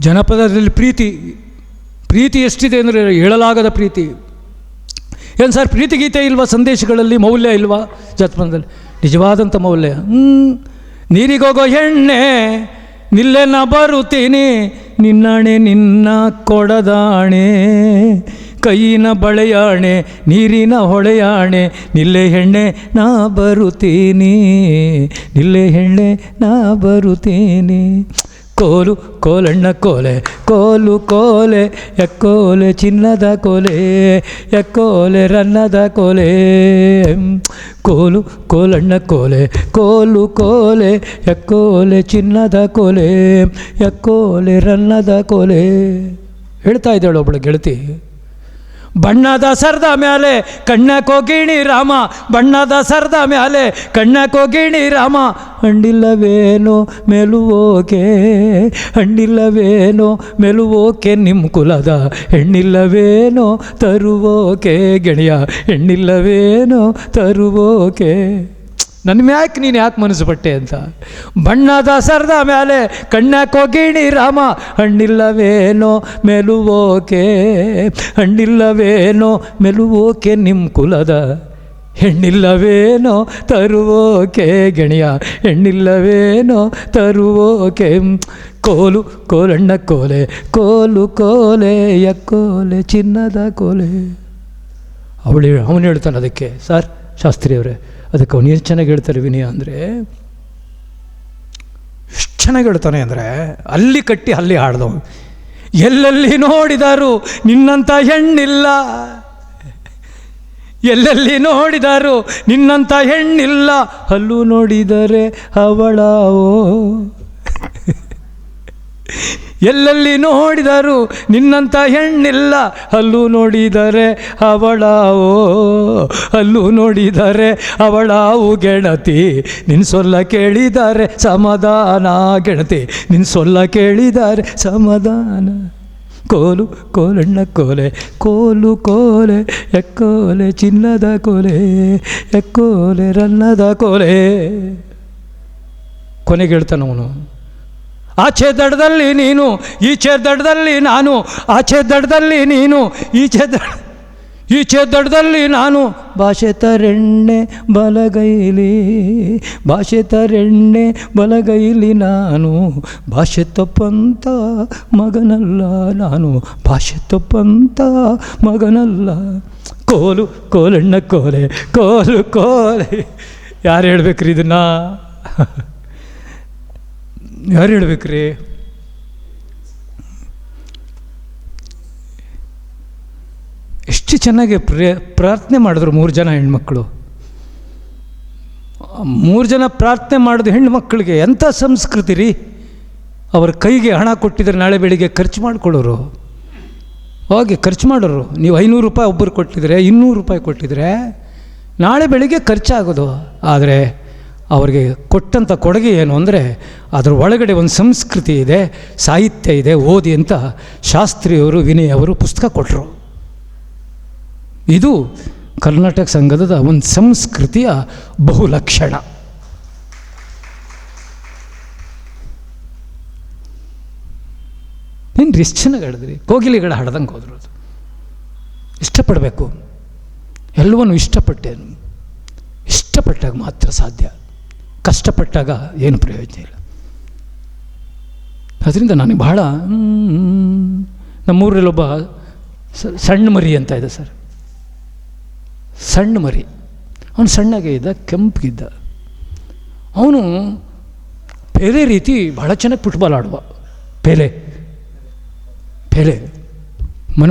Speaker 1: ಜನಪದದಲ್ಲಿ ಪ್ರೀತಿ ಎಷ್ಟಿದೆ ಅಂದರೆ ಹೇಳಲಾಗದ ಪ್ರೀತಿ. ಏನು ಸರ್ ಪ್ರೀತಿ ಗೀತೆ ಇಲ್ವಾ? ಸಂದೇಶಗಳಲ್ಲಿ ಮೌಲ್ಯ ಇಲ್ವಾ? ಜಾತ್ಪನದಲ್ಲಿ ನಿಜವಾದಂಥ ಮೌಲ್ಯ. ನೀರಿಗೋಗೋ ಎಣ್ಣೆ ನಿಲ್ಲೆ ನಾ ಬರುತ್ತೀನಿ, ನಿನ್ನಣೆ ನಿನ್ನ ಕೊಡದಾಣೆ, ಕೈಯಿನ ಬಳೆಯಾಣೆ ನೀರಿನ ಹೊಳೆಯಾಣೆ, ನಿಲ್ಲೆ ಹೆಣ್ಣೆ ನಾ ಬರುತ್ತೀನಿ, ನಿಲ್ಲೆ ಹೆಣ್ಣೆ ನಾ ಬರುತ್ತೀನಿ. ಕೋಲು ಕೋಲಣ್ಣ ಕೋಲೆ, ಕೋಲು ಕೋಲೆ ಎಕ್ಕೋಲೆ ಚಿನ್ನದ ಕೋಲೆ, ಎಕ್ಕೋಲೆ ರನ್ನದ ಕೋಲೆ. ಕೋಲು ಕೋಲಣ್ಣ ಕೋಲೆ, ಕೋಲು ಕೋಲೆ ಎಕ್ಕೋಲೆ ಚಿನ್ನದ ಕೋಲೆ, ಎಕ್ಕೋಲೆ ರನ್ನದ ಕೋಲೆ. ಹೇಳ್ತಾ ಇದ್ದಾಳು ಒಬ್ಬಳು ಗೆಳತಿ. ಬಣ್ಣದ ಸರದ ಮ್ಯಾಲೆ ಕಣ್ಣಕೋಗಿಣಿ ರಾಮ, ಬಣ್ಣದ ಸರದ ಮ್ಯಾಲೆ ಕಣ್ಣಕೋಗಿಣಿ ರಾಮ, ಹಣ್ಣಿಲ್ಲವೇನೋ ಮೆಲುವೋಕೆ, ಹಣ್ಣಿಲ್ಲವೇನೋ ಮೆಲುವೋಕೆ, ನಿಮ್ಮ ಕುಲದ ಹೆಣ್ಣಿಲ್ಲವೇನೋ ತರುವೋಕೆ, ಗೆಳೆಯ ಹೆಣ್ಣಿಲ್ಲವೇನೋ ತರುವೋಕೆ. ನನ್ನ ಮ್ಯಾಕೆ ನೀನು ಯಾಕೆ ಮನಸ್ಸು ಪಟ್ಟೆ ಅಂತ. ಬಣ್ಣದ ಸರದ ಮ್ಯಾಲೆ ಕಣ್ಣಕೋಗಿಣಿ ರಾಮ, ಹಣ್ಣಿಲ್ಲವೇನೋ ಮೆಲುವೋಕೆ, ಹಣ್ಣಿಲ್ಲವೇನೋ ಮೆಲುವೋಕೆ, ನಿಮ್ಮ ಕುಲದ ಹೆಣ್ಣಿಲ್ಲವೇನೋ ತರುವೋಕೆ ಗೆಳೆಯ, ಹೆಣ್ಣಿಲ್ಲವೇನೋ ತರುವೋಕೆ. ಕೋಲು ಕೋಲಣ್ಣ ಕೋಲೆ, ಕೋಲು ಕೋಲೆ ಎಕ್ಕೋಲೆ ಚಿನ್ನದ ಕೋಲೆ. ಅವನು ಹೇಳ್ತಾನೆ ಅದಕ್ಕೆ, ಸರ್ ಶಾಸ್ತ್ರಿಯವರೇ, ಅದಕ್ಕೆ ಅವನು ಎಷ್ಟು ಚೆನ್ನಾಗಿ ಹೇಳ್ತಾರೆ ವಿನಯ ಅಂದರೆ, ಎಷ್ಟು ಚೆನ್ನಾಗಿ ಹೇಳ್ತಾನೆ ಅಂದರೆ, ಅಲ್ಲಿ ಕಟ್ಟಿ ಅಲ್ಲಿ ಹಾಡ್ದವನು. ಎಲ್ಲೆಲ್ಲಿ ನೋಡಿದಾರು ನಿನ್ನಂಥ ಹೆಣ್ಣಿಲ್ಲ, ಎಲ್ಲೆಲ್ಲಿ ನೋಡಿದಾರು ನಿನ್ನಂಥ ಹೆಣ್ಣಿಲ್ಲ, ಹಲ್ಲು ನೋಡಿದರೆ ಅವಳಾವೋ. ಎಲ್ಲೆಲ್ಲಿ ನೋಡಿದರು ನಿನ್ನಂಥ ಹೆಣ್ಣಿಲ್ಲ, ಹಲ್ಲು ನೋಡಿದರೆ ಅವಳಾವೋ, ಹಲ್ಲು ನೋಡಿದರೆ ಅವಳಾವು ಗೆಳತಿ. ನಿನ್ನ ಸೊಲ್ಲ ಕೇಳಿದರೆ ಸಮಾಧಾನ ಗೆಳತಿ, ನಿನ್ನ ಸೊಲ್ಲ ಕೇಳಿದರೆ ಸಮಾಧಾನ. ಕೋಲು ಕೋಲಣ್ಣ ಕೋಲೆ, ಕೋಲು ಕೋಲೆ ಎಕ್ಕೋಲೆ ಚಿನ್ನದ ಕೋಲೆ, ಎಕ್ಕೋಲೆ ರನ್ನದ ಕೋಲೆ. ಕೊನೆಗೆ ಹೇಳ್ತಾನವನು, ಆಚೆ ದಡದಲ್ಲಿ ನೀನು ಈಚೆ ದಡದಲ್ಲಿ ನಾನು, ಆಚೆ ದಡದಲ್ಲಿ ನೀನು ಈಚೆ ದಡದಲ್ಲಿ ನಾನು. ಭಾಷೆ ತರೆಣ್ಣೆ ಬಲಗೈಲಿ, ಭಾಷೆ ತರೆಣ್ಣೆ ಬಲಗೈಲಿ ನಾನು, ಭಾಷೆ ತಪ್ಪಂತ ಮಗನಲ್ಲ ನಾನು, ಭಾಷೆ ತಪ್ಪಂತ ಮಗನಲ್ಲ. ಕೋಲು ಕೋಲಣ್ಣ ಕೋಲೆ, ಕೋಲು ಕೋಲೆ. ಯಾರು ಹೇಳ್ಬೇಕ್ರಿ ಇದನ್ನ? ಯಾರು ಹೇಳ್ಬೇಕ್ರಿ? ಎಷ್ಟು ಚೆನ್ನಾಗಿ ಪ್ರಾರ್ಥನೆ ಮಾಡಿದ್ರು 3 ಜನ ಹೆಣ್ಮಕ್ಳು. 3 ಜನ ಪ್ರಾರ್ಥನೆ ಮಾಡಿದ ಹೆಣ್ಮಕ್ಳಿಗೆ ಎಂಥ ಸಂಸ್ಕೃತಿ ರೀ. ಅವ್ರ ಕೈಗೆ ಹಣ ಕೊಟ್ಟಿದ್ರೆ ನಾಳೆ ಬೆಳಿಗ್ಗೆ ಖರ್ಚು ಮಾಡಿಕೊಳ್ಳೋರು, ಹೋಗಿ ಖರ್ಚು ಮಾಡೋರು. ನೀವು 500 ರೂಪಾಯಿ ಒಬ್ಬರು ಕೊಟ್ಟಿದ್ರೆ, 200 ರೂಪಾಯಿ ಕೊಟ್ಟಿದ್ರೆ ನಾಳೆ ಬೆಳಿಗ್ಗೆ ಖರ್ಚಾಗೋದು. ಆದರೆ ಅವ್ರಿಗೆ ಕೊಟ್ಟಂಥ ಕೊಡುಗೆ ಏನು ಅಂದರೆ, ಅದರ ಒಳಗಡೆ ಒಂದು ಸಂಸ್ಕೃತಿ ಇದೆ, ಸಾಹಿತ್ಯ ಇದೆ, ಓದಿ ಅಂತ ಶಾಸ್ತ್ರಿಯವರು ವಿನಯ್ ಅವರು ಪುಸ್ತಕ ಕೊಟ್ಟರು. ಇದು ಕರ್ನಾಟಕ ಸಂಘದ ಒಂದು ಸಂಸ್ಕೃತಿಯ ಬಹುಲಕ್ಷಣ. ಏನು ಎಷ್ಟು ಚೆನ್ನಾಗಿ ಹೇಳಿದ್ರಿ, ಕೋಗಿಲೆಗಳ ಹಾಡ್ದಂಗೆ ಹೋದ್ರು. ಅದು ಇಷ್ಟಪಡಬೇಕು, ಎಲ್ಲವನ್ನೂ ಇಷ್ಟಪಟ್ಟೇನು. ಇಷ್ಟಪಟ್ಟಾಗ ಮಾತ್ರ ಸಾಧ್ಯ, ಕಷ್ಟಪಟ್ಟಾಗ ಏನು ಪ್ರಯೋಜನ ಇಲ್ಲ. ಅದರಿಂದ ನನಗೆ ಬಹಳ ನಮ್ಮೂರಲ್ಲೊಬ್ಬ ಸಣ್ಣ ಮರಿ ಅಂತ ಇದೆ ಸರ್, ಸಣ್ಣ ಮರಿ. ಅವನು ಸಣ್ಣಗೆ ಇದ್ದ, ಕೆಂಪಿಗಿದ್ದ. ಅವನು ಬೇರೆ ರೀತಿ ಭಾಳ ಚೆನ್ನಾಗಿ ಫುಟ್ಬಾಲ್ ಆಡುವ. ಪೇಲೆ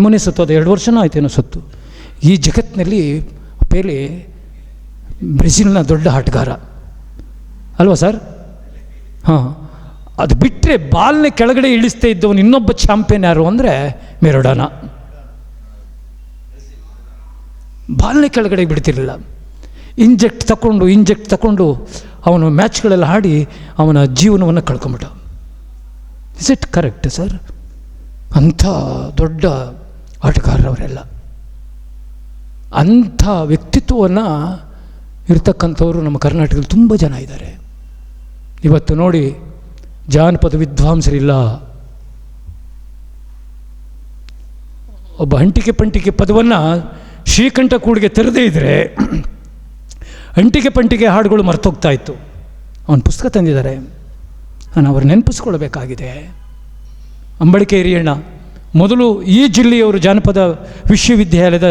Speaker 1: ಮನೆ ಸತ್ತು, ಅದು 2 ವರ್ಷನೂ ಆಯ್ತೇನೋ ಸತ್ತು. ಈ ಜಗತ್ತಿನಲ್ಲಿ ಪೇಲೆ ಬ್ರೆಜಿಲ್ನ ದೊಡ್ಡ ಆಟಗಾರ ಅಲ್ವಾ ಸರ್? ಹಾಂ, ಅದು ಬಿಟ್ಟರೆ ಬಾಲ್ನ ಕೆಳಗಡೆ ಇಳಿಸ್ತಾ ಇದ್ದವನು ಇನ್ನೊಬ್ಬ ಚಾಂಪಿಯನ್ ಯಾರು ಅಂದರೆ ಮೆರಡೋನ. ಬಾಲ್ನ ಕೆಳಗಡೆ ಬಿಡ್ತಿರಲಿಲ್ಲ. ಇಂಜೆಕ್ಟ್ ತಗೊಂಡು ಅವನು ಮ್ಯಾಚ್ಗಳೆಲ್ಲ ಆಡಿ ಅವನ ಜೀವನವನ್ನು ಕಳ್ಕೊಂಬಿಟ್ಟ. Is it correct sir? ಅಂಥ ದೊಡ್ಡ ಆಟಗಾರರವರೆಲ್ಲ, ಅಂಥ ವ್ಯಕ್ತಿತ್ವವನ್ನು ಇರ್ತಕ್ಕಂಥವರು ನಮ್ಮ ಕರ್ನಾಟಕದಲ್ಲಿ ತುಂಬ ಜನ ಇದ್ದಾರೆ. ಇವತ್ತು ನೋಡಿ, ಜಾನಪದ ವಿದ್ವಾಂಸರಿಲ್ಲ. ಒಬ್ಬ ಅಂಟಿಕೆ ಪಂಟಿಕೆ ಪದವನ್ನು ಶ್ರೀಕಂಠ ಕೂಡಿಗೆ ತೆರೆದೇ ಇದ್ದರೆ ಅಂಟಿಕೆ ಪಂಟಿಕೆ ಹಾಡುಗಳು ಮರ್ತೋಗ್ತಾ ಇತ್ತು. ಅವನು ಪುಸ್ತಕ ತಂದಿದ್ದಾರೆ, ನಾನು ಅವ್ರು ನೆನಪಿಸ್ಕೊಳ್ಬೇಕಾಗಿದೆ. ಅಂಬಳಿಕೆ ಹಿರಿಯಣ್ಣ ಮೊದಲು ಈ ಜಿಲ್ಲೆಯವರು ಜಾನಪದ ವಿಶ್ವವಿದ್ಯಾಲಯದ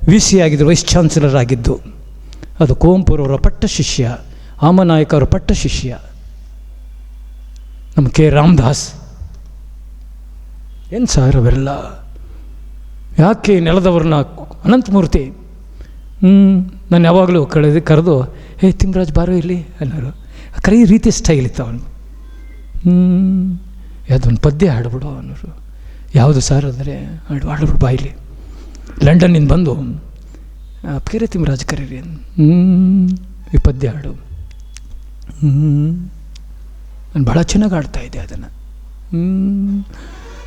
Speaker 1: VC ಆಗಿದ್ದರು, ವೈಸ್ ಚಾನ್ಸಲರ್ ಆಗಿದ್ದು. ಅದು ಕುವೆಂಪುರವರ ಪಟ್ಟ ಶಿಷ್ಯ, ಆಮನಾಯಕ ಅವರ ಪಟ್ಟ ಶಿಷ್ಯ ನಮ್ಮ ಕೆ ರಾಮದಾಸ್. ಏನು ಸರ್ ಅವೆಲ್ಲ? ಯಾಕೆ ನೆಲದವ್ರನ್ನ ಅನಂತಮೂರ್ತಿ ನಾನು ಯಾವಾಗಲೂ ಕರೆದು ತಿಮ್ಮರಾಜ್ ಬಾರೋ ಇಲ್ಲಿ ಅನ್ನೋರು. ಕೈ ರೀತಿ ಸ್ಟೈಲ್ ಇತ್ತು ಅವನು. ಯಾವುದೊಂದು ಪದ್ಯ ಹಾಡ್ಬಿಡು ಅನ್ನೋರು. ಯಾವುದು ಸರ್ ಅಂದರೆ ಹಾಡ್ಬಿಡು ಬಾಯಿಲಿ. ಲಂಡನ್ನಿಂದ ಬಂದು ಪೇರೆ ತಿಮ್ಮರಾಜ್ ಕರೀರಿ, ಈ ಪದ್ಯ ಹಾಡು. ನಾನು ಭಾಳ ಚೆನ್ನಾಗಿ ಆಡ್ತಾಯಿದ್ದೆ ಅದನ್ನು.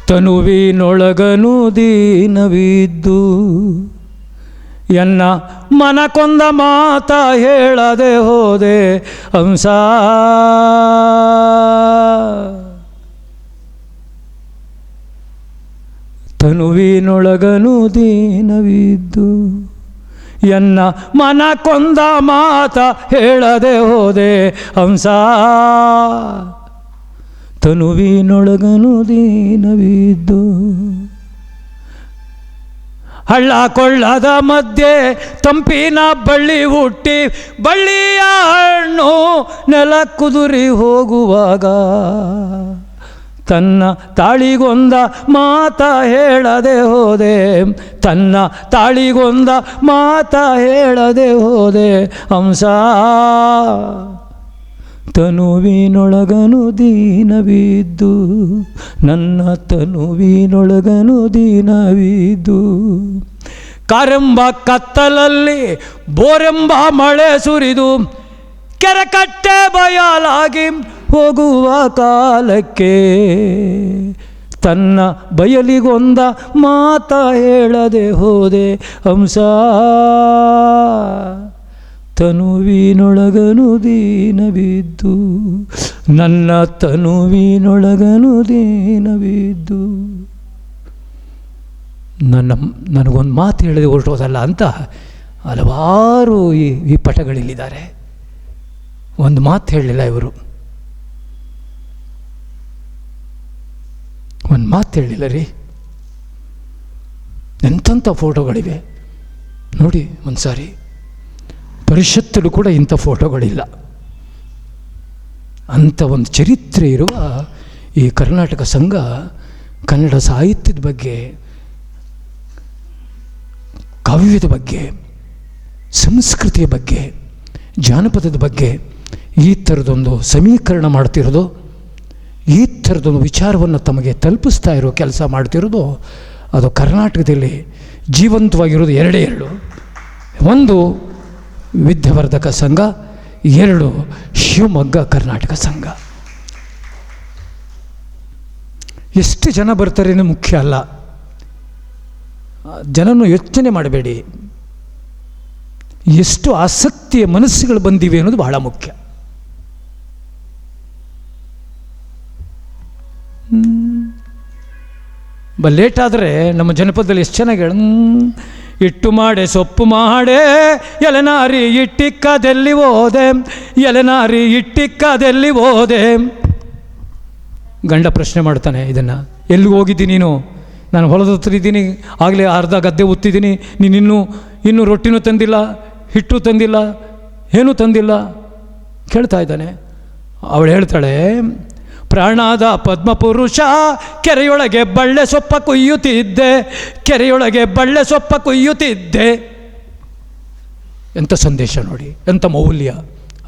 Speaker 1: ತನುವಿನೊಳಗನು ದೀನವಿದ್ದು ಎನ್ನ ಮನಕೊಂದ ಮಾತ ಹೇಳದೆ ಹೋದೆ ಹಂಸ. ತನುವಿನೊಳಗನು ದೀನವಿದ್ದು ಎನ್ನ ಮನ ಕೊಂದ ಮಾತ ಹೇಳದೆ ಹೋದೆ ಹಂಸ, ತನುವಿನೊಳಗನು ದೀನವಿದ್ದು. ಹಳ್ಳ ಕೊಳ್ಳದ ಮಧ್ಯೆ ತಂಪಿನ ಬಳ್ಳಿ ಹುಟ್ಟಿ ಬಳ್ಳಿಯ ಹಣ್ಣು ನೆಲ ಕುದುರಿ ಹೋಗುವಾಗ, ತನ್ನ ತಾಳಿಗೊಂದ ಮಾತ ಹೇಳದೆ ಹೋದೆ, ತನ್ನ ತಾಳಿಗೊಂದ ಮಾತ ಹೇಳದೆ ಹೋದೆ ಹಂಸ, ತನುವಿನೊಳಗನು ದೀನವಿದ್ದು, ನನ್ನ ತನುವಿನೊಳಗನು ದೀನವಿದ್ದು. ಕಾರೆಂಬ ಕತ್ತಲಲ್ಲಿ ಬೋರೆಂಬ ಮಳೆ ಸುರಿದು ಕೆರೆಕಟ್ಟೆ ಬಯಲಾಗಿ ಹೋಗುವ ಕಾಲಕ್ಕೆ, ತನ್ನ ಬಯಲಿಗೊಂದ ಮಾತ ಹೇಳದೆ ಹೋದೆ ಹಂಸ, ತನುವಿನೊಳಗನು ದೀನವಿದ್ದು, ನನ್ನ ತನುವಿನೊಳಗನು ದೀನವಿದ್ದು. ನನಗೊಂದು ಮಾತು ಹೇಳಿದೆ ಹೊರಟೋದಲ್ಲ ಅಂತ ಹಲವಾರು ಈ ಪಟಗಳಿಲ್ಲಿದ್ದಾರೆ. ಒಂದು ಮಾತು ಹೇಳಲಿಲ್ಲ ಇವರು, ಒಂದು ಮಾತು ಹೇಳಲಿಲ್ಲ ರೀ. ಎಂಥಂಥ ಫೋಟೋಗಳಿವೆ ನೋಡಿ ಒಂದು ಸಾರಿ. ಪರಿಷತ್ತಲ್ಲೂ ಕೂಡ ಇಂಥ ಫೋಟೋಗಳಿಲ್ಲ. ಅಂಥ ಒಂದು ಚರಿತ್ರೆ ಇರುವ ಈ ಕರ್ನಾಟಕ ಸಂಘ ಕನ್ನಡ ಸಾಹಿತ್ಯದ ಬಗ್ಗೆ, ಕಾವ್ಯದ ಬಗ್ಗೆ, ಸಂಸ್ಕೃತಿಯ ಬಗ್ಗೆ, ಜಾನಪದದ ಬಗ್ಗೆ ಈ ಥರದೊಂದು ಸಮೀಕರಣ ಮಾಡ್ತಿರೋದು, ಈ ಥರದೊಂದು ವಿಚಾರವನ್ನು ತಮಗೆ ತಲುಪಿಸ್ತಾ ಇರೋ ಕೆಲಸ ಮಾಡ್ತಿರೋದು, ಅದು ಕರ್ನಾಟಕದಲ್ಲಿ ಜೀವಂತವಾಗಿರೋದು ಎರಡೇ ಎರಡು. ಒಂದು ವಿದ್ಯಾವರ್ಧಕ ಸಂಘ, ಎರಡು ಶಿವಮೊಗ್ಗ ಕರ್ನಾಟಕ ಸಂಘ. ಎಷ್ಟು ಜನ ಬರ್ತಾರೆ ಅನ್ನೋ ಮುಖ್ಯ ಅಲ್ಲ, ಜನನು ಯೋಚನೆ ಮಾಡಬೇಡಿ, ಎಷ್ಟು ಆಸಕ್ತಿಯ ಮನಸ್ಸುಗಳು ಬಂದಿವೆ ಅನ್ನೋದು ಬಹಳ ಮುಖ್ಯ. ಲೇಟ್ ಆದರೆ ನಮ್ಮ ಜನಪದದಲ್ಲಿ ಎಷ್ಟು ಚೆನ್ನಾಗಿ ಇಟ್ಟು ಮಾಡೆ ಸೊಪ್ಪು ಮಾಡೆ ಎಲೆನಾರಿ ಇಟ್ಟಿಕ್ಕದೆಲ್ಲಿ ಹೋದೆ, ಎಲೆನಾರಿ ಇಟ್ಟಿಕ್ಕದೆಲ್ಲಿ ಹೋದೆ. ಗಂಡ ಪ್ರಶ್ನೆ ಮಾಡ್ತಾನೆ ಇದನ್ನು, ಎಲ್ಲಿಗೆ ಹೋಗಿದ್ದೀನಿ ನೀನು? ನಾನು ಹೊಲದ ಹತ್ರ ಇದ್ದೀನಿ, ಆಗಲೇ ಅರ್ಧ ಗದ್ದೆ ಉತ್ತಿದ್ದೀನಿ, ನೀನು ಇನ್ನೂ ರೊಟ್ಟಿನೂ ತಂದಿಲ್ಲ, ಹಿಟ್ಟು ತಂದಿಲ್ಲ, ಏನೂ ತಂದಿಲ್ಲ ಕೇಳ್ತಾ ಇದ್ದಾನೆ. ಅವಳು ಹೇಳ್ತಾಳೆ, ಪ್ರಾಣಾದ ಪದ್ಮಪುರುಷ ಕೆರೆಯೊಳಗೆ ಬಳ್ಳೆ ಸೊಪ್ಪ ಕೊಯ್ಯುತ್ತಿದ್ದೆ, ಕೆರೆಯೊಳಗೆ ಬಳ್ಳೆ ಸೊಪ್ಪ ಕೊಯ್ಯುತ್ತಿದ್ದೆ. ಎಂಥ ಸಂದೇಶ ನೋಡಿ, ಎಂಥ ಮೌಲ್ಯ.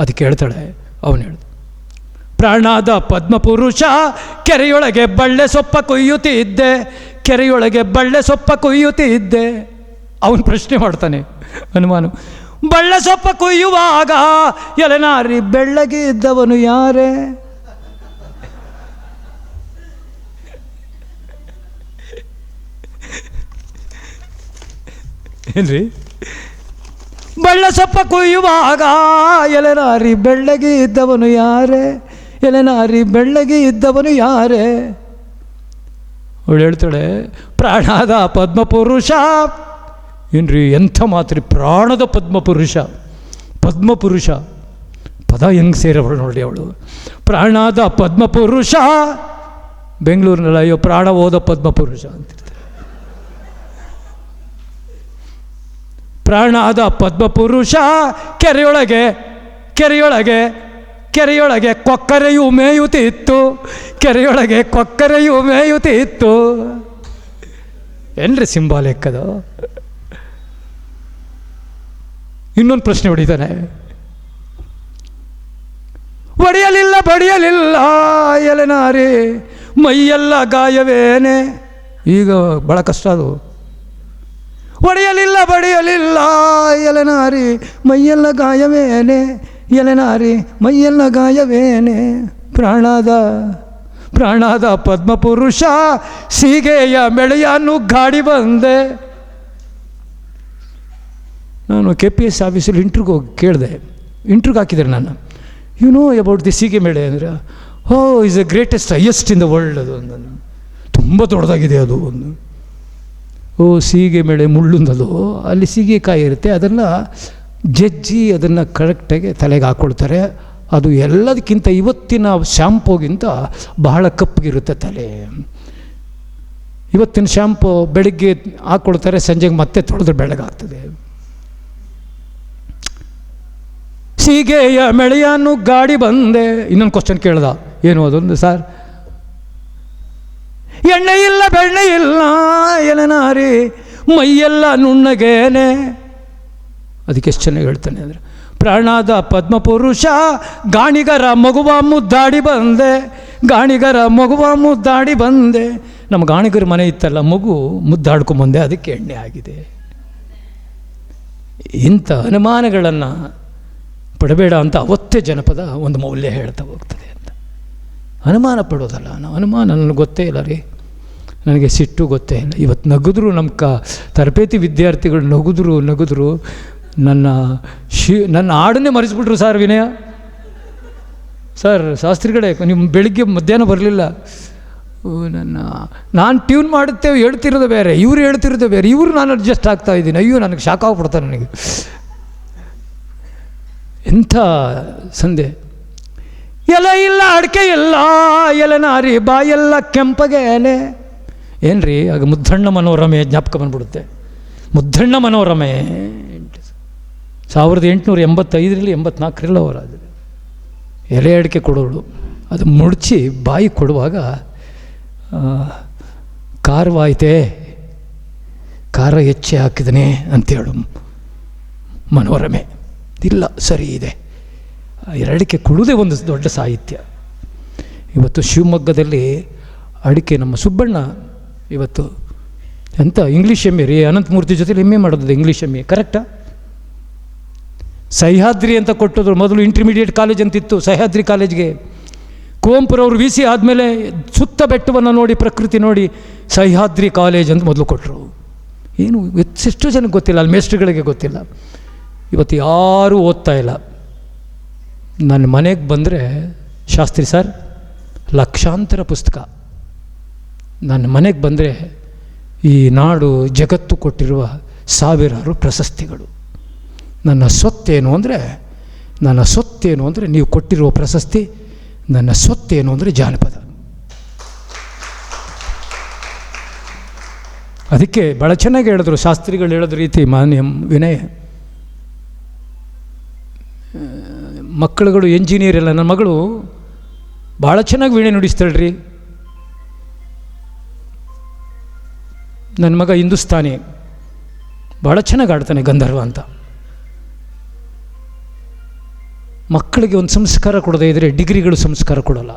Speaker 1: ಅದಕ್ಕೆ ಹೇಳ್ತಾಳೆ, ಅವನು ಹೇಳ್ದ, ಪ್ರಾಣಾದ ಪದ್ಮಪುರುಷ ಕೆರೆಯೊಳಗೆ ಬಳ್ಳೆ ಸೊಪ್ಪ ಕೊಯ್ಯುತ್ತಿದ್ದೆ, ಕೆರೆಯೊಳಗೆ ಬಳ್ಳೆ ಸೊಪ್ಪ ಕೊಯ್ಯುತ್ತಿದ್ದೆ. ಅವನು ಪ್ರಶ್ನೆ ಮಾಡ್ತಾನೆ ಹನುಮಾನು, ಬಳ್ಳೆ ಸೊಪ್ಪ ಕೊಯ್ಯುವಾಗ ಎಲೆನಾರಿ ಬೆಳ್ಳಗೆ ಇದ್ದವನು ಯಾರೇ? ಏನ್ರಿ, ಬಳ್ಳ ಸೊಪ್ಪ ಕೊಯ್ಯುವಾಗ ಎಲೆನಾರಿ ಬೆಳ್ಳಗೆ ಇದ್ದವನು ಯಾರೇ? ಎಲೆನಾರಿ ಬೆಳ್ಳಗೆ ಇದ್ದವನು ಯಾರೇ? ಅವಳು ಹೇಳ್ತಾಳೆ, ಪ್ರಾಣದ ಪದ್ಮಪುರುಷ. ಏನ್ರಿ ಎಂಥ ಮಾತ್ರಿ, ಪ್ರಾಣದ ಪದ್ಮಪುರುಷ. ಪದ್ಮಪುರುಷ ಪದ ಹೆಂಗೆ ಸೇರವಳು ನೋಡಿ ಅವಳು. ಪ್ರಾಣದ ಪದ್ಮಪುರುಷ, ಬೆಂಗಳೂರಿನಲ್ಲಿ ಅಯ್ಯೋ ಪ್ರಾಣ ಹೋದ ಪದ್ಮಪುರುಷ ಅಂತಿರ್ತಾರೆ. ಪ್ರಾಣದ ಪದ್ಮಪುರುಷ ಕೆರೆಯೊಳಗೆ ಕೆರೆಯೊಳಗೆ ಕೆರೆಯೊಳಗೆ ಕೊಕ್ಕರೆಯು ಮೇಯುತ್ತಿತ್ತು, ಕೆರೆಯೊಳಗೆ ಕೊಕ್ಕರೆಯು ಮೇಯುತ್ತಿತ್ತು. ಏನ್ರಿ ಸಿಂಬಾಲಿಕ್ಕದು. ಇನ್ನೊಂದು ಪ್ರಶ್ನೆ ಹೊಡಿತಾನೆ, ಒಡೆಯಲಿಲ್ಲ ಬಡಿಯಲಿಲ್ಲ ಎಲೆನಾರಿ ಮೈಯೆಲ್ಲ ಗಾಯವೇನೆ. ಈಗ ಭಾಳ ಕಷ್ಟ ಅದು. ಒಡೆಯಲಿಲ್ಲ ಬಡಿಯಲಿಲ್ಲ ಎಲೆನಾರಿ ಮೈಯೆಲ್ಲ ಗಾಯವೇನೆ, ಎಲೆನಾರಿ ಮೈಯೆಲ್ಲ ಗಾಯವೇನೆ. ಪ್ರಾಣದ ಪದ್ಮಪುರುಷ ಸೀಗೆಯ ಮೆಳೆಯನ್ನು ಗಾಡಿ ಬಂದೆ. ನಾನು KPS ಆಫೀಸಲ್ಲಿ ಇಂಟ್ರ್ಯೂಗೆ ಹೋಗಿ ಕೇಳಿದೆ, ಇಂಟ್ರ್ಯೂಗೆ ಹಾಕಿದ್ದಾರೆ ನಾನು, ಯು ನೋ ಅಬೌಟ್ ದಿ ಸೀಗೆ ಮೇಳೆ ಅಂದರೆ, ಹೋ is the greatest highest in the world. ಅದು ಒಂದು ತುಂಬ ದೊಡ್ಡದಾಗಿದೆ ಅದು ಒಂದು. ಓ ಸೀಗೆ ಮೇಳೆ ಮುಳ್ಳುಂದದು, ಅಲ್ಲಿ ಸೀಗೆಕಾಯಿ ಇರುತ್ತೆ, ಅದನ್ನು ಜಜ್ಜಿ ಅದನ್ನು ಕರೆಕ್ಟಾಗಿ ತಲೆಗೆ ಹಾಕ್ಕೊಳ್ತಾರೆ. ಅದು ಎಲ್ಲದಕ್ಕಿಂತ ಇವತ್ತಿನ ಶ್ಯಾಂಪೂಗಿಂತ ಬಹಳ ಕಪ್ಪಗಿರುತ್ತೆ ತಲೆ. ಇವತ್ತಿನ ಶ್ಯಾಂಪು ಬೆಳಿಗ್ಗೆ ಹಾಕ್ಕೊಳ್ತಾರೆ, ಸಂಜೆಗೆ ಮತ್ತೆ ತೊಳೆದ್ರೆ ಬೆಳಗಾಗ್ತದೆ. ಸೀಗೆಯ ಮೆಳೆಯನ್ನು ಗಾಡಿ ಬಂದೆ. ಇನ್ನೊಂದು ಕ್ವಶನ್ ಕೇಳ್ದ, ಏನು ಅದೊಂದು ಸರ್, ಎಣ್ಣೆ ಇಲ್ಲ ಬೆಣ್ಣೆ ಇಲ್ಲ ಎಲೆನಾರಿ ಮೈಯೆಲ್ಲ ನುಣ್ಣಗೇನೆ. ಅದಕ್ಕೆ ಎಷ್ಟು ಚೆನ್ನಾಗಿ ಹೇಳ್ತಾನೆ ಅಂದರೆ, ಪ್ರಾಣದ ಪದ್ಮಪುರುಷ ಗಾಣಿಗರ ಮಗುವ ಮುದ್ದಾಡಿ ಬಂದೆ, ಗಾಣಿಗರ ಮಗುವ ಮುದ್ದಾಡಿ ಬಂದೆ. ನಮ್ಮ ಗಾಣಿಗರ ಮನೆ ಇತ್ತಲ್ಲ, ಮಗು ಮುದ್ದಾಡ್ಕೊಂಬಂದೆ, ಅದಕ್ಕೆ ಎಣ್ಣೆ ಆಗಿದೆ. ಇಂಥ ಅನುಮಾನಗಳನ್ನು ಪಡಬೇಡ ಅಂತ ಅವತ್ತೇ ಜನಪದ ಒಂದು ಮೌಲ್ಯ ಹೇಳ್ತಾ ಹೋಗ್ತದೆ ಅಂತ. ಅನುಮಾನ ಪಡೋದಲ್ಲ, ನಾವು ಅನುಮಾನ ನನಗೆ ಗೊತ್ತೇ ಇಲ್ಲ ರೀ, ನನಗೆ ಸಿಟ್ಟು ಗೊತ್ತೇ ಇಲ್ಲ. ಇವತ್ತು ನಗಿದ್ರು, ನಮ್ಮ ತರಬೇತಿ ವಿದ್ಯಾರ್ಥಿಗಳು ನಗಿದ್ರು ನನ್ನ ಹಾಡನ್ನೇ ಮರೆಸಿಬಿಟ್ರು. ಸರ್ ವಿನಯ ಸರ್, ಶಾಸ್ತ್ರಿಗಳೇ ನೀವು ಬೆಳಿಗ್ಗೆ ಮಧ್ಯಾಹ್ನ ಬರಲಿಲ್ಲ, ನಾನು ಟ್ಯೂನ್ ಮಾಡುತ್ತೇವೆ ಹೇಳ್ತಿರೋದು ಬೇರೆ, ಇವ್ರು ಹೇಳ್ತಿರೋದು ಬೇರೆ, ಇವರು ನಾನು ಅಡ್ಜಸ್ಟ್ ಆಗ್ತಾ ಇದ್ದೀನಿ. ಅಯ್ಯೋ ನನಗೆ ಶಾಕ್ ಆಗ್ಬಿಡ್ತಾರೆ ನನಗೆ. ಎಂಥ ಸಂದೆ. ಎಲೆ ಇಲ್ಲ ಅಡಿಕೆ ಇಲ್ಲ ಎಲೆನಾರಿ ಬಾಯೆಲ್ಲ ಕೆಂಪಗೇನೆ. ಏನ್ರಿ ಆಗ ಮುದ್ದಣ್ಣ ಮನೋರಮೆ ಜ್ಞಾಪಕ ಬಂದ್ಬಿಡುತ್ತೆ. ಮುದ್ದಣ್ಣ ಮನೋರಮೆ 1885 84 ಅವರಾದರೆ ಎಲೆ ಅಡಿಕೆ ಕೊಡೋಳು, ಅದು ಮುಡ್ಚಿ ಬಾಯಿ ಕೊಡುವಾಗ ಖಾರವಾಯ್ತೆ, ಖಾರ ಹೆಚ್ಚೆ ಹಾಕಿದನೆ ಅಂತೇಳು ಮನೋರಮೆ. ಇಲ್ಲ ಸರಿ ಇದೆ, ಎರಡಕ್ಕೆ ಕೊಡುವುದೇ ಒಂದು ದೊಡ್ಡ ಸಾಹಿತ್ಯ. ಇವತ್ತು ಶಿವಮೊಗ್ಗದಲ್ಲಿ ಅಡಿಕೆ ನಮ್ಮ ಸುಬ್ಬಣ್ಣ ಇವತ್ತು ಎಂಥ ಇಂಗ್ಲೀಷ್ ಎಮ್ಮೆ ರೀ, ಅನಂತಮೂರ್ತಿ ಜೊತೆಲಿ ಎಮ್ಮೆ ಮಾಡೋದು ಇಂಗ್ಲೀಷ್ ಎಮ್ಮೆ, ಕರೆಕ್ಟಾ? ಸಹ್ಯಾದ್ರಿ ಅಂತ ಕೊಟ್ಟದ್ರು, ಮೊದಲು ಇಂಟರ್ಮೀಡಿಯೇಟ್ ಕಾಲೇಜ್ ಅಂತಿತ್ತು, ಸಹ್ಯಾದ್ರಿ ಕಾಲೇಜ್ಗೆ ಕುವೆಂಪುರವರು ವಿ ಸಿ ಆದಮೇಲೆ ಸುತ್ತ ಬೆಟ್ಟವನ್ನು ನೋಡಿ ಪ್ರಕೃತಿ ನೋಡಿ ಸಹ್ಯಾದ್ರಿ ಕಾಲೇಜ್ ಅಂತ ಮೊದಲು ಕೊಟ್ಟರು. ಏನು ಎಷ್ಟು ಜನಕ್ಕೆ ಗೊತ್ತಿಲ್ಲ, ಅಲ್ಲಿ ಮೇಸ್ಟ್ರುಗಳಿಗೆ ಗೊತ್ತಿಲ್ಲ. ಇವತ್ತು ಯಾರೂ ಓದ್ತಾ ಇಲ್ಲ. ನನ್ನ ಮನೆಗೆ ಬಂದರೆ ಶಾಸ್ತ್ರಿ ಸರ್ ಲಕ್ಷಾಂತರ ಪುಸ್ತಕ, ನನ್ನ ಮನೆಗೆ ಬಂದರೆ ಈ ನಾಡು ಜಗತ್ತು ಕೊಟ್ಟಿರುವ ಸಾವಿರಾರು ಪ್ರಶಸ್ತಿಗಳು. ನನ್ನ ಸ್ವತ್ತೇನು ಅಂದರೆ ನೀವು ಕೊಟ್ಟಿರುವ ಪ್ರಶಸ್ತಿ, ನನ್ನ ಸ್ವತ್ತೇನು ಅಂದರೆ ಜಾನಪದ. ಅದಕ್ಕೆ ಭಾಳ ಚೆನ್ನಾಗಿ ಹೇಳಿದ್ರು ಶಾಸ್ತ್ರಿಗಳು, ಹೇಳೋದ ರೀತಿ ಮಾನ್ಯ ವಿನಯ. ಮಕ್ಕಳುಗಳು ಎಂಜಿನಿಯರ್ ಎಲ್ಲ, ನನ್ನ ಮಗಳು ಭಾಳ ಚೆನ್ನಾಗಿ ವೀಣೆ ನುಡಿಸ್ತಾಳೆ ರೀ. ನನ್ನ ಮಗ ಹಿಂದೂಸ್ತಾನಿ ಭಾಳ ಚೆನ್ನಾಗಿ ಆಡ್ತಾನೆ, ಗಂಧರ್ವ ಅಂತ. ಮಕ್ಕಳಿಗೆ ಒಂದು ಸಂಸ್ಕಾರ ಕೊಡದೇ ಇದ್ದರೆ ಡಿಗ್ರಿಗಳು ಸಂಸ್ಕಾರ ಕೊಡೋಲ್ಲ.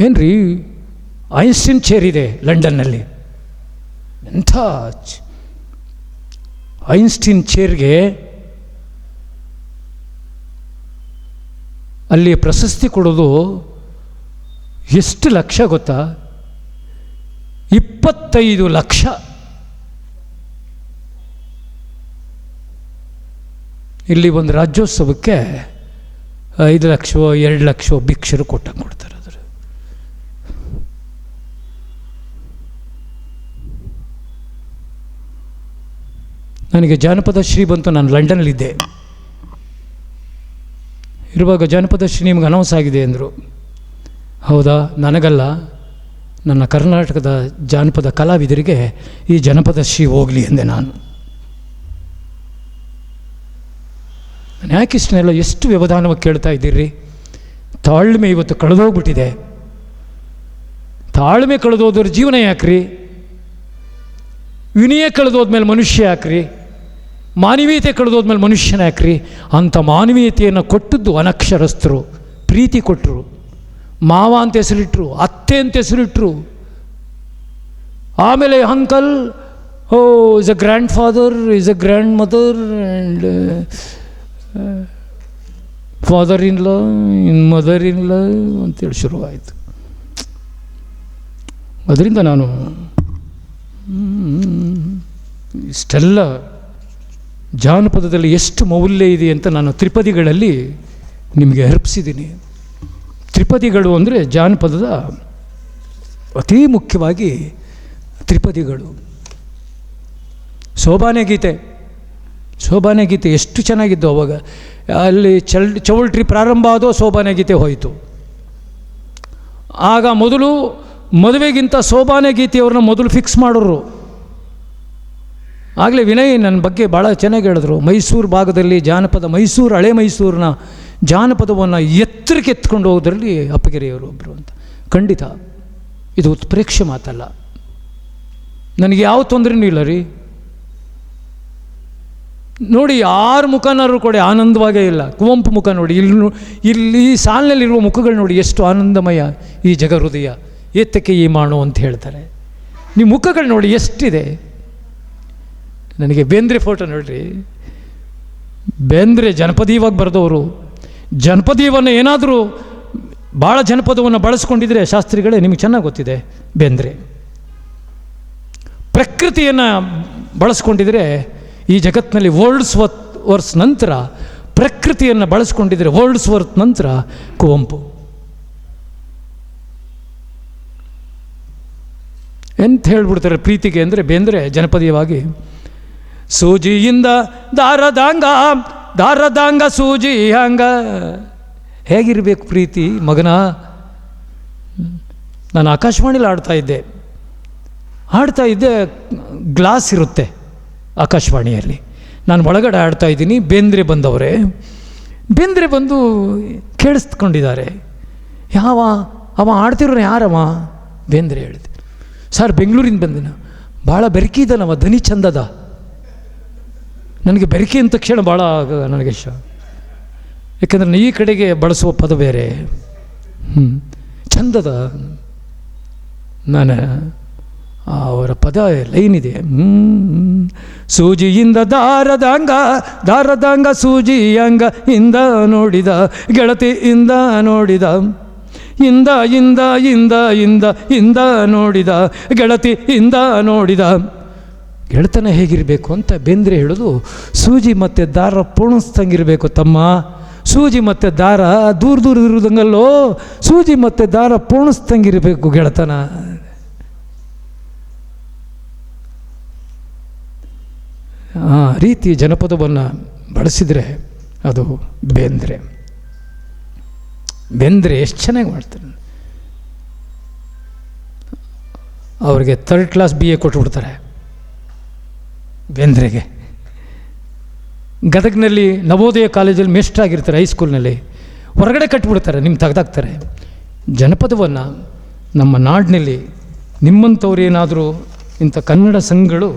Speaker 1: ಏನ್ರಿ ಐನ್ಸ್ಟೀನ್ ಚೇರ್ ಇದೆ ಲಂಡನ್ನಲ್ಲಿ, ಎಂಥ ಐನ್ಸ್ಟೀನ್ ಚೇರ್ಗೆ ಅಲ್ಲಿ ಪ್ರಶಸ್ತಿ ಕೊಡೋದು ಎಷ್ಟು ಲಕ್ಷ ಗೊತ್ತಾ? 25 ಲಕ್ಷ. ಇಲ್ಲಿ ಒಂದು ರಾಜ್ಯೋತ್ಸವಕ್ಕೆ 5 ಲಕ್ಷವೋ 2 ಲಕ್ಷವೋ ಭಿಕ್ಷರು ಕೊಟ್ಟಂಗೆ ಕೊಡ್ತಾರೆ. ಅದ್ರ ನನಗೆ ಜಾನಪದ ಶ್ರೀ ಬಂತು, ನಾನು ಲಂಡನ್ನಲ್ಲಿದ್ದೆ ಇರುವಾಗ ಜಾನಪದ ಶ್ರೀ ನಿಮ್ಗೆ ಅನೌನ್ಸ್ ಆಗಿದೆ ಅಂದರು. ಹೌದಾ? ನನಗಲ್ಲ, ನನ್ನ ಕರ್ನಾಟಕದ ಜಾನಪದ ಕಲಾವಿದರಿಗೆ ಈ ಜನಪದ ಶ್ರೀ ಹೋಗಲಿ ಎಂದೆ ನಾನು. ಯಾಕೆ ಇಷ್ಟನ್ನೆಲ್ಲ ಎಷ್ಟು ವ್ಯವಧಾನವಾಗಿ ಕೇಳ್ತಾ ಇದ್ದೀರಿ? ತಾಳ್ಮೆ ಇವತ್ತು ಕಳೆದೋಗ್ಬಿಟ್ಟಿದೆ. ತಾಳ್ಮೆ ಕಳೆದೋದ್ರ ಜೀವನ ಯಾಕ್ರಿ? ವಿನಯ ಕಳೆದೋದ್ಮೇಲೆ ಮನುಷ್ಯ ಯಾಕ್ರಿ? ಮಾನವೀಯತೆ ಕಳೆದೋದ್ಮೇಲೆ ಮನುಷ್ಯನ ಯಾಕ್ರಿ? ಅಂಥ ಮಾನವೀಯತೆಯನ್ನು ಕೊಟ್ಟದ್ದು ಅನಕ್ಷರಸ್ಥರು. ಪ್ರೀತಿ ಕೊಟ್ಟರು, ಮಾವ ಅಂತ ಹೆಸರಿಟ್ರು, ಅತ್ತೆ ಅಂತ ಹೆಸರಿಟ್ರು. ಆಮೇಲೆ uncle, is a grandfather, is a grandmother, and father in law, mother in law ಅಂತೇಳಿ ಶುರುವಾಯಿತು. ಅದರಿಂದ ನಾನು ಇಷ್ಟೆಲ್ಲ ಜಾನಪದದಲ್ಲಿ ಎಷ್ಟು ಮೌಲ್ಯ ಇದೆ ಅಂತ ನಾನು ತ್ರಿಪದಿಗಳಲ್ಲಿ ನಿಮಗೆ ಅರ್ಪಿಸಿದ್ದೀನಿ. ತ್ರಿಪದಿಗಳು ಅಂದರೆ ಜಾನಪದದ ಅತೀ ಮುಖ್ಯವಾಗಿ ತ್ರಿಪದಿಗಳು. ಸೋಬಾನೆ ಗೀತೆ ಎಷ್ಟು ಚೆನ್ನಾಗಿದ್ದು ಅವಾಗ. ಅಲ್ಲಿ ಚೌಲ್ಟ್ರಿ ಪ್ರಾರಂಭ ಆದೋ ಸೋಬಾನೆ ಗೀತೆ ಹೋಯಿತು. ಆಗ ಮೊದಲು ಮದುವೆಗಿಂತ ಸೋಬಾನೆ ಗೀತೆಯವ್ರನ್ನ ಮೊದಲು ಫಿಕ್ಸ್ ಮಾಡೋರು. ಆಗಲೇ ವಿನಯ್ ನನ್ನ ಬಗ್ಗೆ ಭಾಳ ಚೆನ್ನಾಗಿ ಹೇಳಿದ್ರು. ಮೈಸೂರು ಭಾಗದಲ್ಲಿ ಜಾನಪದ, ಹಳೆ ಮೈಸೂರಿನ ಜಾನಪದವನ್ನು ಎತ್ತರಕ್ಕೆ ಎತ್ಕೊಂಡು ಹೋಗೋದ್ರಲ್ಲಿ ಅಪ್ಪಗೆರೆಯವರು ಒಬ್ಬರು ಅಂತ. ಖಂಡಿತ ಇದು ಉತ್ಪ್ರೇಕ್ಷೆ ಮಾತಲ್ಲ, ನನಗೆ ಯಾವ ತೊಂದರೆನೂ ಇಲ್ಲ ರೀ. ನೋಡಿ, ಯಾರ ಮುಖನಾದ್ರು ಕೊಡಿ ಆನಂದವಾಗೇ ಇಲ್ಲ. ಕುವೆಂಪು ಮುಖ ನೋಡಿ, ಇಲ್ಲಿ ಈ ಸಾಲಿನಲ್ಲಿರುವ ಮುಖಗಳು ನೋಡಿ ಎಷ್ಟು ಆನಂದಮಯ ಈ ಜಗಹೃದಯ ಏತಕ್ಕೆ ಈ ಮಾಡು ಅಂತ ಹೇಳ್ತಾರೆ. ನಿಮ್ಮ ಮುಖಗಳು ನೋಡಿ ಎಷ್ಟಿದೆ. ನನಗೆ ಬೇಂದ್ರೆ ಫೋಟೋ ನೋಡ್ರಿ. ಬೇಂದ್ರೆ ಜನಪದೀಯವಾಗಿ ಬರೆದವರು. ಜನಪದೀಯವನ್ನು ಏನಾದರೂ ಭಾಳ ಜನಪದವನ್ನು ಬಳಸ್ಕೊಂಡಿದ್ರೆ ಶಾಸ್ತ್ರಿಗಳೇ ನಿಮಗೆ ಚೆನ್ನಾಗಿ ಗೊತ್ತಿದೆ. ಬೇಂದ್ರೆ ಪ್ರಕೃತಿಯನ್ನು ಬಳಸ್ಕೊಂಡಿದ್ರೆ ಈ ಜಗತ್ತಿನಲ್ಲಿ ವರ್ಡ್ಸ್ವರ್ತ್ ನಂತರ ಪ್ರಕೃತಿಯನ್ನು ಬಳಸ್ಕೊಂಡಿದ್ರೆ ವರ್ಡ್ಸ್ವರ್ತ್ ನಂತರ ಕುವೆಂಪು. ಎಂತ ಹೇಳ್ಬಿಡ್ತಾರೆ ಪ್ರೀತಿಗೆ ಅಂದರೆ ಬೇಂದ್ರೆ ಜನಪದೀಯವಾಗಿ ಸೂಜಿಯಿಂದ ದಾರದಾಂಗ ಸೂಜಿ ಹಂಗ. ಹೇಗಿರಬೇಕು ಪ್ರೀತಿ ಮಗನ. ನಾನು ಆಕಾಶವಾಣಿಲಿ ಹಾಡ್ತಾ ಇದ್ದೆ. ಗ್ಲಾಸ್ ಇರುತ್ತೆ ಆಕಾಶವಾಣಿಯಲ್ಲಿ, ನಾನು ಒಳಗಡೆ ಆಡ್ತಾ ಇದ್ದೀನಿ. ಬೇಂದ್ರೆ ಬಂದು ಕೇಳಿಸ್ಕೊಂಡಿದ್ದಾರೆ. ಅವ ಆಡ್ತಿರೋ ಯಾರವ? ಬೇಂದ್ರೆ ಹೇಳಿದೆ, ಸರ್ ಬೆಂಗಳೂರಿಂದ ಬಂದಿನ, ಭಾಳ ಬೆರಕಿದನವ, ಧ್ವನಿ ಚಂದದ. ನನಗೆ ಬೆರಕೆ ಅಂದ ತಕ್ಷಣ ಭಾಳ ನನಗೆ ಇಷ್ಟ, ಯಾಕಂದರೆ ಈ ಕಡೆಗೆ ಬಳಸುವ ಪದ ಬೇರೆ. ಚಂದದ. ನಾನು ಅವರ ಪದ ಲೈನ್ ಇದೆ. ಸೂಜಿಯಿಂದ ದಾರದಾಂಗ ಸೂಜಿ ಅಂಗ ಇಂದ ನೋಡಿದ ಗೆಳತಿಯಿಂದ ನೋಡಿದ ಇಂದ ನೋಡಿದ ಗೆಳತಿಯಿಂದ ನೋಡಿದ. ಗೆಳತನ ಹೇಗಿರಬೇಕು ಅಂತ ಬೇಂದ್ರೆ ಹೇಳೋದು. ಸೂಜಿ ಮತ್ತು ದಾರ ಪೋಣಿಸ್ದಂಗಿರಬೇಕು ತಮ್ಮ. ಸೂಜಿ ಮತ್ತು ದಾರ ದೂರ ಇರುವುದಂಗಲ್ಲೋ, ಸೂಜಿ ಮತ್ತು ದಾರ ಪೋಣಿಸ್ದಂಗಿರಬೇಕು ಗೆಳತನ. ಆ ರೀತಿ ಜನಪದವನ್ನು ಬಳಸಿದರೆ ಅದು ಬೇಂದ್ರೆ ಎಷ್ಟು ಚೆನ್ನಾಗಿ ಮಾಡ್ತಾರೆ. ಅವರಿಗೆ 3rd ಕ್ಲಾಸ್ BA ಕೊಟ್ಬಿಡ್ತಾರೆ ಬೇಂದ್ರೆಗೆ. ಗದಗ್ನಲ್ಲಿ ನವೋದಯ ಕಾಲೇಜಲ್ಲಿ ಮೇಷ್ಟ್ರಾಗಿರ್ತಾರೆ, ಹೈಸ್ಕೂಲ್ನಲ್ಲಿ. ಹೊರಗಡೆ ಕಟ್ಟಿಬಿಡ್ತಾರೆ, ತೆಗೆದಾಕ್ತಾರೆ. ಜನಪದವನ್ನು ನಮ್ಮ ನಾಡಿನಲ್ಲಿ ನಿಮ್ಮಂಥವ್ರೇನಾದರೂ ಇಂಥ ಕನ್ನಡ ಸಂಘಗಳು,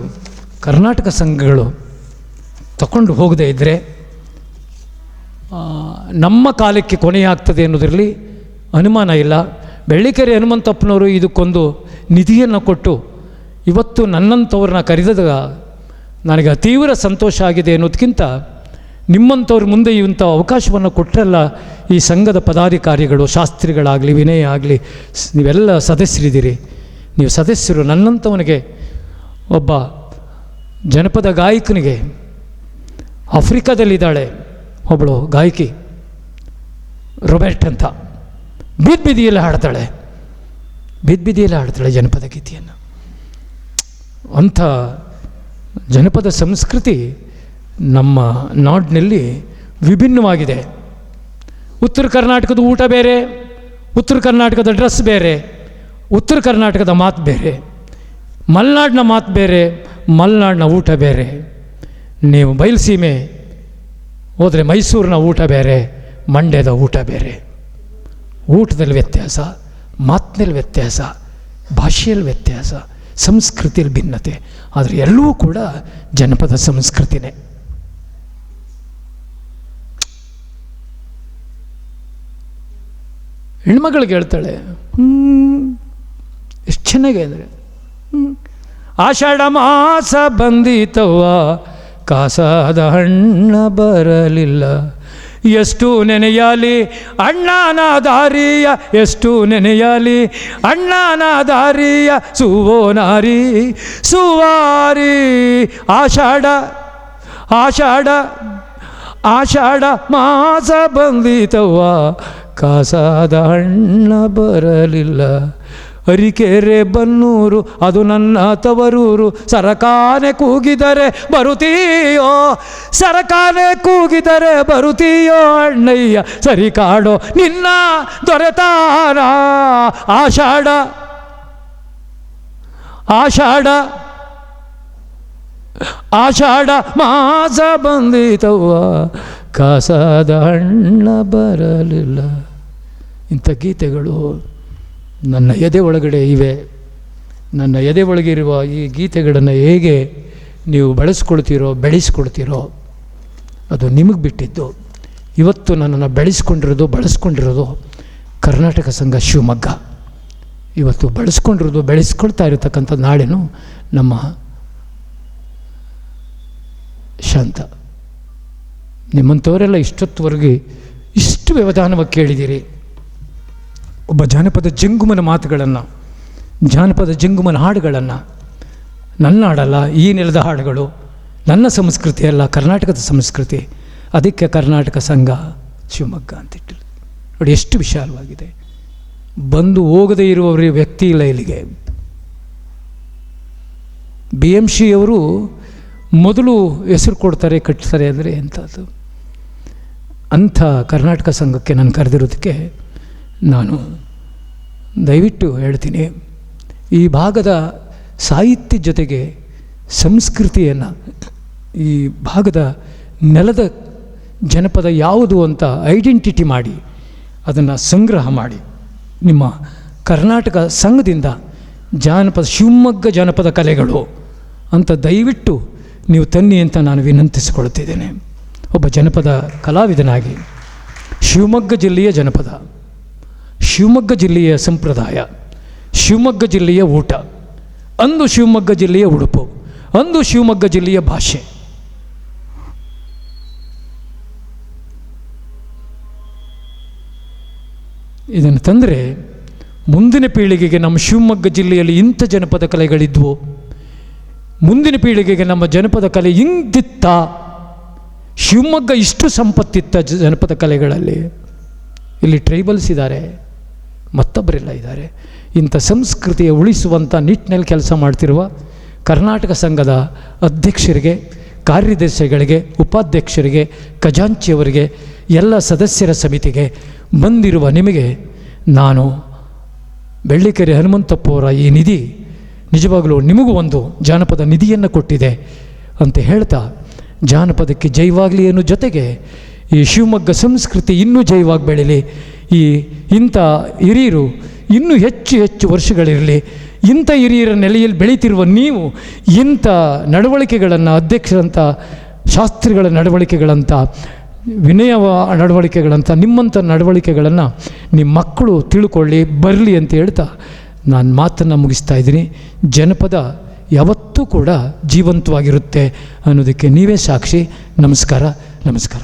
Speaker 1: ಕರ್ನಾಟಕ ಸಂಘಗಳು ತಗೊಂಡು ಹೋಗದೇ ಇದ್ದರೆ ನಮ್ಮ ಕಾಲಕ್ಕೆ ಕೊನೆಯಾಗ್ತದೆ ಅನ್ನೋದರಲ್ಲಿ ಅನುಮಾನ ಇಲ್ಲ. ಬೆಳ್ಳಿಕೆರೆ ಹನುಮಂತಪ್ಪನವರು ಇದಕ್ಕೊಂದು ನಿಧಿಯನ್ನು ಕೊಟ್ಟು ಇವತ್ತು ನನ್ನಂಥವ್ರನ್ನ ಕರೆದಾಗ ನನಗೆ ತೀವ್ರ ಸಂತೋಷ ಆಗಿದೆ ಅನ್ನೋದಕ್ಕಿಂತ ನಿಮ್ಮಂಥವ್ರ ಮುಂದೆ ಇಂಥ ಅವಕಾಶವನ್ನು ಕೊಟ್ಟರಲ್ಲ ಈ ಸಂಘದ ಪದಾಧಿಕಾರಿಗಳು, ಶಾಸ್ತ್ರಿಗಳಾಗಲಿ, ವಿನಯ ಆಗಲಿ, ನೀವೆಲ್ಲ ಸದಸ್ಯರಿದ್ದೀರಿ. ನೀವು ಸದಸ್ಯರು. ನನ್ನಂಥವನಿಗೆ ಒಬ್ಬ ಜನಪದ ಗಾಯಕನಿಗೆ ಆಫ್ರಿಕಾದಲ್ಲಿದ್ದಾಳೆ ಒಬ್ಬಳು ಗಾಯಕಿ ರೊಬೆರ್ಟ್ ಅಂತ, ಬೀದಿಯಲ್ಲಿ ಹಾಡ್ತಾಳೆ ಜನಪದ ಗೀತೆಯನ್ನು. ಅಂಥ ಜನಪದ ಸಂಸ್ಕೃತಿ ನಮ್ಮ ನಾಡಿನಲ್ಲಿ ವಿಭಿನ್ನವಾಗಿದೆ. ಉತ್ತರ ಕರ್ನಾಟಕದ ಊಟ ಬೇರೆ, ಉತ್ತರ ಕರ್ನಾಟಕದ ಡ್ರೆಸ್ ಬೇರೆ, ಉತ್ತರ ಕರ್ನಾಟಕದ ಮಾತು ಬೇರೆ, ಮಲೆನಾಡಿನ ಮಾತು ಬೇರೆ, ಮಲೆನಾಡಿನ ಊಟ ಬೇರೆ. ನೀವು ಬಯಲುಸೀಮೆ ಹೋದರೆ ಮೈಸೂರಿನ ಊಟ ಬೇರೆ, ಮಂಡ್ಯದ ಊಟ ಬೇರೆ. ಊಟದಲ್ಲಿ ವ್ಯತ್ಯಾಸ, ಮಾತಿನಲ್ಲಿ ವ್ಯತ್ಯಾಸ, ಭಾಷೆಯಲ್ಲಿ ವ್ಯತ್ಯಾಸ, ಸಂಸ್ಕೃತಿಯಲ್ಲಿ ಭಿನ್ನತೆ. ಆದರೆ ಎಲ್ಲವೂ ಕೂಡ ಜನಪದ ಸಂಸ್ಕೃತಿನೇ. ಹೆಣ್ಮಗಳಿಗೆ ಹೇಳ್ತಾಳೆ, ಎಷ್ಟು ಚೆನ್ನಾಗಿ ಅಂದರೆ, ಆಷಾಢ ಮಾಸ ಬಂದಿತವ್ವ ಕಾಸಾದ ಹಣ್ಣ ಬರಲಿಲ್ಲ, ಎಷ್ಟು ನೆನೆಯಲಿ ಅಣ್ಣನ ದಾರಿಯ, ಎಷ್ಟು ನೆನೆಯಲಿ ಅಣ್ಣನ ದಾರಿಯ, ಸುವೋ ನಾರಿ ಸುವಾರಿ. ಆಷಾಢ ಮಾಸ ಬಂದಿತವ್ವ ಕಾಸಾದ ಹಣ್ಣ ಬರಲಿಲ್ಲ, ಅರಿಕೆರೆ ಬನ್ನೂರು ಅದು ನನ್ನ ತವರೂರು, ಸರಕಾನೆ ಕೂಗಿದರೆ ಬರುತ್ತೀಯೋ, ಸರಕಾನೆ ಕೂಗಿದರೆ ಬರುತ್ತೀಯೋ ಅಣ್ಣಯ್ಯ, ಸರಿ ಕಾಡೋ ನಿನ್ನ ದೊರೆತಾನ. ಆಷಾಢ ಆಷಾಢ ಆಷಾಢ ಮಾಸ ಬಂದಿತವ್ವ, ಕಾಸಾದ ಹಣ್ಣ ಬರಲಿಲ್ಲ. ಇಂಥ ಗೀತೆಗಳು ನನ್ನ ಎದೆ ಒಳಗಡೆ ಇವೆ. ನನ್ನ ಎದೆ ಒಳಗಿರುವ ಈ ಗೀತೆಗಳನ್ನು ಹೇಗೆ ನೀವು ಬಳಸ್ಕೊಳ್ತೀರೋ ಬೆಳೆಸ್ಕೊಳ್ತೀರೋ ಅದು ನಿಮಗೆ ಬಿಟ್ಟಿದ್ದು. ಇವತ್ತು ನನ್ನನ್ನು ಬೆಳೆಸ್ಕೊಂಡಿರೋದು ಬಳಸ್ಕೊಂಡಿರೋದು ಕರ್ನಾಟಕ ಸಂಘ ಶಿವಮೊಗ್ಗ. ಇವತ್ತು ಬಳಸ್ಕೊಂಡಿರೋದು ಬೆಳೆಸ್ಕೊಳ್ತಾ ಇರತಕ್ಕಂಥ ನಾಳೆನೂ ನಮ್ಮ ಶಾಂತ. ನಿಮ್ಮಂಥವರೆಲ್ಲ ಇಷ್ಟೊತ್ತುವರೆಗೆ ಇಷ್ಟು ವ್ಯವಧಾನವಾಗಿ ಕೇಳಿದ್ದೀರಿ. ಒಬ್ಬ ಜಾನಪದ ಜಂಗುಮನ ಮಾತುಗಳನ್ನು, ಜಾನಪದ ಜಂಗುಮನ ಹಾಡುಗಳನ್ನು, ನನ್ನ ಹಾಡಲ್ಲ, ಈ ನೆಲದ ಹಾಡುಗಳು, ನನ್ನ ಸಂಸ್ಕೃತಿ ಅಲ್ಲ, ಕರ್ನಾಟಕದ ಸಂಸ್ಕೃತಿ. ಅದಕ್ಕೆ ಕರ್ನಾಟಕ ಸಂಘ ಶಿವಮೊಗ್ಗ ಅಂತಿಟ್ಟಿರು. ನೋಡಿ ಎಷ್ಟು ವಿಶಾಲವಾಗಿದೆ. ಬಂದು ಹೋಗದೇ ಇರುವವರಿಗೆ ವ್ಯಕ್ತಿ ಇಲ್ಲ ಇಲ್ಲಿಗೆ. BMC ಅವರು ಮೊದಲು ಹೆಸರು ಕೊಡ್ತಾರೆ ಕಟ್ತಾರೆ ಅಂದರೆ ಎಂಥದ್ದು. ಅಂಥ ಕರ್ನಾಟಕ ಸಂಘಕ್ಕೆ ನಾನು ಕರೆದಿರೋದಕ್ಕೆ ನಾನು ದಯವಿಟ್ಟು ಹೇಳ್ತೀನಿ, ಈ ಭಾಗದ ಸಾಹಿತ್ಯ ಜೊತೆಗೆ ಸಂಸ್ಕೃತಿಯನ್ನು, ಈ ಭಾಗದ ನೆಲದ ಜನಪದ ಯಾವುದು ಅಂತ ಐಡೆಂಟಿಟಿ ಮಾಡಿ ಅದನ್ನು ಸಂಗ್ರಹ ಮಾಡಿ ನಿಮ್ಮ ಕರ್ನಾಟಕ ಸಂಘದಿಂದ ಜಾನಪದ ಶಿವಮೊಗ್ಗ ಜಾನಪದ ಕಲೆಗಳು ಅಂತ ದಯವಿಟ್ಟು ನೀವು ತನ್ನಿ ಅಂತ ನಾನು ವಿನಂತಿಸಿಕೊಳ್ಳುತ್ತಿದ್ದೇನೆ. ಒಬ್ಬ ಜನಪದ ಕಲಾವಿದನಾಗಿ ಶಿವಮೊಗ್ಗ ಜಿಲ್ಲೆಯ ಜನಪದ, ಶಿವಮೊಗ್ಗ ಜಿಲ್ಲೆಯ ಸಂಪ್ರದಾಯ, ಶಿವಮೊಗ್ಗ ಜಿಲ್ಲೆಯ ಊಟ, ಅಂದು ಶಿವಮೊಗ್ಗ ಜಿಲ್ಲೆಯ ಉಡುಪು, ಅಂದು ಶಿವಮೊಗ್ಗ ಜಿಲ್ಲೆಯ ಭಾಷೆ, ಇದನ್ನು ತಂದರೆ ಮುಂದಿನ ಪೀಳಿಗೆಗೆ ನಮ್ಮ ಶಿವಮೊಗ್ಗ ಜಿಲ್ಲೆಯಲ್ಲಿ ಇಂಥ ಜನಪದ ಕಲೆಗಳಿದ್ವು, ಮುಂದಿನ ಪೀಳಿಗೆಗೆ ನಮ್ಮ ಜನಪದ ಕಲೆ ಹಿಂಗಿತ್ತ, ಶಿವಮೊಗ್ಗ ಇಷ್ಟು ಸಂಪತ್ತಿತ್ತ ಜನಪದ ಕಲೆಗಳಲ್ಲಿ. ಇಲ್ಲಿ ಟ್ರೈಬಲ್ಸ್ ಇದ್ದಾರೆ, ಮತ್ತೊಬ್ಬರೆಲ್ಲ ಇದ್ದಾರೆ. ಇಂಥ ಸಂಸ್ಕೃತಿಯ ಉಳಿಸುವಂಥ ನಿಟ್ಟಿನಲ್ಲಿ ಕೆಲಸ ಮಾಡ್ತಿರುವ ಕರ್ನಾಟಕ ಸಂಘದ ಅಧ್ಯಕ್ಷರಿಗೆ, ಕಾರ್ಯದರ್ಶಿಗಳಿಗೆ, ಉಪಾಧ್ಯಕ್ಷರಿಗೆ, ಖಜಾಂಚಿಯವರಿಗೆ, ಎಲ್ಲ ಸದಸ್ಯರ ಸಮಿತಿಗೆ ಬಂದಿರುವ ನಿಮಗೆ ನಾನು ಬೆಳ್ಳಿಕೆರೆ ಹನುಮಂತಪ್ಪವರ ಈ ನಿಧಿ ನಿಜವಾಗಲೂ ನಿಮಗೂ ಒಂದು ಜಾನಪದ ನಿಧಿಯನ್ನು ಕೊಟ್ಟಿದೆ ಅಂತ ಹೇಳ್ತಾ, ಜಾನಪದಕ್ಕೆ ಜೈವಾಗಲಿ ಅನ್ನೋ ಜೊತೆಗೆ ಈ ಶಿವಮೊಗ್ಗ ಸಂಸ್ಕೃತಿ ಇನ್ನೂ ಜೈವಾಗಿ ಬೆಳೀಲಿ, ಈ ಇಂಥ ಹಿರಿಯರು ಇನ್ನೂ ಹೆಚ್ಚು ಹೆಚ್ಚು ವರ್ಷಗಳಿರಲಿ. ಇಂಥ ಹಿರಿಯರ ನೆಲೆಯಲ್ಲಿ ಬೆಳೀತಿರುವ ನೀವು ಇಂಥ ನಡವಳಿಕೆಗಳನ್ನು, ಅಧ್ಯಕ್ಷರಂಥ ಶಾಸ್ತ್ರಿಗಳ ನಡವಳಿಕೆಗಳಂಥ, ವಿನಯ ನಡವಳಿಕೆಗಳಂಥ ನಿಮ್ಮಂಥ ನಡವಳಿಕೆಗಳನ್ನು ನಿಮ್ಮ ಮಕ್ಕಳು ತಿಳ್ಕೊಳ್ಳಿ, ಬರಲಿ ಅಂತ ಹೇಳ್ತಾ ನಾನು ಮಾತನ್ನು ಮುಗಿಸ್ತಾ ಇದ್ದೀನಿ. ಜನಪದ ಯಾವತ್ತೂ ಕೂಡ ಜೀವಂತವಾಗಿರುತ್ತೆ ಅನ್ನೋದಕ್ಕೆ ನೀವೇ ಸಾಕ್ಷಿ. ನಮಸ್ಕಾರ, ನಮಸ್ಕಾರ.